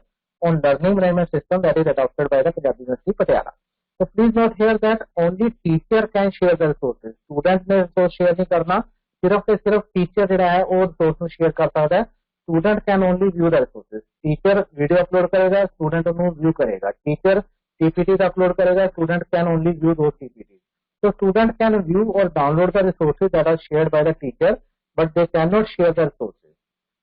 on learning management system that is adopted by the Punjab University Patiala. So please note here that only teacher can share the resources. Student ने resource share नहीं करना, सिर्फ से सिर्फ teacher ਜਿਹੜਾ ਹੈ ਉਹ resource ਨੂੰ share कर सकता है। Student can only view the resources. Teacher video upload करेगा, student ਉਹਨੂੰ view करेगा। Teacher PPT upload करेगा, student can only view those PPTs. So student can view or download the resources that are shared by the teacher, but they cannot share the resources.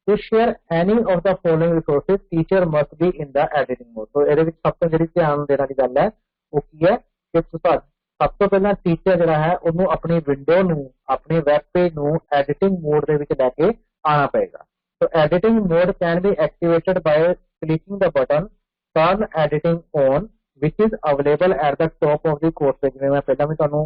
To share any of the following resources, teacher must be in the editing mode. So ਇਹਦੇ ਵਿੱਚ ਸਭ ਤੋਂ ਜਿਹੜੀ ਧਿਆਨ ਦੇਣ ਵਾਲੀ ਗੱਲ ਹੈ ਉਹ ਕੀ ਹੈ ਕਿ ਸਭ ਤੋਂ ਪਹਿਲਾਂ ਟੀਚਰ ਜਿਹੜਾ ਹੈ ਉਹਨੂੰ ਆਪਣੀ ਵਿੰਡੋ ਨੂੰ, ਆਪਣੀ ਵੈਬ ਪੇਜ ਨੂੰ ਐਡੀਟਿੰਗ ਮੋਡ ਦੇ ਵਿੱਚ ਲੈ ਕੇ ਆਉਣਾ ਪਏਗਾ। So editing mode can be activated by clicking the button turn editing on which is available at the top of the course page। ਜਿਵੇਂ ਮੈਂ ਪਹਿਲਾਂ ਵੀ ਤੁਹਾਨੂੰ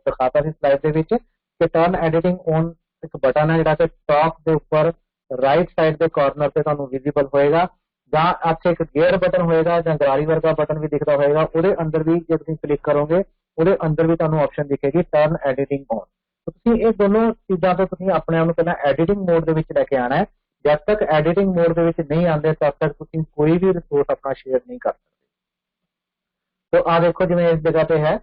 ਦਿਖਾਤਾ ਸੀ ਸਲਾਈਡ ਦੇ ਵਿੱਚ ਕਿ turn editing on ਇੱਕ ਬਟਨ ਹੈ ਜਿਹੜਾ ਕਿ ਟਾਪ ਦੇ ਉੱਪਰ ਰਾਈਟ ਸਾਈਡ ਦੇ ਕਾਰਨਰ ਤੇ ਤੁਹਾਨੂੰ ਵਿਜ਼ੀਬਲ ਹੋਏਗਾ, ਜਾਂ ਇੱਥੇ ਇੱਕ ਗੇਅਰ ਬਟਨ ਹੋਏਗਾ ਜਾਂ ਗਰਾਰੀ ਵਰਗਾ ਬਟਨ ਵੀ ਦਿਖਦਾ ਹੋਏਗਾ। ਉਹਦੇ ਅੰਦਰ ਵੀ ਜੇ ਤੁਸੀਂ ਕਲਿੱਕ ਕਰੋਗੇ ਉਹਦੇ ਅੰਦਰ ਵੀ ਤੁਹਾਨੂੰ ਆਪਸ਼ਨ ਦਿਖੇਗੀ ਟਰਨ ਐਡੀਟਿੰਗ ਔਨ। ਤੁਸੀਂ ਇਹ ਦੋਨੋਂ ਚੀਜ਼ਾਂ ਤੋਂ ਤੁਸੀਂ ਆਪਣੇ ਆਪ ਨੂੰ ਪਹਿਲਾਂ ਐਡੀਟਿੰਗ ਮੋਡ ਦੇ ਵਿੱਚ ਲੈ ਕੇ ਆਉਣਾ ਹੈ। ਜਦ ਤੱਕ ਐਡੀਟਿੰਗ ਮੋਡ ਦੇ ਵਿੱਚ ਨਹੀਂ ਆਉਂਦੇ ਤਦ ਤੱਕ ਤੁਸੀਂ ਕੋਈ ਵੀ ਰਿਸੋਰਸ ਆਪਣਾ ਸ਼ੇਅਰ ਨਹੀਂ ਕਰ ਸਕਦੇ। ਸੋ ਆ ਦੇਖੋ ਜਿਵੇਂ ਇਸ ਜਗ੍ਹਾ ਤੇ ਹੈ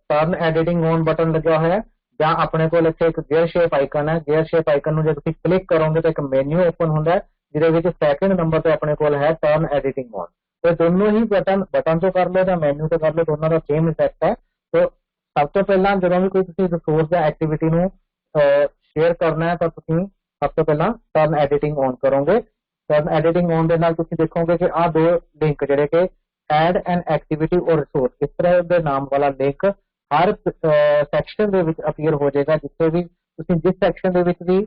ਟਰਨ ਐਡੀਟਿੰਗ ਔਨ ਬਟਨ ਲੱਗਿਆ ਹੋਇਆ, ਜਾਂ ਆਪਣੇ ਕੋਲ ਇੱਥੇ ਇੱਕ ਗੇਅਰ ਸ਼ੇਪ ਆਈਕਨ ਹੈ। ਗੇਅਰ ਸ਼ੇਪ ਆਈਕਨ ਨੂੰ ਜੇ ਤੁਸੀਂ ਕਲਿੱਕ ਕਰੋਗੇ ਤਾਂ ਇੱਕ ਮੈਨੂ ਓਪਨ ਹੁੰਦਾ ਹੈ ਜਿਹਦੇ ਵਿੱਚ ਸੈਕਿੰਡ ਨੰਬਰ ਤੇ ਆਪਣੇ ਕੋਲ ਹੈ ਟਰਨ ਐਡੀਟਿੰਗ ਔਨ। ਤੇ ਦੋਨੋਂ ਹੀ ਬਟਨ ਤੋਂ ਕਰ ਲਓ ਜਾਂ ਮੈਨੂ ਤੋਂ ਕਰ ਲਓ, ਦੋਨਾਂ ਦਾ ਸੇਮ ਇਫੈਕਟ ਹੈ। ਸੋ ਸਭ ਤੋਂ ਪਹਿਲਾਂ ਜਦੋਂ ਵੀ ਕੋਈ ਤੁਸੀਂ ਰਿਸੋਰਸ ਜਾਂ ਐਕਟੀਵਿਟੀ ਨੂੰ ਸ਼ੇਅਰ ਕਰਨਾ ਹੈ ਤਾਂ ਤੁਸੀਂ ਸਭ ਤੋਂ ਪਹਿਲਾਂ ਟਰਨ ਐਡੀਟਿੰਗ ਔਨ ਕਰੋਗੇ। ਟਰਨ ਐਡੀਟਿੰਗ ਔਨ ਦੇ ਨਾਲ ਤੁਸੀਂ ਦੇਖੋਗੇ ਕਿ ਆਹ ਦੋ ਲਿੰਕ ਜਿਹੜੇ ਕਿ ਐਡ ਐਨ ਐਕਟੀਵਿਟੀ ਔਰ ਰਿਸੋਰਸ, ਇਸ ਤਰ੍ਹਾਂ ਦੇ ਨਾਮ ਵਾਲਾ ਲਿੰਕ ਹਰ ਸੈਕਸ਼ਨ ਦੇ ਵਿੱਚ ਅਪੀਅਰ ਹੋ ਜਾਏਗਾ। ਜਿੱਥੇ ਵੀ ਤੁਸੀਂ ਜਿਸ ਸੈਕਸ਼ਨ ਦੇ ਵਿੱਚ ਵੀ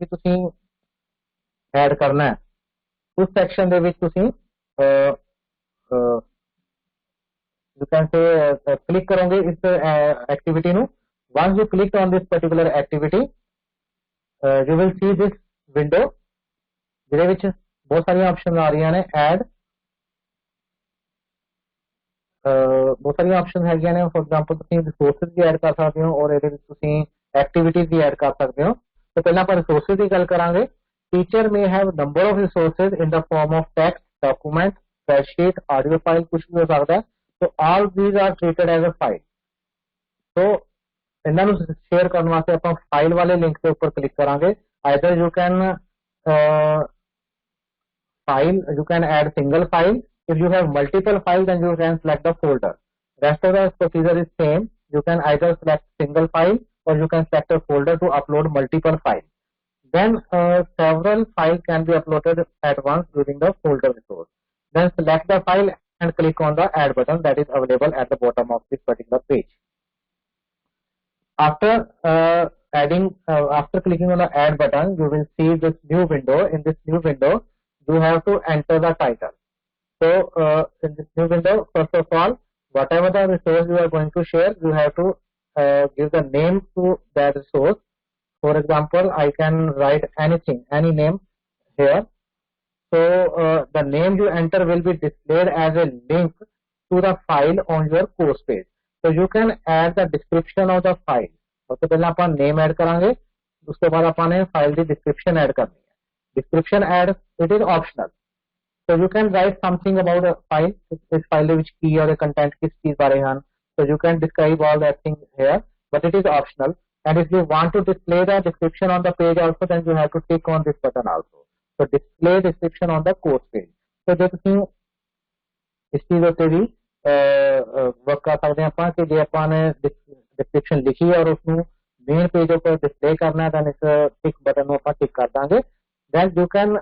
ਤੁਸੀਂ ਐਡ ਕਰਨਾ ਹੈ ਉਸ ਸੈਕਸ਼ਨ ਦੇ ਵਿੱਚ ਤੁਸੀਂ ਯੂ ਕੈਨ ਸੇ ਕਲਿੱਕ ਕਰੋਗੇ ਇਸ ਐਕਟੀਵਿਟੀ ਨੂੰ। once you click on this particular activity you will see this window ਜਿਹਦੇ ਵਿੱਚ ਬਹੁਤ ਸਾਰੀਆਂ ਆਪਸ਼ਨ ਆ ਰਹੀਆਂ ਨੇ। ਐਡ ਬਹੁਤ ਸਾਰੀਆਂ ਆਪਸ਼ਨ ਹੈਗੀਆਂ ਨੇ। ਫੋਰ ਐਗਜ਼ਾਮਪਲ ਤੁਸੀਂ ਰਿਸੋਰਸਿਸ ਵੀ ਐਡ ਕਰ ਸਕਦੇ ਹੋ ਔਰ ਇਹਦੇ ਵਿੱਚ ਤੁਸੀਂ ਐਕਟੀਵਿਟੀਜ਼ ਵੀ ਐਡ ਕਰ ਸਕਦੇ ਹੋ। तो पहला आप रिसोर्सेज की गल करांगे। Teacher may have number of resources in the form of text, document, spreadsheet, audio file, कुछ भी हो सकता है। तो all these are treated as a file. तो इन्हों शेयर करने वास्ते आप फाइल वाले लिंक के ऊपर क्लिक करांगे। Either you can add single file. if you have multiple files then you can select the folder. Rest of the procedure is same. You can either select single file or you can select a folder to upload multiple files. Then several files can be uploaded at once using the folder resource. Then select the file and click on the add button that is available at the bottom of this particular page. After clicking on the add button, you will see this new window. In this new window, you have to enter the title. So in this new window, first of all, whatever the resource you are going to share, you have to give the name to that resource. For example, I can write anything, any name here. So the name you enter will be displayed as a link to the file on your course page. So you can add the description of the file. सबसे पहले अपन name add करांगे, उसके बाद अपन ने file की description add करनी है। Description add it is optional. So you can write something about a file. इस file ਵਿੱਚ ਕੀ और content किस चीज बारे ਹਨ। So you can describe all that thing here, but it is optional. And if you want to display the description on the page also, then you have to click on this button also. So display description on the course page. So जो ਤੁਸੀਂ इस चीज ਉੱਤੇ भी work कर सकते हैं ਆਪਾਂ कि जे आपने डिस्क्रिप्शन लिखी है और उसको मेन पेज पर डिस्प्ले करना है, दैन इस टिक बटन ਨੂੰ ਆਪਾਂ टिक कर देंगे। then you can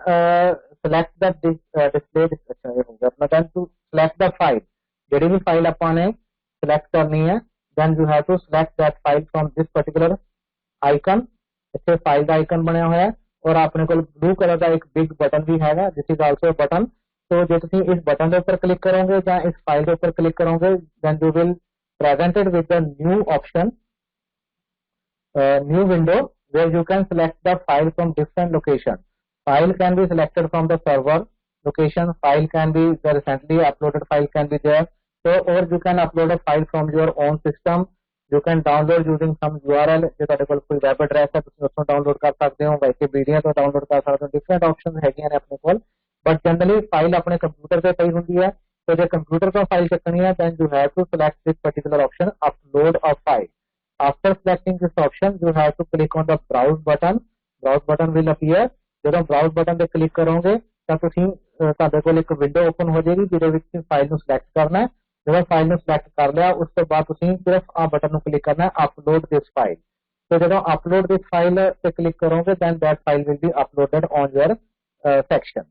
select the display अच्छा ये हो गया अपना। then to select the file, ਜਿਹੜੀ ਵੀ ਫਾਈਲ ਆਪਾਂ ਨੇ ਸਿਲੈਕਟ ਕਰਨੀ ਹੈ, then you have to select that file from this particular icon। ਇੱਥੇ ਫਾਈਲ ਦਾ ਆਈਕਨ ਬਣਿਆ ਹੋਇਆ ਔਰ ਆਪਣੇ ਕੋਲ ਬਲੂ ਕਲਰ ਦਾ ਇੱਕ ਬਿਗ ਬਟਨ ਵੀ ਹੈਗਾ, ਦਿਸ ਇਜ਼ ਆਲਸੋ ਬਟਨ। तो ਜੇ ਤੁਸੀਂ ਇਸ ਬਟਨ ਦੇ ਉੱਪਰ ਕਲਿੱਕ ਕਰੋਗੇ ਜਾਂ ਇਸ ਫਾਈਲ ਦੇ ਉੱਪਰ ਕਲਿੱਕ ਕਰੋਗੇ, then you will presented with the new option, new window where you can select the file from different location। file can be selected from the server location, file can be the recently uploaded file can be there, so or you can upload a file from your own system, you can download using some URL। ਜੇ ਤੁਹਾਡੇ ਕੋਲ ਕੋਈ web address ਹੈ ਤੁਸੀਂ ਉੱਥੋਂ download ਕਰ ਸਕਦੇ ਹੋ, ਵਿਕੀਪੀਡੀਆ ਤੋਂ ਡਾਊਨਲੋਡ ਕਰ ਸਕਦੇ ਹੋ, ਡਿਫਰੈਂਟ ਆਪਸ਼ਨਸ ਹੈਗੀਆਂ ਨੇ ਆਪਣੇ ਕੋਲ। बट जनरली फाइल अपने कंप्यूटर पे पई होंगी है, तो जो कंप्यूटर पर फाइल चकनी है, then you have to select this particular option, upload a file। after selecting this option you have to click on the browse button, browse button will appear। ਜਦੋਂ browse button ਤੇ click ਕਰੋਗੇ ਤਾਂ ਤੁਸੀਂ ਤੁਹਾਡੇ ਕੋਲ ਇੱਕ window open ਹੋ ਜਾਏਗੀ ਜਿਹਦੇ ਵਿੱਚ ਤੁਸੀਂ ਫਾਈਲ ਨੂੰ ਸਿਲੈਕਟ ਕਰਨਾ ਹੈ। ਜਦੋਂ ਫਾਈਲ ਨੂੰ ਸਿਲੈਕਟ ਕਰ ਲਿਆ ਉਸ ਤੋਂ ਬਾਅਦ ਤੁਸੀਂ ਸਿਰਫ ਆ ਬਟਨ ਨੂੰ ਕਲਿੱਕ ਕਰਨਾ ਹੈ, upload this file। तो ਜਦੋਂ upload this file ਤੇ ਕਲਿੱਕ ਕਰੋਗੇ then that file will be uploaded on your section।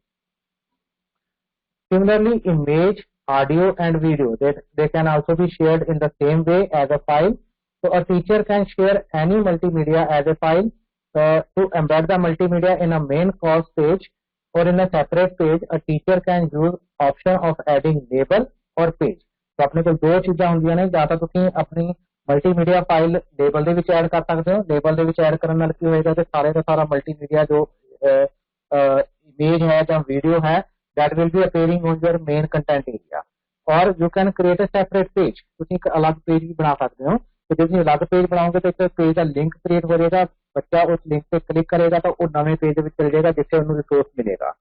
Similarly, image, audio and video, they can also be shared in the same way as a file। So a teacher can share any multimedia as a file। To embed the multimedia in a main course page or in a separate page, a teacher can use option of adding label or page। तो अपने को दो चीज़ां होंदियां ने, ਜਾਂ ਤਾਂ ਤੁਸੀਂ ਆਪਣੀ ਮਲਟੀਮੀਡੀਆ ਫਾਈਲ ਲੇਬਲ ਦੇ ਵਿੱਚ ਐਡ ਕਰ ਸਕਦੇ ਹੋ। ਲੇਬਲ ਦੇ ਵਿੱਚ ਐਡ ਕਰਨ ਨਾਲ ਕੀ ਹੋਏਗਾ ਕਿ ਸਾਰੇ ਦਾ ਸਾਰਾ ਮਲਟੀਮੀਡੀਆ ਜੋ ਇਮੇਜ ਹੈ ਜਾਂ ਵੀਡੀਓ ਹੈ that will be appearing on your main content area। or you can create a separate page, ਤੁਸੀਂ ਇੱਕ ਅਲੱਗ ਪੇਜ ਵੀ ਬਣਾ ਸਕਦੇ ਹੋ। ਤੇ ਜੇ ਤੁਸੀਂ ਅਲੱਗ ਪੇਜ ਬਣਾਓਗੇ ਤਾਂ ਇੱਕ ਪੇਜ ਦਾ ਲਿੰਕ ਕ੍ਰੀਏਟ ਹੋ ਜਾਏਗਾ, ਬੱਚਾ ਉਸ ਲਿੰਕ ਤੇ ਕਲਿੱਕ ਕਰੇਗਾ ਤਾਂ ਉਹ ਨਵੇਂ ਪੇਜ ਦੇ ਵਿੱਚ ਚਲ ਜਾਏਗਾ ਜਿੱਥੇ ਉਹਨੂੰ ਰਿਸੋਰਸ ਮਿਲੇਗਾ।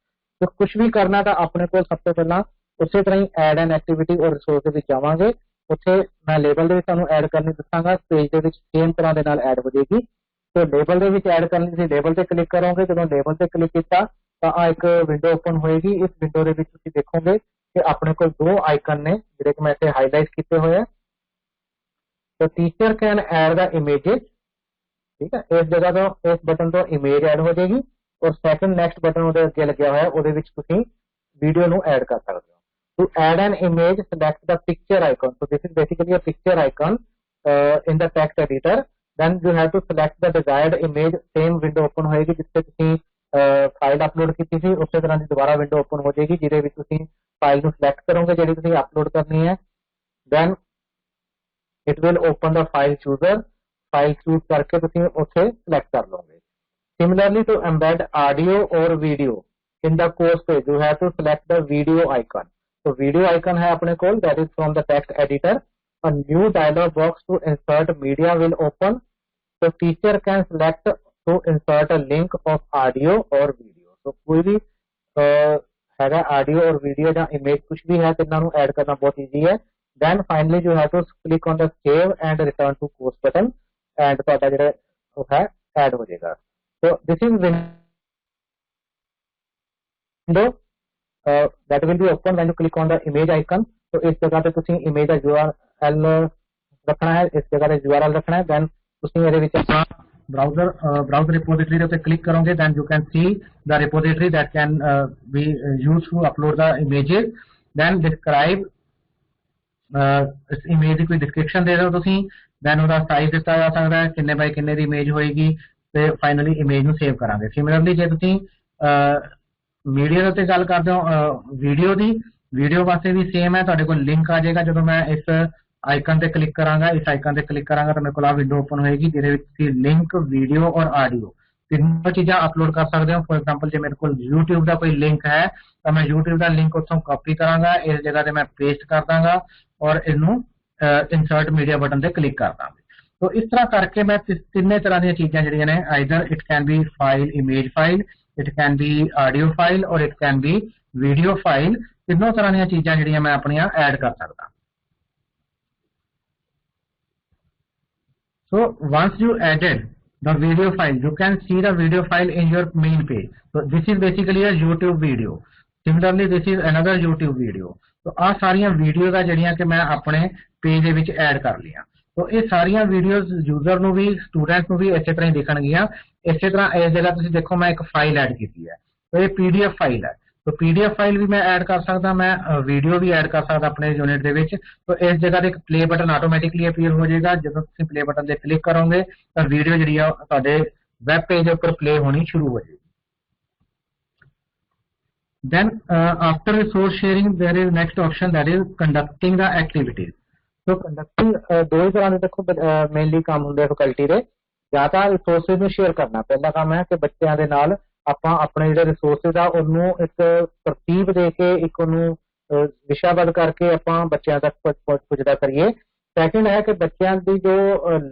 ਤੇ ਕੁਝ ਵੀ ਕਰਨਾ ਤਾਂ ਆਪਣੇ ਕੋਲ ਸਭ ਤੋਂ ਪਹਿਲਾਂ ਉਸੇ ਤਰ੍ਹਾਂ ਹੀ ਐਡ ਐਨ ਐਕਟੀਵਿਟੀ ਔਰ ਰਿਸੋਰਸ ਦੇ ਵਿੱਚ ਜਾਵਾਂਗੇ। ਉੱਥੇ ਮੈਂ ਲੇਬਲ ਦੇ ਵਿੱਚ ਤੁਹਾਨੂੰ ਐਡ ਕਰਨੀ ਦੱਸਾਂਗਾ, ਪੇਜ ਦੇ ਵਿੱਚ ਸੇਮ ਤਰ੍ਹਾਂ ਦੇ ਨਾਲ ਐਡ ਹੋ ਜਾਏਗੀ। ਤੇ ਲੇਬਲ ਦੇ ਵਿੱਚ ਐਡ ਕਰਨੀ, ਤੁਸੀਂ ਲੇਬਲ ਤੇ ਕਲਿੱਕ ਕਰੋਗੇ, ਜਦੋਂ ਲੇਬਲ ਤੇ ਕਲਿੱਕ ਕੀਤਾ ਤਾਂ ਆ ਇੱਕ ਵਿੰਡੋ ਓਪਨ ਹੋਏਗੀ। ਇਸ ਵਿੰਡੋ ਦੇ ਵਿੱਚ ਤੁਸੀਂ ਦੇਖੋਗੇ ਕਿ ਆਪਣੇ ਕੋਲ ਦੋ ਆਈਕਨ ਨੇ ਜਿਹੜੇ ਕਿ ਮੈਂ ਇੱਥੇ ਹਾਈਲਾਈਟ ਕੀਤੇ ਹੋਏ ਆ। तो teacher can add the images, ठीक है, इस जगह तो इस बटन तो इमेज ऐड हो जाएगी और सैकंड नेक्स्ट बटन ਉਹਦੇ ਅੱਗੇ ਲੱਗਿਆ ਹੋਇਆ ਉਹਦੇ ਵਿੱਚ ਤੁਸੀਂ ਵੀਡੀਓ ਨੂੰ ਐਡ ਕਰ ਸਕਦੇ ਹੋ। to add an image select the picture icon, so this is basically a picture icon in the text editor। then you have to select the desired image, same window open ਹੋਏਗੀ ਜਿੱਥੇ ਤੁਸੀਂ file upload ਕੀਤੀ ਸੀ ਉਸੇ ਤਰ੍ਹਾਂ ਦੀ ਦੁਬਾਰਾ window open ਹੋ ਜਾਏਗੀ ਜਿਹਦੇ ਵਿੱਚ ਤੁਸੀਂ ਫਾਈਲ ਨੂੰ ਸਿਲੈਕਟ ਕਰੋਗੇ ਜਿਹੜੀ ਤੁਸੀਂ ਅਪਲੋਡ ਕਰਨੀ ਹੈ। then it will open the file chooser, file choose करके ਤੁਸੀਂ ਉੱਥੇ select ਕਰ ਲਓਗੇ। similarly to embed audio or video in the course page you have to select the video icon। so video icon है अपने कोल, that is from the text editor। a new dialog box to insert media will open, so teacher can select to insert a link of audio or video। so कोई भी हैगा audio और video ਜਾਂ image ਕੁਝ ਵੀ ਹੈ ਤੇ ਇਹਨਾਂ ਨੂੰ ਐਡ ਕਰਨਾ ਬਹੁਤ ਈਜ਼ੀ ਹੈ। then finally you have to click on the save and return to course button and ਤੁਹਾਡਾ ਜਿਹੜਾ ਉਹ ਹੈ ਐਡ ਹੋ ਜਾਏਗਾ। so this is window that will be open when you click on the image icon। so ਇਸ ਜਗ੍ਹਾ ਤੇ ਤੁਸੀਂ ਇਮੇਜ ਦਾ URL ਰੱਖਣਾ ਹੈ, ਇਸ ਜਗ੍ਹਾ ਤੇ URL ਰੱਖਣਾ ਹੈ। then ਤੁਸੀਂ ਇਹਦੇ ਵਿੱਚ ਆਪਣਾ browser repository ਦੇ ਉੱਤੇ ਕਲਿੱਕ ਕਰੋਗੇ, then you can see the repository that can be used to upload the images। then describe ਇਸ ਇਮੇਜ ਦੀ ਕੋਈ ਡਿਸਕ੍ਰਿਪਸ਼ਨ ਦੇ ਦਿਓ ਤੁਸੀਂ, ਦੈਨ ਉਹਦਾ ਸਾਈਜ਼ ਦਿੱਤਾ ਜਾ ਸਕਦਾ ਹੈ ਕਿੰਨੇ ਬਾਈ ਕਿੰਨੇ ਦੀ ਇਮੇਜ ਹੋਏਗੀ ਤੇ ਫਾਈਨਲੀ ਇਮੇਜ ਨੂੰ ਸੇਵ ਕਰਾਂਗੇ। ਸਿਮਿਲਰਲੀ ਜੇ ਤੁਸੀਂ ਮੀਡੀਆ ਦੇ ਉੱਤੇ ਗੱਲ ਕਰਦੇ ਹੋ ਵੀਡੀਓ ਦੀ, ਵੀਡੀਓ ਵਾਸਤੇ ਵੀ ਸੇਮ ਹੈ, ਤੁਹਾਡੇ ਕੋਲ ਲਿੰਕ ਆ ਜਾਏਗਾ। ਜਦੋਂ ਮੈਂ ਇਸ ਆਈਕਨ ਤੇ ਕਲਿੱਕ ਕਰਾਂਗਾ, ਇਸ ਆਈਕਨ ਤੇ ਕਲਿੱਕ ਕਰਾਂਗਾ ਤਾਂ ਮੇਰੇ ਕੋਲ ਆ ਵਿੰਡੋ ਓਪਨ ਹੋਏਗੀ ਜਿਹਦੇ ਵਿੱਚ ਤੁਸੀਂ ਲਿੰਕ, ਵੀਡੀਓ ਔਰ ਆਡੀਓ ਤਿੰਨੋਂ ਚੀਜ਼ਾਂ ਅਪਲੋਡ ਕਰ ਸਕਦੇ ਹੋ। ਫੋਰ ਐਗਜ਼ਾਮਪਲ ਜੇ ਮੇਰੇ ਕੋਲ YouTube ਦਾ ਕੋਈ ਲਿੰਕ ਹੈ ਤਾਂ ਮੈਂ YouTube ਦਾ ਲਿੰਕ ਉੱਥੋਂ ਕਾਪੀ ਕਰਾਂਗਾ, ਇਸ ਜਗ੍ਹਾ ਤੇ ਮੈਂ ਪੇਸਟ ਕਰ ਦਾਂਗਾ ਔਰ ਇਹਨੂੰ ਇਨਸਰਟ ਮੀਡੀਆ ਬਟਨ ਤੇ ਕਲਿੱਕ ਕਰ ਦਾਂਗੇ। तो इस तरह करके मैं ਤਿੰਨੇ ਤਰ੍ਹਾਂ ਦੀਆਂ ਚੀਜ਼ਾਂ ਜਿਹੜੀਆਂ ਨੇ, either it can be file, image file, it can be audio file or it can be video file, ਤਿੰਨੋਂ ਤਰ੍ਹਾਂ ਦੀਆਂ ਚੀਜ਼ਾਂ ਜਿਹੜੀਆਂ ਮੈਂ ਆਪਣੀਆਂ ਐਡ ਕਰ ਸਕਦਾ। So once you added the video file, you can see the video file in your main page। So this is basically a YouTube video। Similarly, this is another YouTube video. तो आ सारियां videos आ ਜਿਹੜੀਆਂ ਕਿ ਮੈਂ ਆਪਣੇ page ਦੇ ਵਿੱਚ add ਕਰ ਲਈਆਂ। तो ਇਹ ਸਾਰੀਆਂ ਵੀਡੀਓਜ਼ ਯੂਜ਼ਰ ਨੂੰ ਵੀ ਸਟੂਡੈਂਟ ਨੂੰ ਵੀ ਇਸੇ ਤਰ੍ਹਾਂ ਹੀ ਦਿਖਣਗੀਆਂ। ਇਸੇ ਤਰ੍ਹਾਂ ਇਸ ਜਗ੍ਹਾ ਤੁਸੀਂ ਦੇਖੋ ਮੈਂ ਇੱਕ ਫਾਈਲ ਐਡ ਕੀਤੀ ਹੈ, तो ये PDF फाइल है। तो PDF फाइल भी मैं ऐड कर सकता, मैं वीडियो भी ऐड कर सकता अपने यूनिट ਦੇ ਵਿੱਚ। तो इस जगह ਤੇ ਇੱਕ प्ले बटन ਆਟੋਮੈਟਿਕਲੀ ਅਪੀਅਰ ਹੋ ਜਾਏਗਾ। ਜਦੋਂ ਤੁਸੀਂ प्ले बटन ਤੇ ਕਲਿੱਕ ਕਰੋਗੇ ਤਾਂ ਵੀਡੀਓ ਜਿਹੜੀ ਆ ਤੁਹਾਡੇ ਵੈਬ ਪੇਜ ਉੱਪਰ प्ले ਹੋਣੀ ਸ਼ੁਰੂ ਹੋ ਜਾਏਗੀ। Then after resource sharing there is next option, that is conducting the activities. So conducting ਦੋ ਹੀ ਤਰ੍ਹਾਂ ਦੇ ਦੇਖੋ ਮੇਨਲੀ ਕੰਮ ਹੁੰਦੇ ਫੈਕਲਟੀ ਦੇ। ਜਾਂ ਤਾਂ ਰਿਸੋਰਸਿਸ ਨੂੰ ਸ਼ੇਅਰ ਕਰਨਾ, ਪਹਿਲਾ ਕੰਮ ਹੈ ਕਿ ਬੱਚਿਆਂ ਦੇ ਨਾਲ ਆਪਾਂ ਆਪਣੇ ਜਿਹੜੇ ਰਿਸੋਰਸਿਸ ਆ ਉਹਨੂੰ ਇੱਕ ਤਰਤੀਬ ਦੇ ਕੇ ਇੱਕ ਉਹਨੂੰ ਵਿਸ਼ਾਬੱਧ ਕਰਕੇ ਆਪਾਂ ਬੱਚਿਆਂ ਤੱਕ ਪੁੱਜਦਾ ਕਰੀਏ। ਸੈਕਿੰਡ ਹੈ ਕਿ ਬੱਚਿਆਂ ਦੀ ਜੋ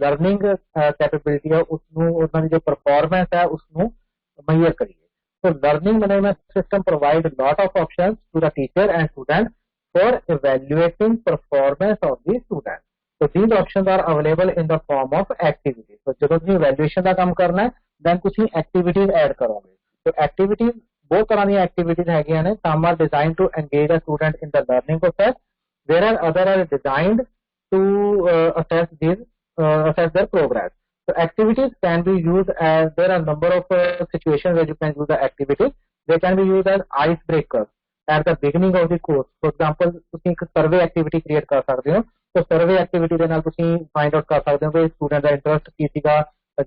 ਲਰਨਿੰਗ ਕੈਪੇਬਿਲਿਟੀ ਹੈ ਉਸਨੂੰ, ਉਹਨਾਂ ਦੀ ਜੋ ਪਰਫਾਰਮੈਂਸ ਹੈ ਉਸਨੂੰ ਮੁਹੱਈਆ ਕਰੀਏ। So learning management system provide lot of options to the teacher and student for evaluating performance of the student. So these options are available in the form of activities. So ਜਦੋਂ ਤੁਸੀਂ evaluation ਦਾ ਕੰਮ ਕਰਨਾ ਹੈ then ਤੁਸੀਂ activities add ਕਰੋਗੇ। So activities ਬਹੁਤ ਤਰ੍ਹਾਂ ਦੀਆਂ activities ਹੈਗੀਆਂ ਨੇ। Some are designed to engage a student in the learning process, whereas other are designed to assess their progress. So activities can be used as, there are a number of situations where you can use the activities. They can be used as icebreakers at the beginning of the course. For example, ਤੁਸੀਂ ਇੱਕ survey activity create ਕਰ ਸਕਦੇ ਹੋ। तो survey activity ਦੇ ਨਾਲ ਤੁਸੀਂ find out ਕਰ ਸਕਦੇ ਹੋ ਕਿ ਸਟੂਡੈਂਟ ਦਾ ਇੰਟਰਸਟ ਕੀ ਸੀਗਾ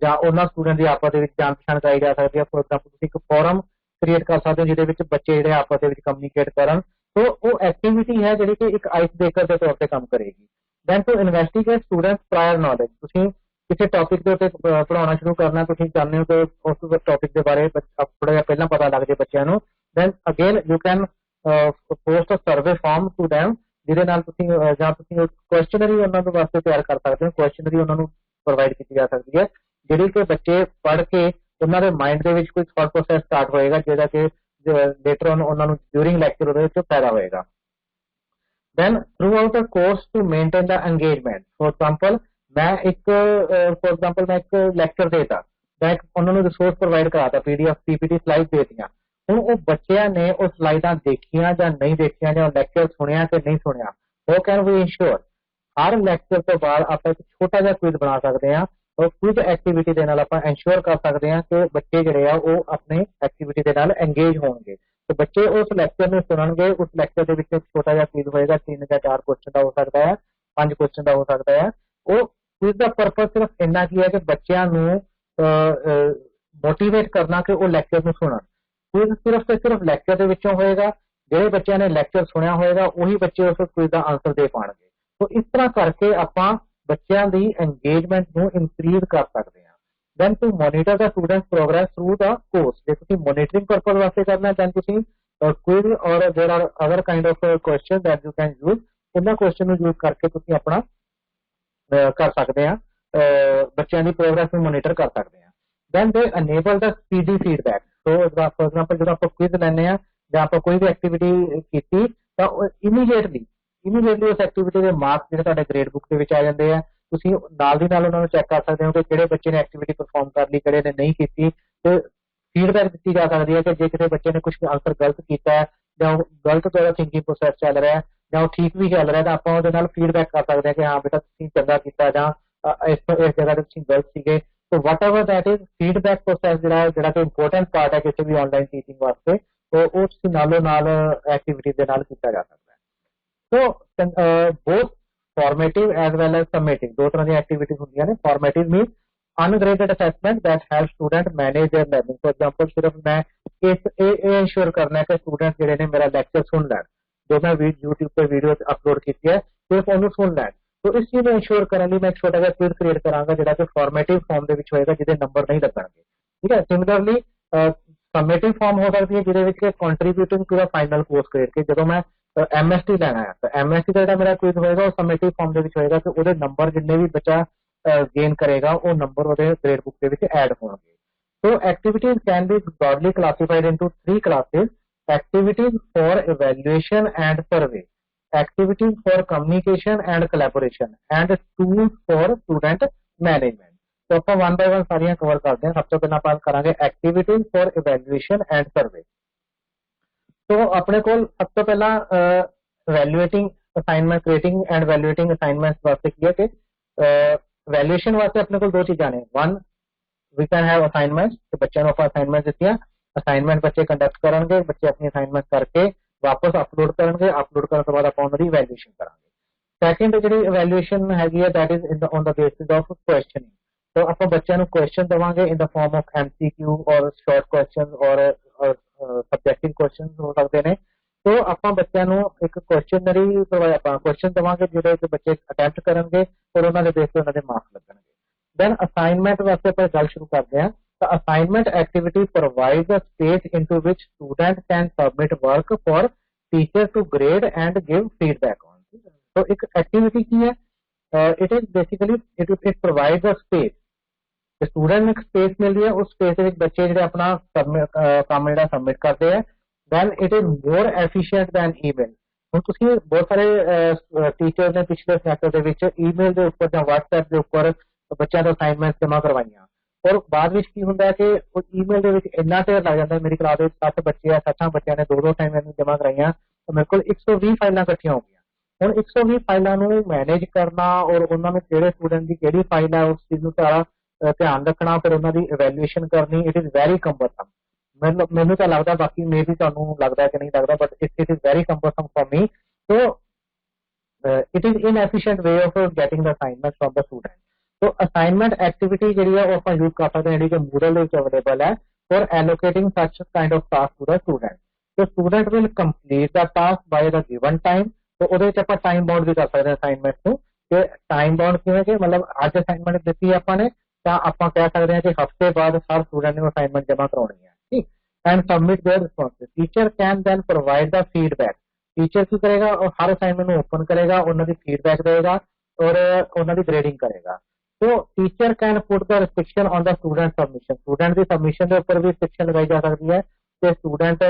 ਜਾਂ ਉਹਨਾਂ ਸਟੂਡੈਂਟ ਦੀ ਆਪਸ ਦੇ ਵਿੱਚ ਜਾਣ ਪਛਾਣ ਕਰਾਈ ਜਾ ਸਕਦੀ ਹੈ। ਫੋਰ ਐਗਜ਼ਾਮਪਲ ਤੁਸੀਂ ਇੱਕ ਫੋਰਮ ਕ੍ਰੀਏਟ ਕਰ ਸਕਦੇ ਹੋ ਜਿਹਦੇ ਵਿੱਚ ਬੱਚੇ ਜਿਹੜੇ ਆਪਸ ਦੇ ਵਿੱਚ ਕਮਿਊਨੀਕੇਟ ਕਰਨ। तो ਉਹ ਐਕਟੀਵਿਟੀ ਹੈ ਜਿਹੜੀ ਕਿ ਇੱਕ ਆਈਸ ਬ੍ਰੇਕਰ ਦੇ ਤੌਰ ਤੇ ਕੰਮ ਕਰੇਗੀ। Then to investigate students prior knowledge, ਤੁਸੀਂ ਕਿਸੇ ਟੌਪਿਕ ਦੇ ਉੱਤੇ ਪੜਾਉਣਾ ਸ਼ੁਰੂ ਕਰਨਾ, ਤੁਸੀਂ ਚਾਹੁੰਦੇ ਹੋ ਕਿ ਉਸ ਟੌਪਿਕ ਦੇ ਬਾਰੇ ਥੋੜਾ ਜਿਹਾ ਪਹਿਲਾਂ ਪਤਾ ਲੱਗ ਜਾਏ ਬੱਚਿਆਂ ਨੂੰ। Then again you can post a survey form to them, ਜਿਹਦੇ ਨਾਲ ਤੁਸੀਂ ਜਾਂ ਤੁਸੀਂ ਕੁਐਸਚਨਰੀ ਉਹਨਾਂ ਦੇ ਵਾਸਤੇ ਤਿਆਰ ਕਰ ਸਕਦੇ ਹੋ। ਕੁਐਸਚਨਰੀ ਉਹਨਾਂ ਨੂੰ ਪ੍ਰੋਵਾਈਡ ਕੀਤੀ ਜਾ ਸਕਦੀ ਹੈ ਜਿਹੜੀ ਕਿ ਬੱਚੇ ਪੜ੍ਹ ਕੇ ਉਹਨਾਂ ਦੇ ਮਾਈਂਡ ਦੇ ਵਿੱਚ ਕੋਈ ਥਾਟ ਪ੍ਰੋਸੈਸ ਸਟਾਰਟ ਹੋਏਗਾ ਜਿਹੜਾ ਕਿ ਲੇਟਰ ਔਨ ਉਹਨਾਂ ਨੂੰ ਡਿਊਰਿੰਗ ਲੈਕਚਰ ਉਹਦੇ ਵਿੱਚ ਪੈਦਾ ਹੋਏਗਾ। Then throughout a course to maintain the engagement, for example ਮੈਂ ਇੱਕ ਲੈਕਚਰ ਦੇਤਾ, ਮੈਂ ਉਹਨਾਂ ਨੂੰ ਰਿਸੋਰਸ ਪ੍ਰੋਵਾਈਡ ਕਰਾਤਾ, PDF PPT ਸਲਾਈਡ ਦੇਤੀਆਂ। ਹੁਣ ਉਹ ਬੱਚਿਆਂ ਨੇ ਉਹ ਸਲਾਈਡਾਂ ਦੇਖੀਆਂ ਜਾਂ ਨਹੀਂ ਦੇਖੀਆਂ ਜਾਂ ਲੈਕਚਰ ਸੁਣਿਆ ਕਿ ਨਹੀਂ ਸੁਣਿਆ, ਉਹ can we insure Har lecture ਤੋਂ ਬਾਅਦ ਆਪਾਂ ਇੱਕ ਛੋਟਾ ਜਿਹਾ ਕੁਇਜ਼ ਬਣਾ ਸਕਦੇ ਹਾਂ। और कुछ एक्टिविटी के नाल ਆਪਾਂ इंश्योर कर सकते हैं कि बच्चे ਜਿਹੜੇ ਆ ਉਹ अपने एक्टिविटी के नाल एंगेज होंगे। तो बच्चे उस लेक्चर ਨੂੰ ਸੁਣਨਗੇ, ਉਸ ਲੈਕਚਰ ਦੇ ਵਿੱਚ ਛੋਟਾ ਜਿਹਾ ਕੁਇਜ਼ ਹੋਏਗਾ, 3 ਜਾਂ 4 ਕੁਐਸਚਨ ਦਾ ਹੋ ਸਕਦਾ ਹੈ, 5 ਕੁਐਸਚਨ ਦਾ ਹੋ ਸਕਦਾ ਹੈ। ਉਹ ਕੁਇਜ਼ ਦਾ ਪਰਪਸ ਸਿਰਫ ਇੰਨਾ ਕੀ ਹੈ ਕਿ ਬੱਚਿਆਂ ਨੂੰ ਮੋਟੀਵੇਟ ਕਰਨਾ ਕਿ ਉਹ ਲੈਕਚਰ ਨੂੰ ਸੁਣਨ। ਕੁਇਜ਼ ਸਿਰਫ ਤੇ ਸਿਰਫ ਲੈਕਚਰ ਦੇ ਵਿੱਚੋਂ ਹੋਏਗਾ, ਜਿਹੜੇ ਬੱਚਿਆਂ ਨੇ ਲੈਕਚਰ ਸੁਣਿਆ ਹੋਏਗਾ ਉਹੀ ਬੱਚੇ ਉਸ ਕੁਇਜ਼ ਦਾ ਆਨਸਰ ਦੇ ਪਾਣਗੇ। तो इस तरह करके ਆਪਾਂ ਬੱਚਿਆਂ ਦੀ engagement ਨੂੰ increase ਕਰ ਸਕਦੇ ਹਾਂ। then to monitor the students progress through the course, ਜੇ ਤੁਸੀਂ monitoring purpose ਵਾਸਤੇ ਕਰਨਾ then ਤੁਸੀਂ quiz or there are other kind of questions that you can use, ਉਹਨਾਂ question ਨੂੰ use ਕਰਕੇ ਤੁਸੀਂ ਆਪਣਾ ਕਰ ਸਕਦੇ ਆ, ਬੱਚਿਆਂ ਦੀ ਪ੍ਰੋਗਰੈਸ ਨੂੰ ਮੋਨੀਟਰ ਕਰ ਸਕਦੇ ਆ। then they enable the speedy feedback, so for example ਜਦੋਂ ਆਪਾਂ quiz ਲੈਣੇ ਆ ਜਾਂ ਆਪਾਂ ਕੋਈ ਵੀ ਐਕਟੀਵਿਟੀ ਕੀਤੀ ਤਾਂ immediately ਉਸ ਐਕਟੀਵਿਟੀ ਦੇ ਮਾਰਕਸ ਜਿਹੜੇ ਤੁਹਾਡੇ ਗ੍ਰੇਡ ਬੁੱਕ ਦੇ ਵਿੱਚ ਆ ਜਾਂਦੇ ਆ। ਤੁਸੀਂ ਨਾਲ ਦੀ ਨਾਲ ਉਹਨਾਂ ਨੂੰ ਚੈੱਕ ਕਰ ਸਕਦੇ ਹੋ ਕਿ ਕਿਹੜੇ ਬੱਚੇ ਨੇ ਐਕਟੀਵਿਟੀ ਪਰਫਾਰਮ ਕਰ ਲਈ, ਕਿਹੜੇ ਨੇ ਨਹੀਂ ਕੀਤੀ, ਤੇ ਫੀਡਬੈਕ ਦਿੱਤੀ ਜਾ ਸਕਦੀ ਹੈ ਕਿ ਜੇ ਕਿਸੇ ਬੱਚੇ ਨੇ ਕੁਝ ਆਨਸਰ ਗਲਤ ਕੀਤਾ ਹੈ ਜਾਂ ਉਹ ਗਲਤ ਤੋਂ ਥਿੰਕਿੰਗ ਪ੍ਰੋਸੈਸ ਚੱਲ ਰਿਹਾ ਹੈ ਜਾਂ ਉਹ ਠੀਕ ਵੀ ਚੱਲ ਰਿਹਾ ਤਾਂ ਆਪਾਂ ਉਹਦੇ ਨਾਲ ਫੀਡਬੈਕ ਕਰ ਸਕਦੇ ਹਾਂ ਕਿ ਹਾਂ ਬੇਟਾ ਤੁਸੀਂ ਚੰਗਾ ਕੀਤਾ ਜਾਂ ਇਸ ਜਗ੍ਹਾ ਤੇ ਤੁਸੀਂ ਗਲਤ ਸੀਗੇ। So whatever that is, feedback process ਜਿਹੜਾ ਕਿ ਇੰਪੋਰਟੈਂਟ ਪਾਰਟ ਹੈ ਕਿਸੇ ਵੀ ਆਨਲਾਈਨ ਟੀਚਿੰਗ ਵਾਸਤੇ, ਉਹ ਤੁਸੀਂ ਨਾਲੋਂ ਨਾਲ ਐਕਟੀਵਿਟੀ ਦੇ ਨਾਲ ਕੀਤਾ ਜਾ ਸਕਦਾ ਹੈ। So both formative as well as summative, ਦੋ ਤਰ੍ਹਾਂ ਦੀਆਂ ਐਕਟੀਵਿਟੀਜ਼ ਹੁੰਦੀਆਂ ਨੇ। formative means ungraded assessment that helps student manage their learning, for example ਸਿਰਫ ਮੈਂ ਇਹ ਇੰਸ਼ੋਰ ਕਰਨਾ ਹੈ ਕਿ ਸਟੂਡੈਂਟ ਜਿਹੜੇ ਨੇ ਮੇਰਾ ਲੈਕਚਰ ਸੁਣ ਲੈਣ, ਜੋ ਮੈਂ YouTube ਤੇ ਵੀਡੀਓ ਅਪਲੋਡ ਕੀਤੀ ਹੈ ਸਿਰਫ ਉਹਨੂੰ ਸੁਣ ਲੈਣ। तो ਇਸ ਚੀਜ਼ ਨੂੰ ਇੰਸ਼ੋਰ ਕਰਨ ਲਈ ਮੈਂ ਇੱਕ ਛੋਟਾ ਜਿਹਾ ਕੁਇਜ਼ ਕ੍ਰੀਏਟ ਕਰਾਂਗਾ ਜਿਹੜਾ ਕਿ ਫਾਰਮੇਟਿਵ ਫਾਰਮ ਦੇ ਵਿੱਚ ਹੋਏਗਾ, ਜਿਹਦੇ ਨੰਬਰ ਨਹੀਂ ਲੱਗਣਗੇ। ਠੀਕ ਹੈ। ਸਿਮਿਲਰਲੀ ਸਮੇਟਿਵ ਫਾਰਮ ਹੋ ਸਕਦੀ ਹੈ ਜਿਹਦੇ ਵਿੱਚ contributing to the final course create ਕੇ ਜਦੋਂ ਮੈਂ MST ਲੈਣਾ ਹੈ ਤਾਂ MST ਦਾ ਜਿਹੜਾ ਮੇਰਾ ਕੁਇਜ਼ ਹੋਏਗਾ ਉਹ ਸਮੇਟਿਵ ਫਾਰਮ ਦੇ ਵਿੱਚ ਹੋਏਗਾ ਤੇ ਉਹਦੇ ਨੰਬਰ ਜਿੰਨੇ ਵੀ ਬੱਚਾ ਗੇਨ ਕਰੇਗਾ ਉਹ ਨੰਬਰ ਉਹਦੇ ਗ੍ਰੇਡ ਬੁੱਕ ਦੇ ਵਿੱਚ ਐਡ ਹੋਣਗੇ। So activities can be broadly classified into 3 classes: activities for evaluation and survey, activities for communication and collaboration, and tools for student management. तो ਆਪਾਂ one by one ਸਾਰੀਆਂ cover ਕਰਦੇ ਹਾਂ। ਸਭ ਤੋਂ ਪਹਿਲਾਂ ਆਪਾਂ ਕਰਾਂਗੇ activities for evaluation and survey। तो अपने को सब तो पहला evaluating assignment creating and evaluating assignments वास्ते की है कि वैल्यूएशन वास्ते अपने को दो चीज़ां ने one we can have assignments तो बच्चों को ਆਪਾਂ ਅਸਾइनमेंट ਦਿੱਤੀਆਂ ਅਸਾइनमेंट ਬੱਚੇ ਕੰਡਕਟ ਕਰਨਗੇ ਬੱਚੇ ਆਪਣੀ ਅਸਾइनमेंट ਕਰਕੇ ਵਾਪਸ ਅਪਲੋਡ ਕਰਨਗੇ ਅਪਲੋਡ ਕਰਨ ਤੋਂ ਬਾਅਦ ਆਪਾਂ ਉਹਨਾਂ ਦੀ ਵੈਲਿਊਏਸ਼ਨ ਕਰਾਂਗੇ ਸੈਕੰਡ ਜਿਹੜੀ ਇਵੈਲੂਏਸ਼ਨ ਹੈਗੀ ਹੈ that is on the basis of questioning तो ਆਪਾਂ ਬੱਚਿਆਂ ਨੂੰ ਕੁਐਸਚਨ ਦੇਵਾਂਗੇ ਇਨ ਦਾ ਫਾਰਮ ਆਫ MCQ ਔਰ ਸ਼ਾਰਟ ਕੁਐਸਚਨ ਔਰ ਸਬਜੈਕਟਿਵ ਕੁਐਸਚਨਸ ਹੋ ਸਕਦੇ ਨੇ तो ਆਪਾਂ ਬੱਚਿਆਂ ਨੂੰ ਇੱਕ ਕੁਐਸਚਨਰੀ ਆਪਾਂ ਕੁਐਸਚਨ ਦੇਵਾਂਗੇ ਜਿਹਦੇ ਵਿੱਚ ਬੱਚੇ ਅਟੈਂਪਟ ਕਰਨਗੇ ਔਰ ਉਹਨਾਂ ਦੇ ਬੇਸ ਤੇ ਉਹਨਾਂ ਦੇ ਮਾਰਕਸ ਲੱਗਣਗੇ then assignment ਵਾਸਤੇ ਆਪਾਂ ਗੱਲ ਸ਼ੁਰੂ ਕਰਦੇ ਹਾਂ ਤਾਂ assignment activity provides a space into which student can submit work for teacher to grade and give feedback on so ਇੱਕ activity ਕੀ ਹੈ it is basically it provides a space ਤੇ ਸਟੂਡੈਂਟ ਨੂੰ ਇੱਕ ਸਪੇਸ ਮਿਲਦੀ ਹੈ ਉਸ ਸਪੇਸ ਦੇ ਵਿੱਚ ਬੱਚੇ ਜਿਹੜੇ ਆਪਣਾ ਕੰਮ ਜਿਹੜਾ ਸਬਮਿਟ ਕਰਦੇ ਆ then it is more efficient than email ਹੁਣ ਤੁਸੀਂ ਬਹੁਤ ਸਾਰੇ ਟੀਚਰ ਨੇ ਪਿਛਲੇ ਸਮੈਸਟਰ ਦੇ ਵਿੱਚ ਈਮੇਲ ਦੇ ਉੱਪਰ ਜਾਂ WhatsApp ਦੇ ਉੱਪਰ ਬੱਚਿਆਂ ਤੋਂ ਅਸਾਈਨਮੈਂਟ ਜਮ੍ਹਾਂ ਕਰਵਾਈਆਂ ਔਰ ਬਾਅਦ ਵਿੱਚ ਕੀ ਹੁੰਦਾ ਹੈ ਕਿ ਉਹ ਈਮੇਲ ਦੇ ਵਿੱਚ ਇੰਨਾ ਢੇਰ ਲੱਗ ਜਾਂਦਾ ਮੇਰੀ ਕਲਾਸ ਵਿੱਚ 60 ਬੱਚੇ ਆ 60 ਬੱਚਿਆਂ ਨੇ ਦੋ ਅਸਾਈਨਮੈਂਟ ਜਮ੍ਹਾਂ ਕਰਾਈਆਂ ਤਾਂ ਮੇਰੇ ਕੋਲ 120 ਫਾਈਲਾਂ ਇਕੱਠੀਆਂ ਹੋ ਗਈਆਂ ਹੁਣ 120 ਫਾਈਲਾਂ ਨੂੰ ਮੈਨੇਜ ਕਰਨਾ ਔਰ ਉਹਨਾਂ ਨੂੰ ਕਿਹੜੇ ਸਟੂਡੈਂਟ ਦੀ ਕਿਹੜੀ ਫਾਈਲ ਹੈ ਉਸ ਚੀਜ਼ ਨੂੰ ਸਾਰਾ ਧਿਆਨ ਰੱਖਣਾ ਫਿਰ ਉਹਨਾਂ ਦੀ ਇਵੈਲੂਏਸ਼ਨ ਕਰਨੀ ਇਟ ਇਜ਼ ਵੈਰੀ ਕੰਬਰਸਮ ਮੈਨੂੰ ਤਾਂ ਲੱਗਦਾ ਬਾਕੀ ਮੇਬੀ ਤੁਹਾਨੂੰ ਲੱਗਦਾ ਕਿ ਨਹੀਂ ਲੱਗਦਾ but it is very cumbersome for me so it is inefficient way of getting the assignment from the student तो असाइनमेंट एक्टिविटी जी आप यूज कर सकते हैं जी मूडल अवेलेबल है for allocating such kind of task to the student तो student will complete the task by the given time तो वो टाइम बाउंड भी कर सकते हैं असाइनमेंट को कि टाइम बाउंड किवें कि मतलब अज असाइनमेंट दी आपने तो आप कह सकते हैं कि हफ्ते बाद हर स्टूडेंट ने असाइनमेंट जमा करवानी है ठीक and submit their response teacher can then provide the feedback teacher की करेगा और हर असाइनमेंट ओपन करेगा उन्होंने फीडबैक देगा और उन्होंने ग्रेडिंग करेगा तो teacher can put the restriction on the student submission student की सबमिशन के ऊपर भी रिस्ट्रिक्शन लगाई जा सकती है कि स्टूडेंट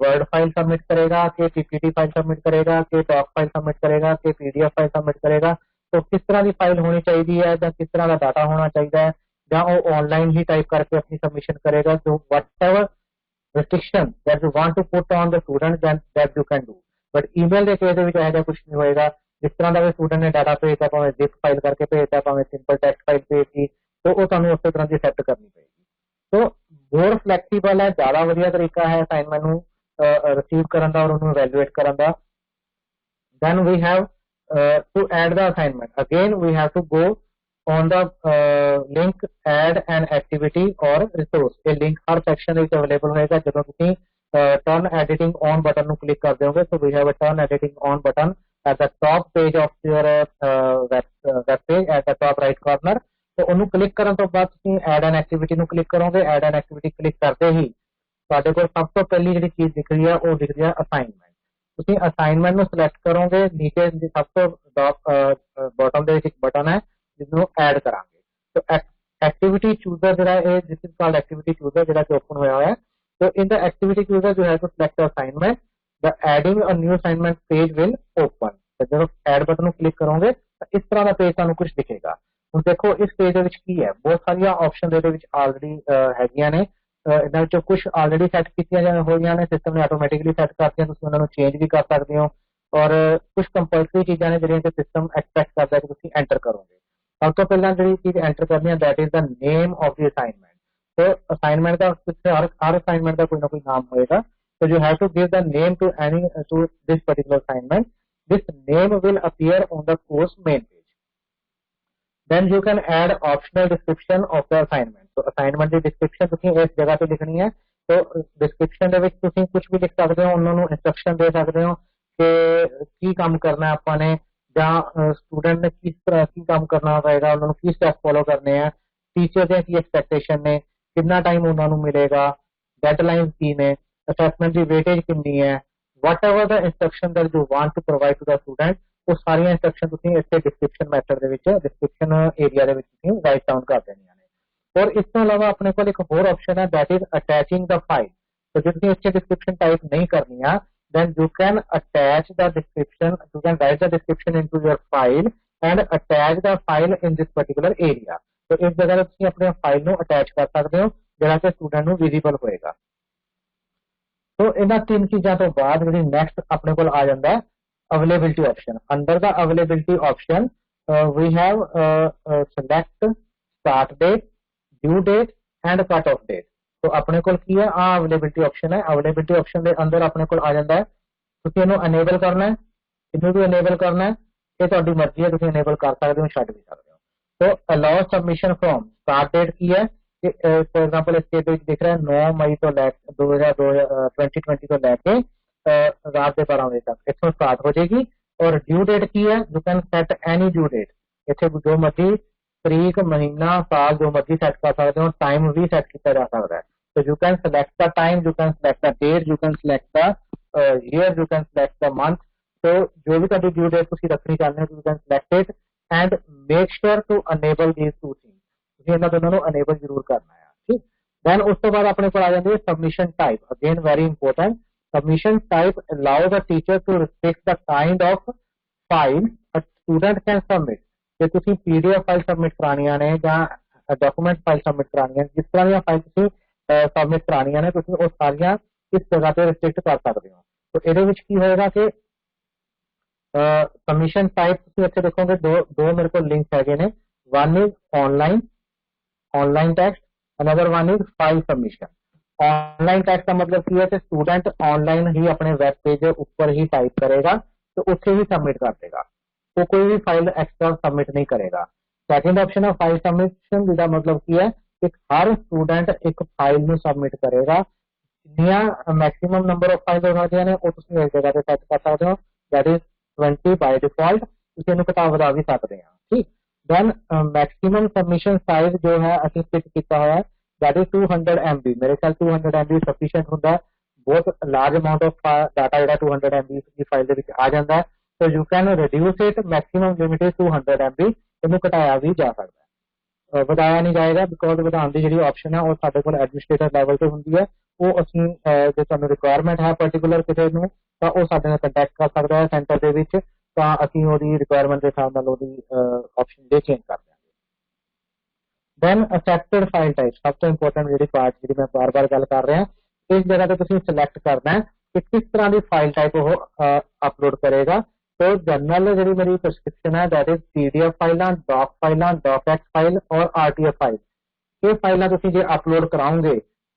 वर्ड फाइल सबमिट करेगा कि PPT फाइल सबमिट करेगा कि टॉक फाइल सबमिट करेगा कि PDF फाइल सबमिट करेगा तो किस तरह की फाइल होनी चाहिए है या किस तरह का डाटा होना चाहिए है या वो ऑनलाइन ही टाइप करके अपनी सबमिशन करेगा तो whatever restriction that you want to put on the student that you can do but email के केस में ऐसा कुछ नहीं होएगा जिस तरह का भी स्टूडेंट ने डाटा भेजा भावें जिप फाइल करके भेजता भावें सिंपल टेक्स्ट फाइल भेजी तो वो तुहानूं उस तरह की सैट करनी पेगी तो मोर फ्लैक्सीबल है ज़्यादा वधिया तरीका है असाइनमेंट नूं रिसीव करन दा और उन्होंने इवैल्यूएट करन दा then we have to add the assignment again we have to go on the link add an activity or resource ये link हर section ਵਿੱਚ available ਹੋਏਗਾ ਜਦੋਂ ਤੁਸੀਂ turn editing on button ਨੂੰ click ਕਰਦੇ ਹੋਗੇ so we have a turn editing on button at the top page of your web page at the top right corner तो ਉਹਨੂੰ ਕਲਿੱਕ ਕਰਨ ਤੋਂ ਬਾਅਦ ਤੁਸੀਂ ਐਡ ਐਨ ਐਕਟੀਵਿਟੀ ਨੂੰ ਕਲਿੱਕ ਕਰੋਗੇ ਐਡ ਐਨ ਐਕਟੀਵਿਟੀ ਕਲਿੱਕ ਕਰਦੇ ਹੀ ਤੁਹਾਡੇ ਕੋਲ ਸਭ ਤੋਂ ਪਹਿਲੀ ਜਿਹੜੀ ਚੀਜ਼ ਦਿਖ ਰਹੀ ਹੈ ਉਹ ਦਿਖ ਰਹੀ ਹੈ ਅਸਾਈਨਮੈਂਟ ਤੁਸੀਂ ਅਸਾਈਨਮੈਂਟ ਨੂੰ ਸਿਲੈਕਟ ਕਰੋਗੇ ਨੀਚੇ ਸਭ ਤੋਂ ਬਾਟਮ ਦੇ ਵਿੱਚ ਇੱਕ ਬਟਨ ਹੈ ਜਿਹਨੂੰ ਐਡ ਕਰਾਂਗੇ तो एक्टिविटी चूजर ਜਿਹੜਾ ਇਹ ਦਿਸ ਇਜ਼ ਕਾਲਡ ਐਕਟੀਵਿਟੀ ਚੂਜ਼ਰ ਜਿਹੜਾ ਕਿ ਓਪਨ ਹੋਇਆ ਹੋਇਆ ਹੈ so in the activity chooser you have to select the assignment the adding a new assignment page will open तो जब ऐड बटन ਨੂੰ ਕਲਿੱਕ ਕਰੋਗੇ ਤਾਂ ਇਸ ਤਰ੍ਹਾਂ ਦਾ ਪੇਜ ਤੁਹਾਨੂੰ ਕੁਝ ਦਿਖੇਗਾ ਹੁਣ ਦੇਖੋ ਇਸ ਪੇਜ ਦੇ ਵਿੱਚ ਕੀ ਹੈ ਬਹੁਤ ਸਾਰੀਆਂ ਆਪਸ਼ਨ ਦੇ ਵਿੱਚ ਆਲਰੇਡੀ ਹੈਗੀਆਂ ਨੇ ਇਹਨਾਂ ਵਿੱਚੋਂ ਕੁਝ ਆਲਰੇਡੀ ਸੈੱਟ ਕੀਤੀਆਂ ਹੋਈਆਂ ਨੇ ਸਿਸਟਮ ਨੇ ਆਟੋਮੈਟਿਕਲੀ ਸੈੱਟ ਕਰਤੀਆਂ ਤੁਸੀਂ ਉਹਨਾਂ ਨੂੰ ਚੇਂਜ ਵੀ ਕਰ ਸਕਦੇ ਹੋ ਔਰ ਕੁਝ ਕੰਪਲਸਰੀ ਚੀਜ਼ਾਂ ਨੇ ਜਿਹੜੀਆਂ ਕਿ ਸਿਸਟਮ ਐਕਸਪੈਕਟ ਕਰਦਾ ਕਿ ਤੁਸੀਂ ਐਂਟਰ ਕਰੋਗੇ ਸਭ ਤੋਂ ਪਹਿਲਾਂ ਜਿਹੜੀ ਚੀਜ਼ ਐਂਟਰ ਕਰਨੀ ਹੈ that is the name of the assignment तो असाइनमेंट का हर असाइनमेंट का कोई ना कोई नाम होएगा so you have to give the name to this particular assignment this name will appear on the course main page then you can add optional description of the assignment so assignment the description ਤੁਸੀਂ ਇਸ ਜਗ੍ਹਾ ਤੇ ਲਿਖਣੀ ਹੈ तो description ਦੇ ਵਿੱਚ ਤੁਸੀਂ ਕੁਝ ਵੀ ਲਿਖ ਸਕਦੇ ਹੋ ਉਹਨਾਂ ਨੂੰ instruction ਦੇ ਸਕਦੇ ਹੋ ਕਿ ਕੀ ਕੰਮ ਕਰਨਾ ਆਪਾਂ ਨੇ ਜਾਂ ਸਟੂਡੈਂਟ ਨੇ ਕਿਸ ਤਰ੍ਹਾਂ ਕੀ ਕੰਮ ਕਰਨਾ ਹੋਏਗਾ ਉਹਨਾਂ ਨੂੰ ਕੀ ਸਟੈਪ ਫੋਲੋ ਕਰਨੇ ਆ ਟੀਚਰ ਦੇ ਕੀ ਐਕਸਪੈਕਟੇਸ਼ਨ ਨੇ कितना टाइम उन्होंने मिलेगा डेडलाइन की ने असेसमेंट की वेटेज कितनी है whatever the instruction that you want to provide to the student वो सारी इंस्ट्रक्शन तुसीं इस डिस्क्रिप्शन मैथड दे विच डिस्क्रिप्शन एरिया दे विच तुसीं राइट डाउन कर देनियां ने और इस तो अलावा अपने कोल एक होर ऑप्शन है that is attaching the file तो जो तुसीं इससे डिस्क्रिप्शन टाइप नहीं करनी है then you can attach the description you can write the description into your file and attach the file in this particular area तो इस जगह ਤੁਸੀਂ ਆਪਣੇ ਫਾਈਲ ਨੂੰ ਅਟੈਚ ਕਰ ਸਕਦੇ ਹੋ ਜਿਹੜਾ ਕਿ ਸਟੂਡੈਂਟ ਨੂੰ ਵਿਜ਼ੀਬਲ ਹੋਏਗਾ तो इन्हां 3 चीज़ों तो बाद जी नैक्सट अपने को आ जाता है availability option. Under the availability option we have select start date, due date and cut off date. तो अपने को की है आ अवेलेबिलिटी ऑप्शन है। अवेलेबिलिटी ऑप्शन के अंदर अपने को आ जाता है, तुसीं इहनूं अनेबल करना है, इनू भी अनेबल करना है, ये तुहाडी मर्जी है, तुसीं अनेबल कर सकते हो, छड्ड भी सकते हो। तो allow submission from start date की है कि फॉर एग्जांपल इस केस दिख रहा है 9 मई तो लैके 2020 तो लैके रात के 12 बजे तक इतों स्टार्ट हो जाएगी। और ड्यू डेट की है, you can set any due date, इतने जो मर्जी तरीक, महीना, साल जो मर्जी सैट कर सकते हो, टाइम भी सैट किया जा सकता है। तो you can select the time, you can select the date, you can select the year, you can select the month. तो जो भी तुहाडी ड्यू डेट तुसीं रखनी चाहते हो, you can select it and make sure to enable these two things. तुसीं इन्हां दोनों नूं अनेबल जरूर करना है, ठीक। दैन उस तो बाद अपने को आ जाती है submission type, again very important. Submission type allow the teacher to restrict the kind of file a student can submit। ਜੇ ਤੁਸੀਂ PDF ਫਾਈਲ ਸਬਮਿਟ ਕਰਾਣੀਆਂ ਨੇ ਜਾਂ ਡਾਕੂਮੈਂਟ ਫਾਈਲ ਸਬਮਿਟ ਕਰਾਣੀਆਂ, ਜਿਸ ਤਰ੍ਹਾਂ ਦੀਆਂ ਫਾਈਲ ਤੁਸੀਂ ਸਬਮਿਟ ਕਰਾਣੀਆਂ ਨੇ, ਤੁਸੀਂ ਉਹ ਸਾਰੀਆਂ ਇਸ ਜਗ੍ਹਾ ਤੇ ਰਿਸਟ੍ਰਿਕਟ ਕਰ ਸਕਦੇ ਹੋ। तो ਇਹਦੇ ਵਿੱਚ ਕੀ ਹੋਏਗਾ ਕਿ सबमिशन टाइप ਤੁਸੀਂ ਇੱਥੇ ਦੇਖੋਗੇ ਦੋ ਮੇਰੇ ਕੋਲ ਲਿੰਕ ਹੈਗੇ ਨੇ, one is online text, another one is file submission. Online text का मतलब की है कि स्टूडेंट ऑनलाइन ही अपने वेब पेज के ऊपर ही टाइप करेगा, तो उत्थे ही सबमिट कर देगा, तो कोई भी फाइल एक्स्ट्रा सबमिट नहीं करेगा। सेकंड ऑप्शन है फाइल सबमिशन, जिसका मतलब की है कि हर स्टूडेंट एक फाइल में सबमिट करेगा। जिन्नियां मैक्सिमम नंबर ऑफ फाइल हो सकदियां ने वो तुसीं इस जगह पे सेट कर सकते हो, दैट इज 20 बाय डिफॉल्ट। तुसीं इहनूं घटा वधा भी सकते हैं, ठीक। दैन मैक्सिमम सबमिशन साइज जो है असीं फिक्स किया हुआ है, दैट इज 200 MB। मेरे ख्याल 200 MB सफिशिएंट होंदा है, बहुत लार्ज अमाउंट ऑफ डाटा जो 200 MB की फाइल दे विच आ जाता है। तो you can reduce it, maximum limit is 200 MB। इहनूं घटाया भी जा सकता है, ਵਧਾਇਆ नहीं जाएगा बिकॉज ਵਧਾਉਣ ਦੀ ਜਿਹੜੀ ਆਪਸ਼ਨ ਹੈ ਉਹ ਸਾਡੇ ਕੋਲ ਐਡਮਿਨਿਸਟ੍ਰੇਟਰ ਲੈਵਲ ਤੇ ਹੁੰਦੀ ਹੈ। ਉਹ ਅਸੀਂ ਜੇ ਤੁਹਾਨੂੰ ਰਿਕੁਆਇਰਮੈਂਟ ਹੈ ਪਾਰਟਿਕੂਲਰ ਕਿਸੇ ਨੂੰ, ਤਾਂ ਉਹ ਸਾਡੇ ਨਾਲ ਕੰਟੈਕਟ ਕਰ ਸਕਦਾ ਹੈ ਸੈਂਟਰ ਦੇ ਵਿੱਚ, ਤਾਂ ਅਸੀਂ ਉਹਦੀ ਰਿਕੁਆਇਰਮੈਂਟ ਦੇ ਹਿਸਾਬ ਨਾਲ ਉਹਦੀ ਆਪਸ਼ਨ ਦੇ ਚੇਂਜ ਕਰ ਦਿਆਂਗੇ। ਦੈਨ ਅਸੈਪਟਡ ਫਾਈਲ ਟਾਈਪ, ਸਭ ਤੋਂ ਇੰਪੋਰਟੈਂਟ ਜਿਹੜੀ ਪਾਰਟ ਜਿਹੜੀ ਮੈਂ ਬਾਰ-ਬਾਰ ਗੱਲ ਕਰ ਰਿਹਾ, ਇਸ ਜਗ੍ਹਾ ਤੇ ਤੁਸੀਂ ਸਿਲੈਕਟ ਕਰਨਾ ਹੈ ਕਿ ਕਿਸ ਤਰ੍ਹਾਂ ਦੀ ਫਾइल टाइप ਉਹ अपलोड करेगा। तो जनरल जी मेरी प्रिस्क्रिप्शन है दैट इज PDF फाइलां, डॉक फाइलां, डॉकएक्स फाइल और RTF फाइल। ये फाइलां तुसीं जे अपलोड कराओगे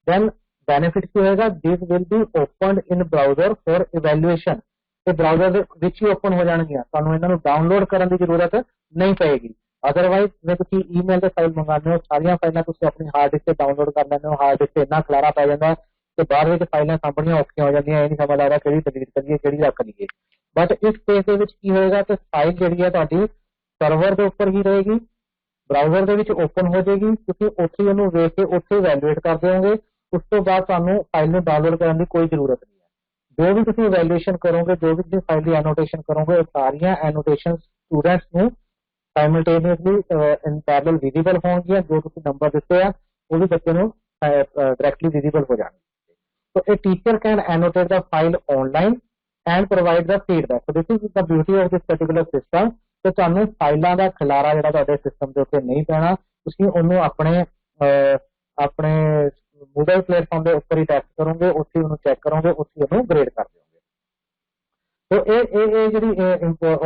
दैन बेनिफिट की होएगा, this will be opened in browser for evaluation. ये ब्राउजर दे विच ही ओपन हो जाणगियां, तुहानूं इन्हां नूं डाउनलोड करन दी जरूरत नहीं पएगी। अदरवाइज जे तुसीं ईमेल ते फाइल मंगाने हो, सारियां फाइलां तुसीं अपनी हार्ड डिस्क ते डाउनलोड कर लैंदे हो, हार्ड डिस्क ते इन्ना खलारा पै जांदा कि बाद विच फाइलां साਂਭਣੀਆਂ औखियां हो जांदियां, ये नहीं समझ आ रहा किहड़ी डिलीट करिए किहड़ी रख लईए। बट इस केस ਦੇ ਵਿੱਚ ਕੀ ਹੋਏਗਾ ਕਿ ਫਾਈਲ ਜਿਹੜੀ ਹੈ ਤੁਹਾਡੀ ਸਰਵਰ ਦੇ ਉੱਪਰ ਹੀ ਰਹੇਗੀ, ਬ੍ਰਾਊਜ਼ਰ ਦੇ ਵਿੱਚ ਓਪਨ ਹੋ ਜਾਏਗੀ, ਤੁਸੀਂ ਉੱਥੇ ਉਹਨੂੰ ਵੇਖ ਕੇ ਉੱਥੇ ਇਵੈਲੂਏਟ ਕਰ ਦਿਓਗੇ। ਉਸ ਤੋਂ ਬਾਅਦ ਤੁਹਾਨੂੰ ਫਾਈਲ ਨੂੰ ਡਾਊਨਲੋਡ ਕਰਨ ਦੀ ਕੋਈ ਜ਼ਰੂਰਤ ਨਹੀਂ ਹੈ। ਜੋ ਵੀ ਤੁਸੀਂ ਇਵੈਲੂਏਸ਼ਨ ਕਰੋਗੇ, ਜੋ ਵੀ ਤੁਸੀਂ ਫਾਈਲ ਦੀ ਐਨੋਟੇਸ਼ਨ ਕਰੋਗੇ, ਉਹ ਸਾਰੀਆਂ ਐਨੋਟੇਸ਼ਨ ਸਟੂਡੈਂਟਸ ਨੂੰ ਸਾਈਮਲਟੇਨੀਅਸਲੀ ਇਨ ਪੈਰਲਲ ਵਿਜ਼ੀਬਲ ਹੋਣਗੀਆਂ। ਜੋ ਤੁਸੀਂ ਨੰਬਰ ਦਿੱਤੇ ਆ ਉਹ ਵੀ ਬੱਚੇ ਨੂੰ ਡਾਇਰੈਕਟਲੀ ਵਿਜ਼ੀਬਲ ਹੋ ਜਾਣਗੇ। तो a teacher can annotate the file online and provide the feedback. So this is the beauty of this particular system। तो ਤੁਹਾਨੂੰ ਫਾਈਲਾਂ ਦਾ ਖਿਲਾਰਾ ਜਿਹੜਾ ਤੁਹਾਡੇ ਸਿਸਟਮ ਦੇ ਉੱਤੇ ਨਹੀਂ ਪੈਣਾ, ਤੁਸੀਂ ਉਹਨੂੰ ਆਪਣੇ Moodle ਪਲੇਟਫਾਰਮ ਦੇ ਉੱਪਰ ਹੀ ਟੈਸਟ ਕਰੋਗੇ, ਉੱਥੇ ਉਹਨੂੰ ਚੈੱਕ ਕਰੋਗੇ, ਉੱਥੇ ਉਹਨੂੰ ਗ੍ਰੇਡ ਕਰ ਦਿਓਗੇ। तो ਇਹ ਜਿਹੜੀ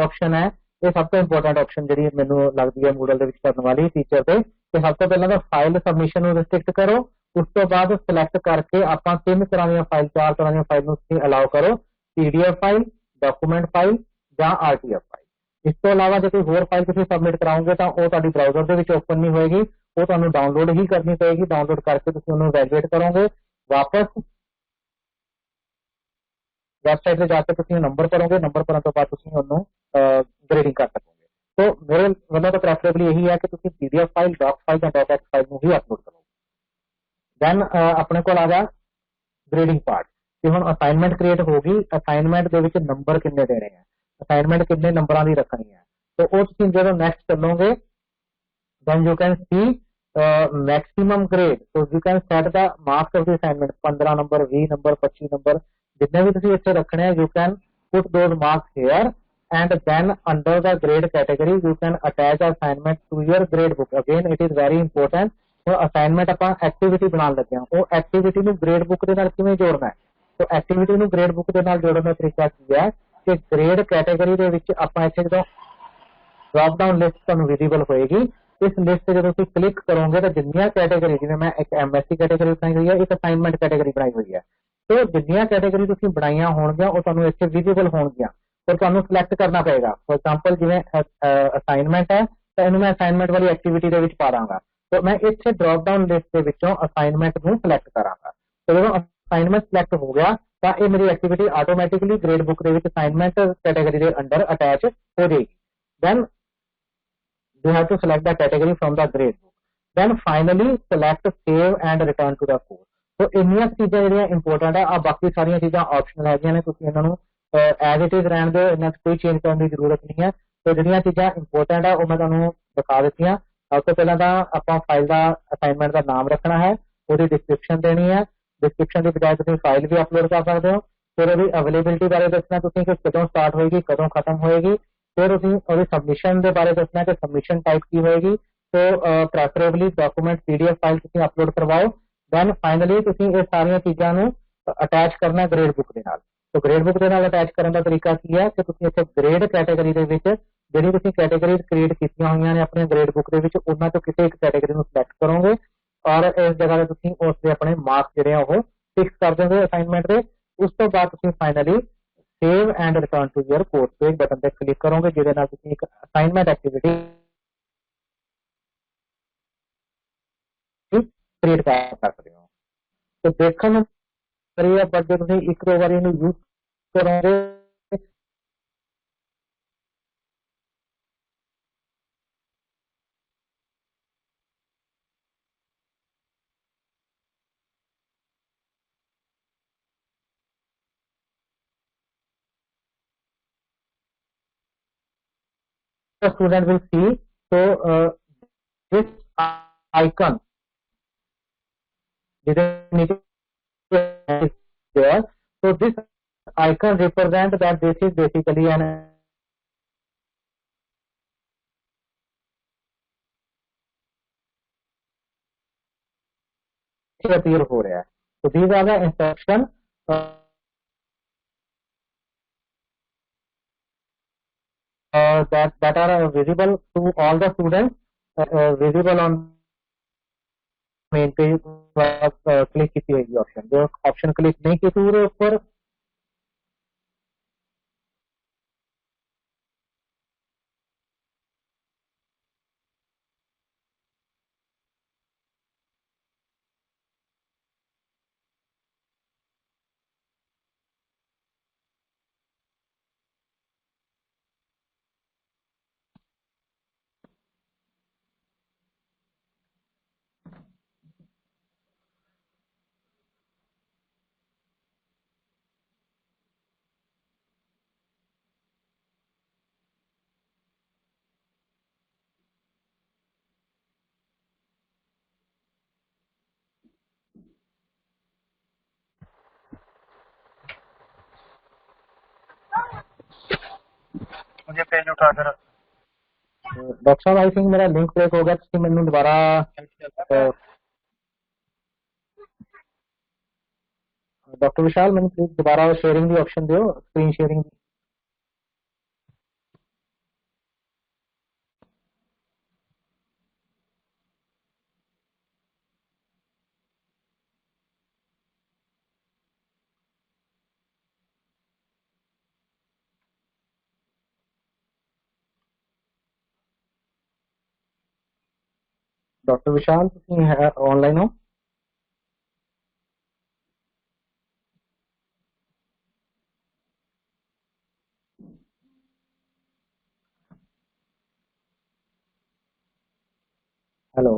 ਆਪਸ਼ਨ ਹੈ, ਇਹ ਸਭ ਤੋਂ ਇੰਪੋਰਟੈਂਟ ਆਪਸ਼ਨ ਜਿਹੜੀ ਮੈਨੂੰ ਲੱਗਦੀ ਹੈ Moodle ਦੇ ਵਿੱਚ ਕਰਨ ਵਾਲੀ ਟੀਚਰ ਤੇ, ਕਿ ਸਭ ਤੋਂ ਪਹਿਲਾਂ ਤਾਂ ਫਾਈਲ ਸਬਮਿਸ਼ਨ ਨੂੰ ਰਿਸਟ੍ਰਿਕਟ ਕਰੋ। ਉਸ ਤੋਂ ਬਾਅਦ ਸਿਲੈਕਟ ਕਰਕੇ ਆਪਾਂ 3 ਤਰ੍ਹਾਂ ਦੀਆਂ ਫਾਈਲ, 4 ਤਰ੍ਹਾਂ ਦੀਆਂ ਫਾਈਲ ਨੂੰ ਤੁਸੀਂ ਅਲਾਉ ਕਰੋ, PDF ਫਾਈਲ, ਡਾਕੂਮੈਂਟ ਫਾਈਲ ਜਾਂ RTF ਫਾਈਲ। ਇਸ ਤੋਂ ਇਲਾਵਾ ਜੇ ਕੋਈ ਹੋਰ ਫਾਈਲ ਤੁਸੀਂ ਸਬਮਿਟ ਕਰਾਓਗੇ ਤਾਂ ਉਹ ਤੁਹਾਡੀ ਬ੍ਰਾਊਜ਼ਰ ਦੇ ਵਿੱਚ ਓਪਨ ਨਹੀਂ ਹੋਏਗੀ, ਉਹ ਤੁਹਾਨੂੰ ਡਾਊਨਲੋਡ ਹੀ ਕਰਨੀ ਪਏਗੀ। ਡਾਊਨਲੋਡ ਕਰਕੇ ਤੁਸੀਂ ਉਹਨੂੰ ਇਵੈਲੂਏਟ ਕਰੋਗੇ, ਵਾਪਸ ਵੈਬਸਾਈਟ ਤੇ ਜਾ ਕੇ ਤੁਸੀਂ ਨੰਬਰ ਭਰੋਗੇ, ਨੰਬਰ ਭਰਨ ਤੋਂ ਬਾਅਦ ਤੁਸੀਂ ਉਹਨੂੰ ਗ੍ਰੇਡਿੰਗ ਕਰ ਸਕੋਗੇ। तो मेरे वालों तो प्रेफरेबली यही है कि तुम PDF फाइल, डॉक फाइल या डॉकएक्स फाइल में ही अपलोड करो। दैन अपने को आ गया ग्रेडिंग पार्ट कि हम असाइनमेंट क्रिएट होगी, असाइनमेंट के विच नंबर कितने देने हैं, असाइनमेंट कितने नंबरों की रखनी है। तो वो तुम जो नैक्सट चलोगे then you can see maximum grade. तो you can set the marks of the assignment, 15 number, 20 number, 25 number, जितने भी तुम इतने रखने हैं, you can put those marks here. And then under the grade category you can attach assignment to your grade book। Again it is very important। तो assignment ਆਪਾਂ activity ਬਣਾਉਣ ਲੱਗੇ ਹਾਂ, ਉਹ activity ਨੂੰ grade book ਦੇ ਨਾਲ ਕਿਵੇਂ ਜੋੜਨਾ ਹੈ, तो एक्टिविटी ਨੂੰ ਗ੍ਰੇਡ ਬੁੱਕ ਦੇ ਨਾਲ ਜੋੜਨ ਦਾ ਤਰੀਕਾ ਕੀ ਹੈ ਕਿ ਗ੍ਰੇਡ ਕੈਟਾਗਰੀ ਦੇ ਵਿੱਚ ਆਪਾਂ ਇੱਥੇ ਜਦੋਂ ਡ੍ਰੌਪ ਡਾਊਨ ਲਿਸਟ ਤੁਹਾਨੂੰ ਵਿਜ਼ੀਬਲ ਹੋਏਗੀ ਇਸ ਲਿਸਟ ਤੇ ਜਦੋਂ ਤੁਸੀਂ ਕਲਿੱਕ ਕਰੋਗੇ ਤਾਂ ਜਿੰਨੀਆਂ ਕੈਟਾਗਰੀ ਜਿਵੇਂ ਮੈਂ ਇੱਕ ਐਮਐਸਸੀ ਕੈਟਾਗਰੀ ਬਣਾਈ ਹੋਈ ਹੈ ਇੱਕ ਅਸਾਈਨਮੈਂਟ ਕੈਟਾਗਰੀ ਬਣਾਈ ਹੋਈ ਹੈ ਤੇ ਜਿੰਨੀਆਂ ਕੈਟਾਗਰੀ ਤੁਸੀਂ ਬਣਾਈਆਂ ਹੋਣਗੀਆਂ ਉਹ ਤੁਹਾਨੂੰ ਇੱਥੇ ਵਿਜ਼ੀਬਲ ਹੋਣਗੀਆਂ और ਤੁਹਾਨੂੰ ਸਿਲੈਕਟ ਕਰਨਾ ਪਏਗਾ ਫॉर एग्जांपल ਜਿਵੇਂ ਅਸਾਈਨਮੈਂਟ ਹੈ ਤਾਂ ਇਹਨੂੰ ਮੈਂ ਅਸਾਈਨਮੈਂਟ ਵਾਲੀ ਐਕਟੀਵਿਟੀ ਦੇ ਵਿੱਚ ਪਾ ਦਾਂਗਾ ਤਾਂ ਮੈਂ ਇੱਥੇ ਡ੍ਰੌਪ ਡਾਊਨ ਲਿਸਟ ਦੇ ਵਿੱਚੋਂ ਅਸਾਈਨਮੈਂਟ ਨੂੰ ਸਿਲੈਕਟ ਕਰਾਂਗਾ ਤੇ ਜਦੋਂ ਅਸਾਈਨਮੈਂਟ ਸਿਲੈਕਟ ਹੋ ਗਿਆ ਤਾਂ ਇਹ ਮੇਰੀ ਐਕਟੀਵਿਟੀ ਆਟੋਮੈਟਿਕਲੀ ਗ੍ਰੇਡ ਬੁੱਕ ਦੇ ਵਿੱਚ ਅਸਾਈਨਮੈਂਟ ਕੈਟਾਗਰੀ ਦੇ ਅੰਡਰ ਅਟੈਚ ਹੋ ਜਾਏਗੀ then you have to select the category from the grade book then finally select save and return to the course तो ਇੰਨੀਆਂ ਚੀਜ਼ਾਂ ਜਿਹੜੀਆਂ ਇੰਪੋਰਟੈਂਟ ਆ ਬਾਕੀ ਸਾਰੀਆਂ ਚੀਜ਼ਾਂ ਆਪਸ਼ਨਲ ਹੈਗੀਆਂ ਨੇ ਤੁਸੀਂ ਇਹਨਾਂ ਨੂੰ ਐਜ਼ ਇਟ ਇਜ਼ ਰਹਿਣ ਦਿਓ ਇਹਨਾਂ 'ਚ ਕੋਈ ਚੇਂਜ ਕਰਨ ਦੀ ਜ਼ਰੂਰਤ ਨਹੀਂ ਹੈ ਤੇ ਜਿਹੜੀਆਂ ਚੀਜ਼ਾਂ ਇੰਪੋਰਟੈਂਟ ਆ ਉਹ ਮੈਂ ਤੁਹਾਨੂੰ ਦਿਖਾ ਦਿੱਤੀਆਂ ਸਭ ਤੋਂ ਪਹਿਲਾਂ ਤਾਂ ਆਪਾਂ ਫਾਈਲ ਦਾ ਅਸਾਈਨਮੈਂਟ ਦਾ ਨਾਮ ਰੱਖਣਾ ਹੈ ਉਹਦੀ ਡਿਸਕ੍ਰਿਪਸ਼ਨ ਦੇਣੀ ਹੈ ਡਿਸਕ੍ਰਿਪਸ਼ਨ ਦੀ ਬਜਾਏ ਤੁਸੀਂ ਫਾਈਲ ਵੀ ਅਪਲੋਡ ਕਰ ਸਕਦੇ ਹੋ ਫਿਰ ਉਹਦੀ ਅਵੇਲੇਬਿਲਿਟੀ ਬਾਰੇ ਦੱਸਣਾ ਤੁਸੀਂ ਕਿ ਕਦੋਂ ਸਟਾਰਟ ਹੋਏਗੀ ਕਦੋਂ ਖਤਮ ਹੋਏਗੀ ਫਿਰ ਤੁਸੀਂ ਉਹਦੀ ਸਬਮਿਸ਼ਨ ਦੇ ਬਾਰੇ ਦੱਸਣਾ ਕਿ ਸਬਮਿਸ਼ਨ ਟਾਈਪ ਕੀ ਹੋਏਗੀ ਤੇ ਪ੍ਰੈਫਰੇਬਲੀ ਡਾਕੂਮੈਂਟ ਪੀਡੀਐਫ ਫਾਈਲ ਤੁਸੀਂ ਅਪਲੋਡ ਕਰਵਾਓ ਦੈਨ ਫਾਈਨਲੀ ਤੁਸੀਂ ਇਹ ਸਾਰੀਆਂ ਚੀਜ਼ਾਂ ਨੂੰ ਅਟੈਚ ਕਰਨਾ ਗ੍ਰੇਡ ਬੁੱਕ ਦੇ ਨਾਲ तो ग्रेड बुक के नाल अटैच करने का तरीका की है कि तुसीं इत्थे ग्रेड कैटेगरी दे विच जिहड़ी तुसीं कैटेगरी क्रिएट कीतियां होईयां ने अपने ग्रेड बुक दे विच उन्हां चों किसी एक कैटेगरी नूं सिलेक्ट करोगे और इस जगह ते तुसीं उस दे अपने मार्क्स जिहड़े आ ओह फिक्स कर दोगे असाइनमेंट दे उस तो बाद तुसीं finally save and return to your course page button ते क्लिक करोगे जिहदे नाल तुसीं एक असाइनमेंट एक्टिविटी क्रिएट कर सकदे हो तो देखण नूं करिए पर जो तुसीं एक दो बारी इहनूं यूज करोगे the student will see so this icon is there so this icon represent that this is basically an appear हो रहा है so these are the instruction that are visible to all the students visible on main page click की होगी option जो option click नहीं की पूरे ऊपर मुझे पेज उठा कर डॉक्टर साहब आई थिंक मेरा लिंक ब्रेक हो गया तो मैंने दोबारा डॉक्टर विशाल मैंने प्लीज दोबारा शेयरिंग दी ऑप्शन दियो screen sharing doctor Vishal online हो हेलो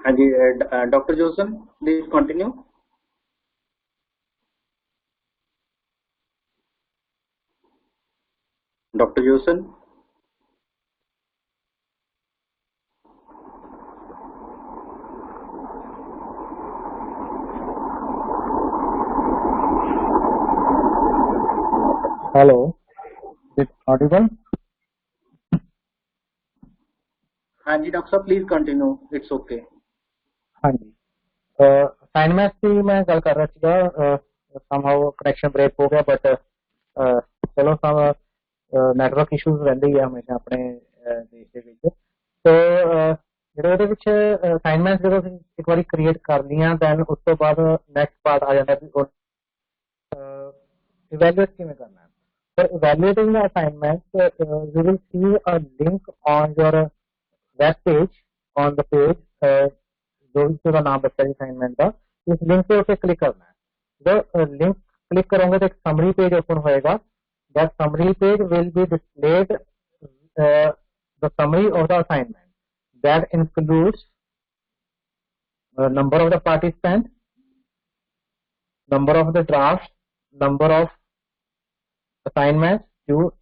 हाँ जी, doctor Jossan please continue. Doctor Jossan. Hello, is audible? हाँ जी डॉक्टर साहब प्लीज कंटिन्यू, इट्स ओके। हाँ जी, असाइनमेंट की मैं गल कर रहा सीगा, समहाउ कनेक्शन ब्रेक हो गया, बट चलो सम नेटवर्क इशूज रहंदे ही आ हमेशा अपने देश ਦੇ ਵਿੱਚ। तो ਜਿਹੜੇ ਉਹਦੇ ਵਿੱਚ ਅਸਾਈਨਮੈਂਟ ਜਦੋਂ ਅਸੀਂ ਇੱਕ ਵਾਰੀ ਕ੍ਰੀਏਟ ਕਰ ਲਈਆਂ, ਦੈਨ ਉਸ ਤੋਂ ਬਾਅਦ ਨੈਕਸਟ ਪਾਰਟ ਆ ਜਾਂਦਾ ਵੀ ਉਹ evaluate ਕਿਵੇਂ ਕਰਨਾ ਹੈ। For evaluating the assignment, you will see a link on your web page, on the page जो भी पूरा नाम बच्चा असाइनमेंट का, इस लिंक पे उसे क्लिक करना है। जब लिंक क्लिक करोगे तो एक समरी पेज ओपन होएगा। That summary page will be displayed the summary of the assignment that includes number of the participants, number of the drafts, number of assignments,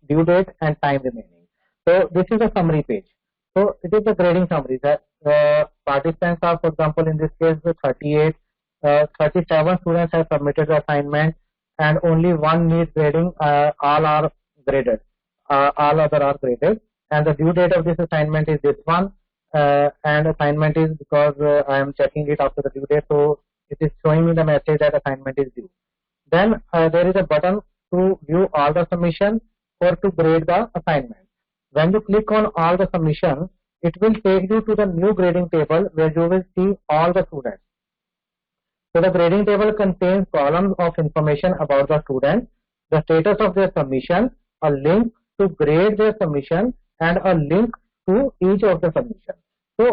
due date and time remaining. So this is a summary page. So it is the grading summary that participants are, for example, in this case 38, 37 students have submitted the assignment and only one needs grading. All are graded. All other are graded, and the due date of this assignment is this one. And assignment is because I am checking it after the due date, so it is showing me the message that assignment is due. Then there is a button to view all the submission or to grade the assignment. When you click on all the submission, it will take you to the new grading table where you will see all the students. So the grading table contains columns of information about the student, the status of their submission, a link to grade their submission, and a link to each of the submission. So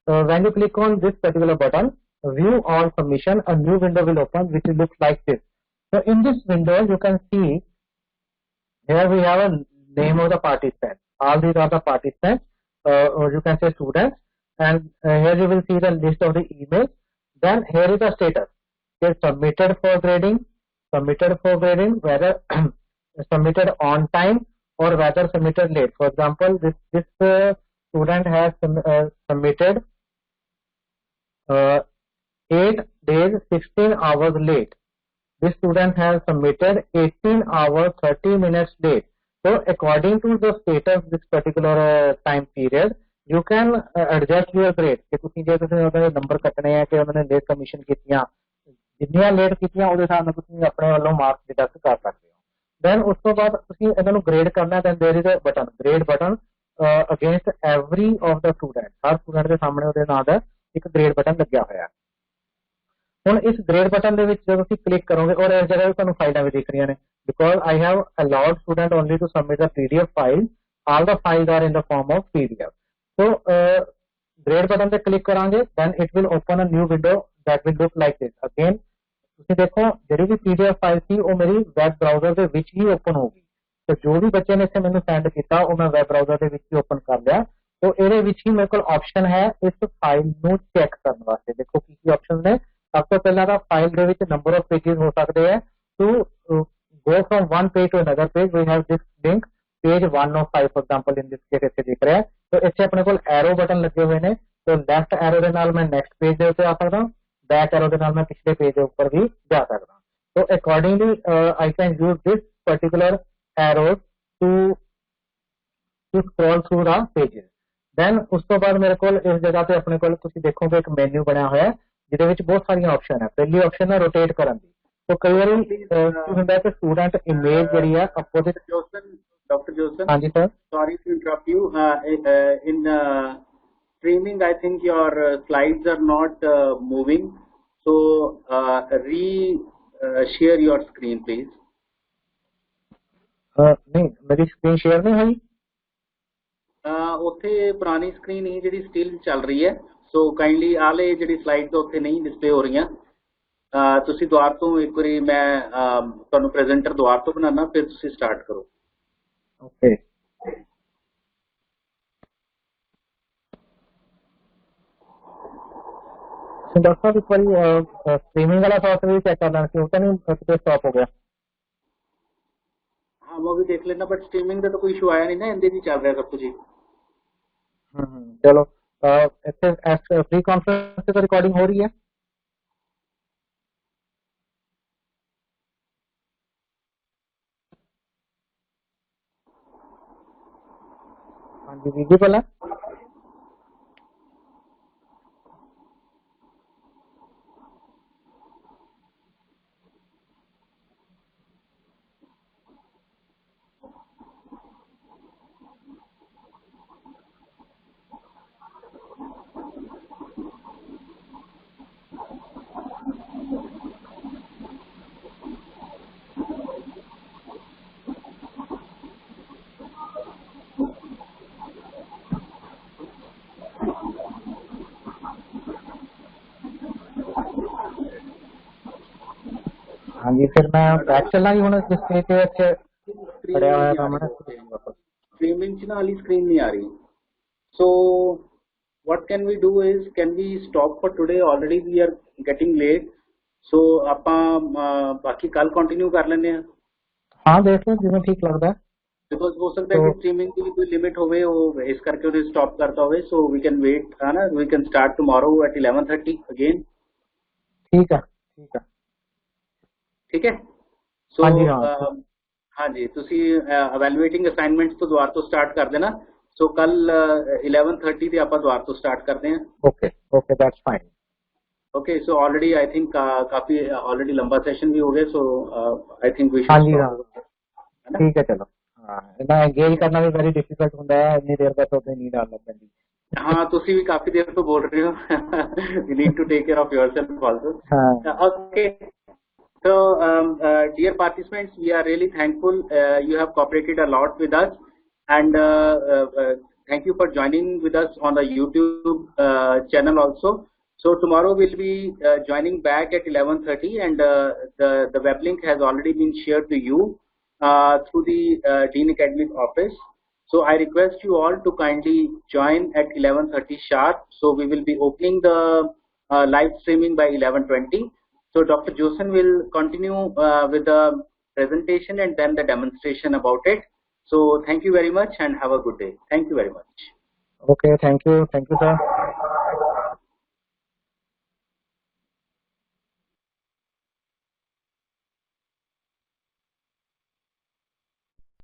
when you click on this particular button, view all submission, a new window will open which looks like this. So in this window you can see here we have a name of the participant. All these are the participants, or you can say students, and here you will see the list of the emails. Then here is the status. It is submitted for grading, whether submitted on time or whether submitted late. For example, this student has submitted 8 days 16 hours late. This student has submitted 18 hours 30 minutes late. So according to the status this particular time period, you can adjust your grade कि ਤੁਸੀਂ ਜੇ ਤੁਸੀਂ ਉਹਦੇ number ਕੱਟਣੇ ਆ ਕਿ ਉਹਨਾਂ ਨੇ ਲੇਟ ਕਮਿਸ਼ਨ ਕੀਤੀਆਂ, ਜਿੰਨੀਆਂ ਲੇਟ ਕੀਤੀਆਂ ਉਹਦੇ ਹਿਸਾਬ ਨਾਲ ਤੁਸੀਂ ਆਪਣੇ ਵੱਲੋਂ ਮਾਰਕਸ ਡਿਡਕਟ ਕਰ ਸਕਦੇ ਹੋ। ਦੈਨ ਉਸ ਤੋਂ ਬਾਅਦ ਤੁਸੀਂ ਇਹਨਾਂ ਨੂੰ ਗ੍ਰੇਡ ਕਰਨਾ, then there is a button, grade button against every of the student. ਹਰ ਸਟੂਡੈਂਟ ਦੇ ਸਾਹਮਣੇ ਉਹਦੇ ਨਾਂ ਦਾ ਇੱਕ ਗ੍ਰੇਡ ਬਟਨ ਲੱਗਿਆ ਹੋਇਆ ਹੈ। ਹੁਣ ਇਸ ਗ੍ਰੇਡ ਬਟਨ ਦੇ ਵਿੱਚ ਜਦੋਂ ਤੁਸੀਂ ਕਲਿੱਕ ਕਰੋਗੇ ਔਰ ਇਸ ਜਗ੍ਹਾ ਤੇ ਤੁਹਾਨੂੰ ਫਾਈਲਾਂ ਵੀ ਦਿਖ ਰਹੀਆਂ ਨੇ, because I have allowed student only to submit the PDF file, all the files are in the form of PDF. So grade button ਤੇ ਕਲਿੱਕ ਕਰਾਂਗੇ, then it will open a new window that will look like this. Again ਤੁਸੀਂ ਦੇਖੋ ਜਿਹੜੀ ਵੀ PDF file ਸੀ ਉਹ ਮੇਰੀ web browser ਦੇ ਵਿੱਚ ਹੀ open ਹੋਗੀ। ਤੇ ਜੋ ਵੀ ਬੱਚੇ ਨੇ ਇੱਥੇ ਮੈਨੂੰ ਸੈਂਡ ਕੀਤਾ ਉਹ ਮੈਂ ਵੈਬ ਬਰਾਊਜ਼ਰ ਦੇ ਵਿੱਚ ਹੀ ਓਪਨ ਕਰ ਲਿਆ। तो ਇਹਦੇ ਵਿੱਚ ਹੀ ਮੇਰੇ ਕੋਲ ਆਪਸ਼ਨ ਹੈ ਇਸ ਫਾਈਲ ਨੂੰ ਚੈੱਕ ਕਰਨ ਵਾਸਤੇ। ਦੇਖੋ ਕੀ ਕੀ ਆਪਸ਼ਨ ਨੇ। ਸਭ ਤੋਂ ਪਹਿਲਾਂ ਤਾਂ ਫਾਈਲ ਦੇ ਵਿੱਚ ਨੰਬਰ ਆਫ ਪੇजेस ਹੋ ਸਕਦੇ ਹੈ। To go from one page to another page we have this link page 1 of 5 for example in this case ਇੱਥੇ ਦਿਖ ਰਿਹਾ। तो ਇੱਥੇ ਆਪਣੇ ਕੋਲ ਐਰੋ ਬਟਨ ਲੱਗੇ ਹੋਏ ਨੇ। तो ਲੈਫਟ ਐਰੋ ਦੇ ਨਾਲ ਮੈਂ ਨੈਕਸਟ ਪੇਜ ਦੇ ਉੱਤੇ ਆ ਸਕਦਾ, बैक एरो के नाल मैं पिछले पेज के ऊपर भी जा सकता। तो accordingly I can use this particular arrows to scroll through the pages. Then उस तो बाद मेरे को इस जगह पे अपने को तुसी देखोगे एक मेन्यू बनया होया है जिहदे विच बहुत सारी ऑप्शन है। पहली ऑप्शन है रोटेट करन दी। तो कई बार ਹੁੰਦਾ है कि स्टूडेंट इमेज ਜਿਹੜੀ ਹੈ अपोजिट। डॉक्टर जोसन, हाँ जी sir, sorry to interrupt you. In streaming, I think your slides are not moving. So share your screen, please. नहीं मेरी स्क्रीन शेयर नहीं हुई। ਉੱਥੇ ਪੁਰਾਣੀ ਸਕਰੀਨ ਹੀ ਜਿਹੜੀ ਸਟਿਲ ਚੱਲ ਰਹੀ ਹੈ। ਸੋ ਕਾਈਂਡਲੀ ਆਲੇ ਜਿਹੜੀ ਸਲਾਈਡਸ ਉੱਥੇ ਨਹੀਂ ਡਿਸਪਲੇ ਹੋ ਰਹੀਆਂ। ਤੁਸੀਂ ਦੁਬਾਰਾ ਤੋਂ ਇੱਕ ਵਾਰੀ ਮੈਂ ਤੁਹਾਨੂੰ ਪ੍ਰੈਜ਼ੈਂਟਰ ਦੁਬਾਰਾ ਤੋਂ ਬਣਾਉਣਾ, ਫਿਰ ਤੁਸੀਂ ਸਟਾਰਟ ਕਰੋ। ओके डॉक्टर साहब एक बार स्ट्रीमिंग वाला सॉफ्टवेयर भी चेक करना कि होता नहीं कितने स्टॉप हो गया। हाँ वो भी देख लेना, बट स्ट्रीमिंग का तो कोई इशू आया नहीं ना, हिंदी भी चल रहा है सब कुछ ही। चलो इससे फ्री कॉन्फ्रेंस से तो रिकॉर्डिंग हो रही है। हाँ जी विजिबल है। हाँ जी फिर मैं बैक चलना ही होना जिसके के अच्छे पढ़ा हुआ था मैंने। स्ट्रीमिंग च ना वाली स्क्रीन नहीं आ रही। सो what can we do is, can we stop for today? Already we are getting late, so ਆਪਾਂ बाकी कल कंटिन्यू कर लेने हैं। हाँ देख लो जिन्हें ठीक लगता है। बिकॉज हो सकता है कि स्ट्रीमिंग की भी कोई लिमिट होवे, वो इस करके उन्हें स्टॉप करता होवे, सो वी कैन वेट, है ना, we can start tomorrow at 11:30 again. ठीक है ठीक है ठीक है। सो हाँ जी हाँ हाँ जी, ਤੁਸੀਂ evaluating assignments ਤੋਂ ਦੁਬਾਰਾ ਤੋਂ ਸਟਾਰਟ ਕਰ ਦੇਣਾ। ਸੋ ਕੱਲ 11:30 ਤੇ ਆਪਾਂ ਦੁਬਾਰਾ ਤੋਂ ਸਟਾर्ट ਕਰਦੇ ਹਾਂ। Okay okay that's fine. Okay so already I think काफी ऑलरेडी लंबा सेशन भी हो गया, सो आई थिंक वी हाँ शुड जी हाँ ठीक है चलो। हाँ ना एंगेज करना भी वेरी डिफिकल्ट होता है, इतनी देर तक तो नींद आना पैंदी। हाँ ਤੁਸੀਂ ਵੀ ਕਾਫੀ ਦੇਰ ਤੋਂ ਬੋਲ ਰਹੇ ਹੋ। you need to take care of yourself also. Okay. So, dear participants, we are really thankful. You have cooperated a lot with us, and thank you for joining with us on the YouTube channel also. So tomorrow we'll be joining back at 11:30, and the web link has already been shared to you through the Dean Academic office. So I request you all to kindly join at 11:30 sharp. So we will be opening the live streaming by 11:20. So Dr. Josen will continue with the presentation and then the demonstration about it. So thank you very much and have a good day. Thank you very much. Okay, thank you sir.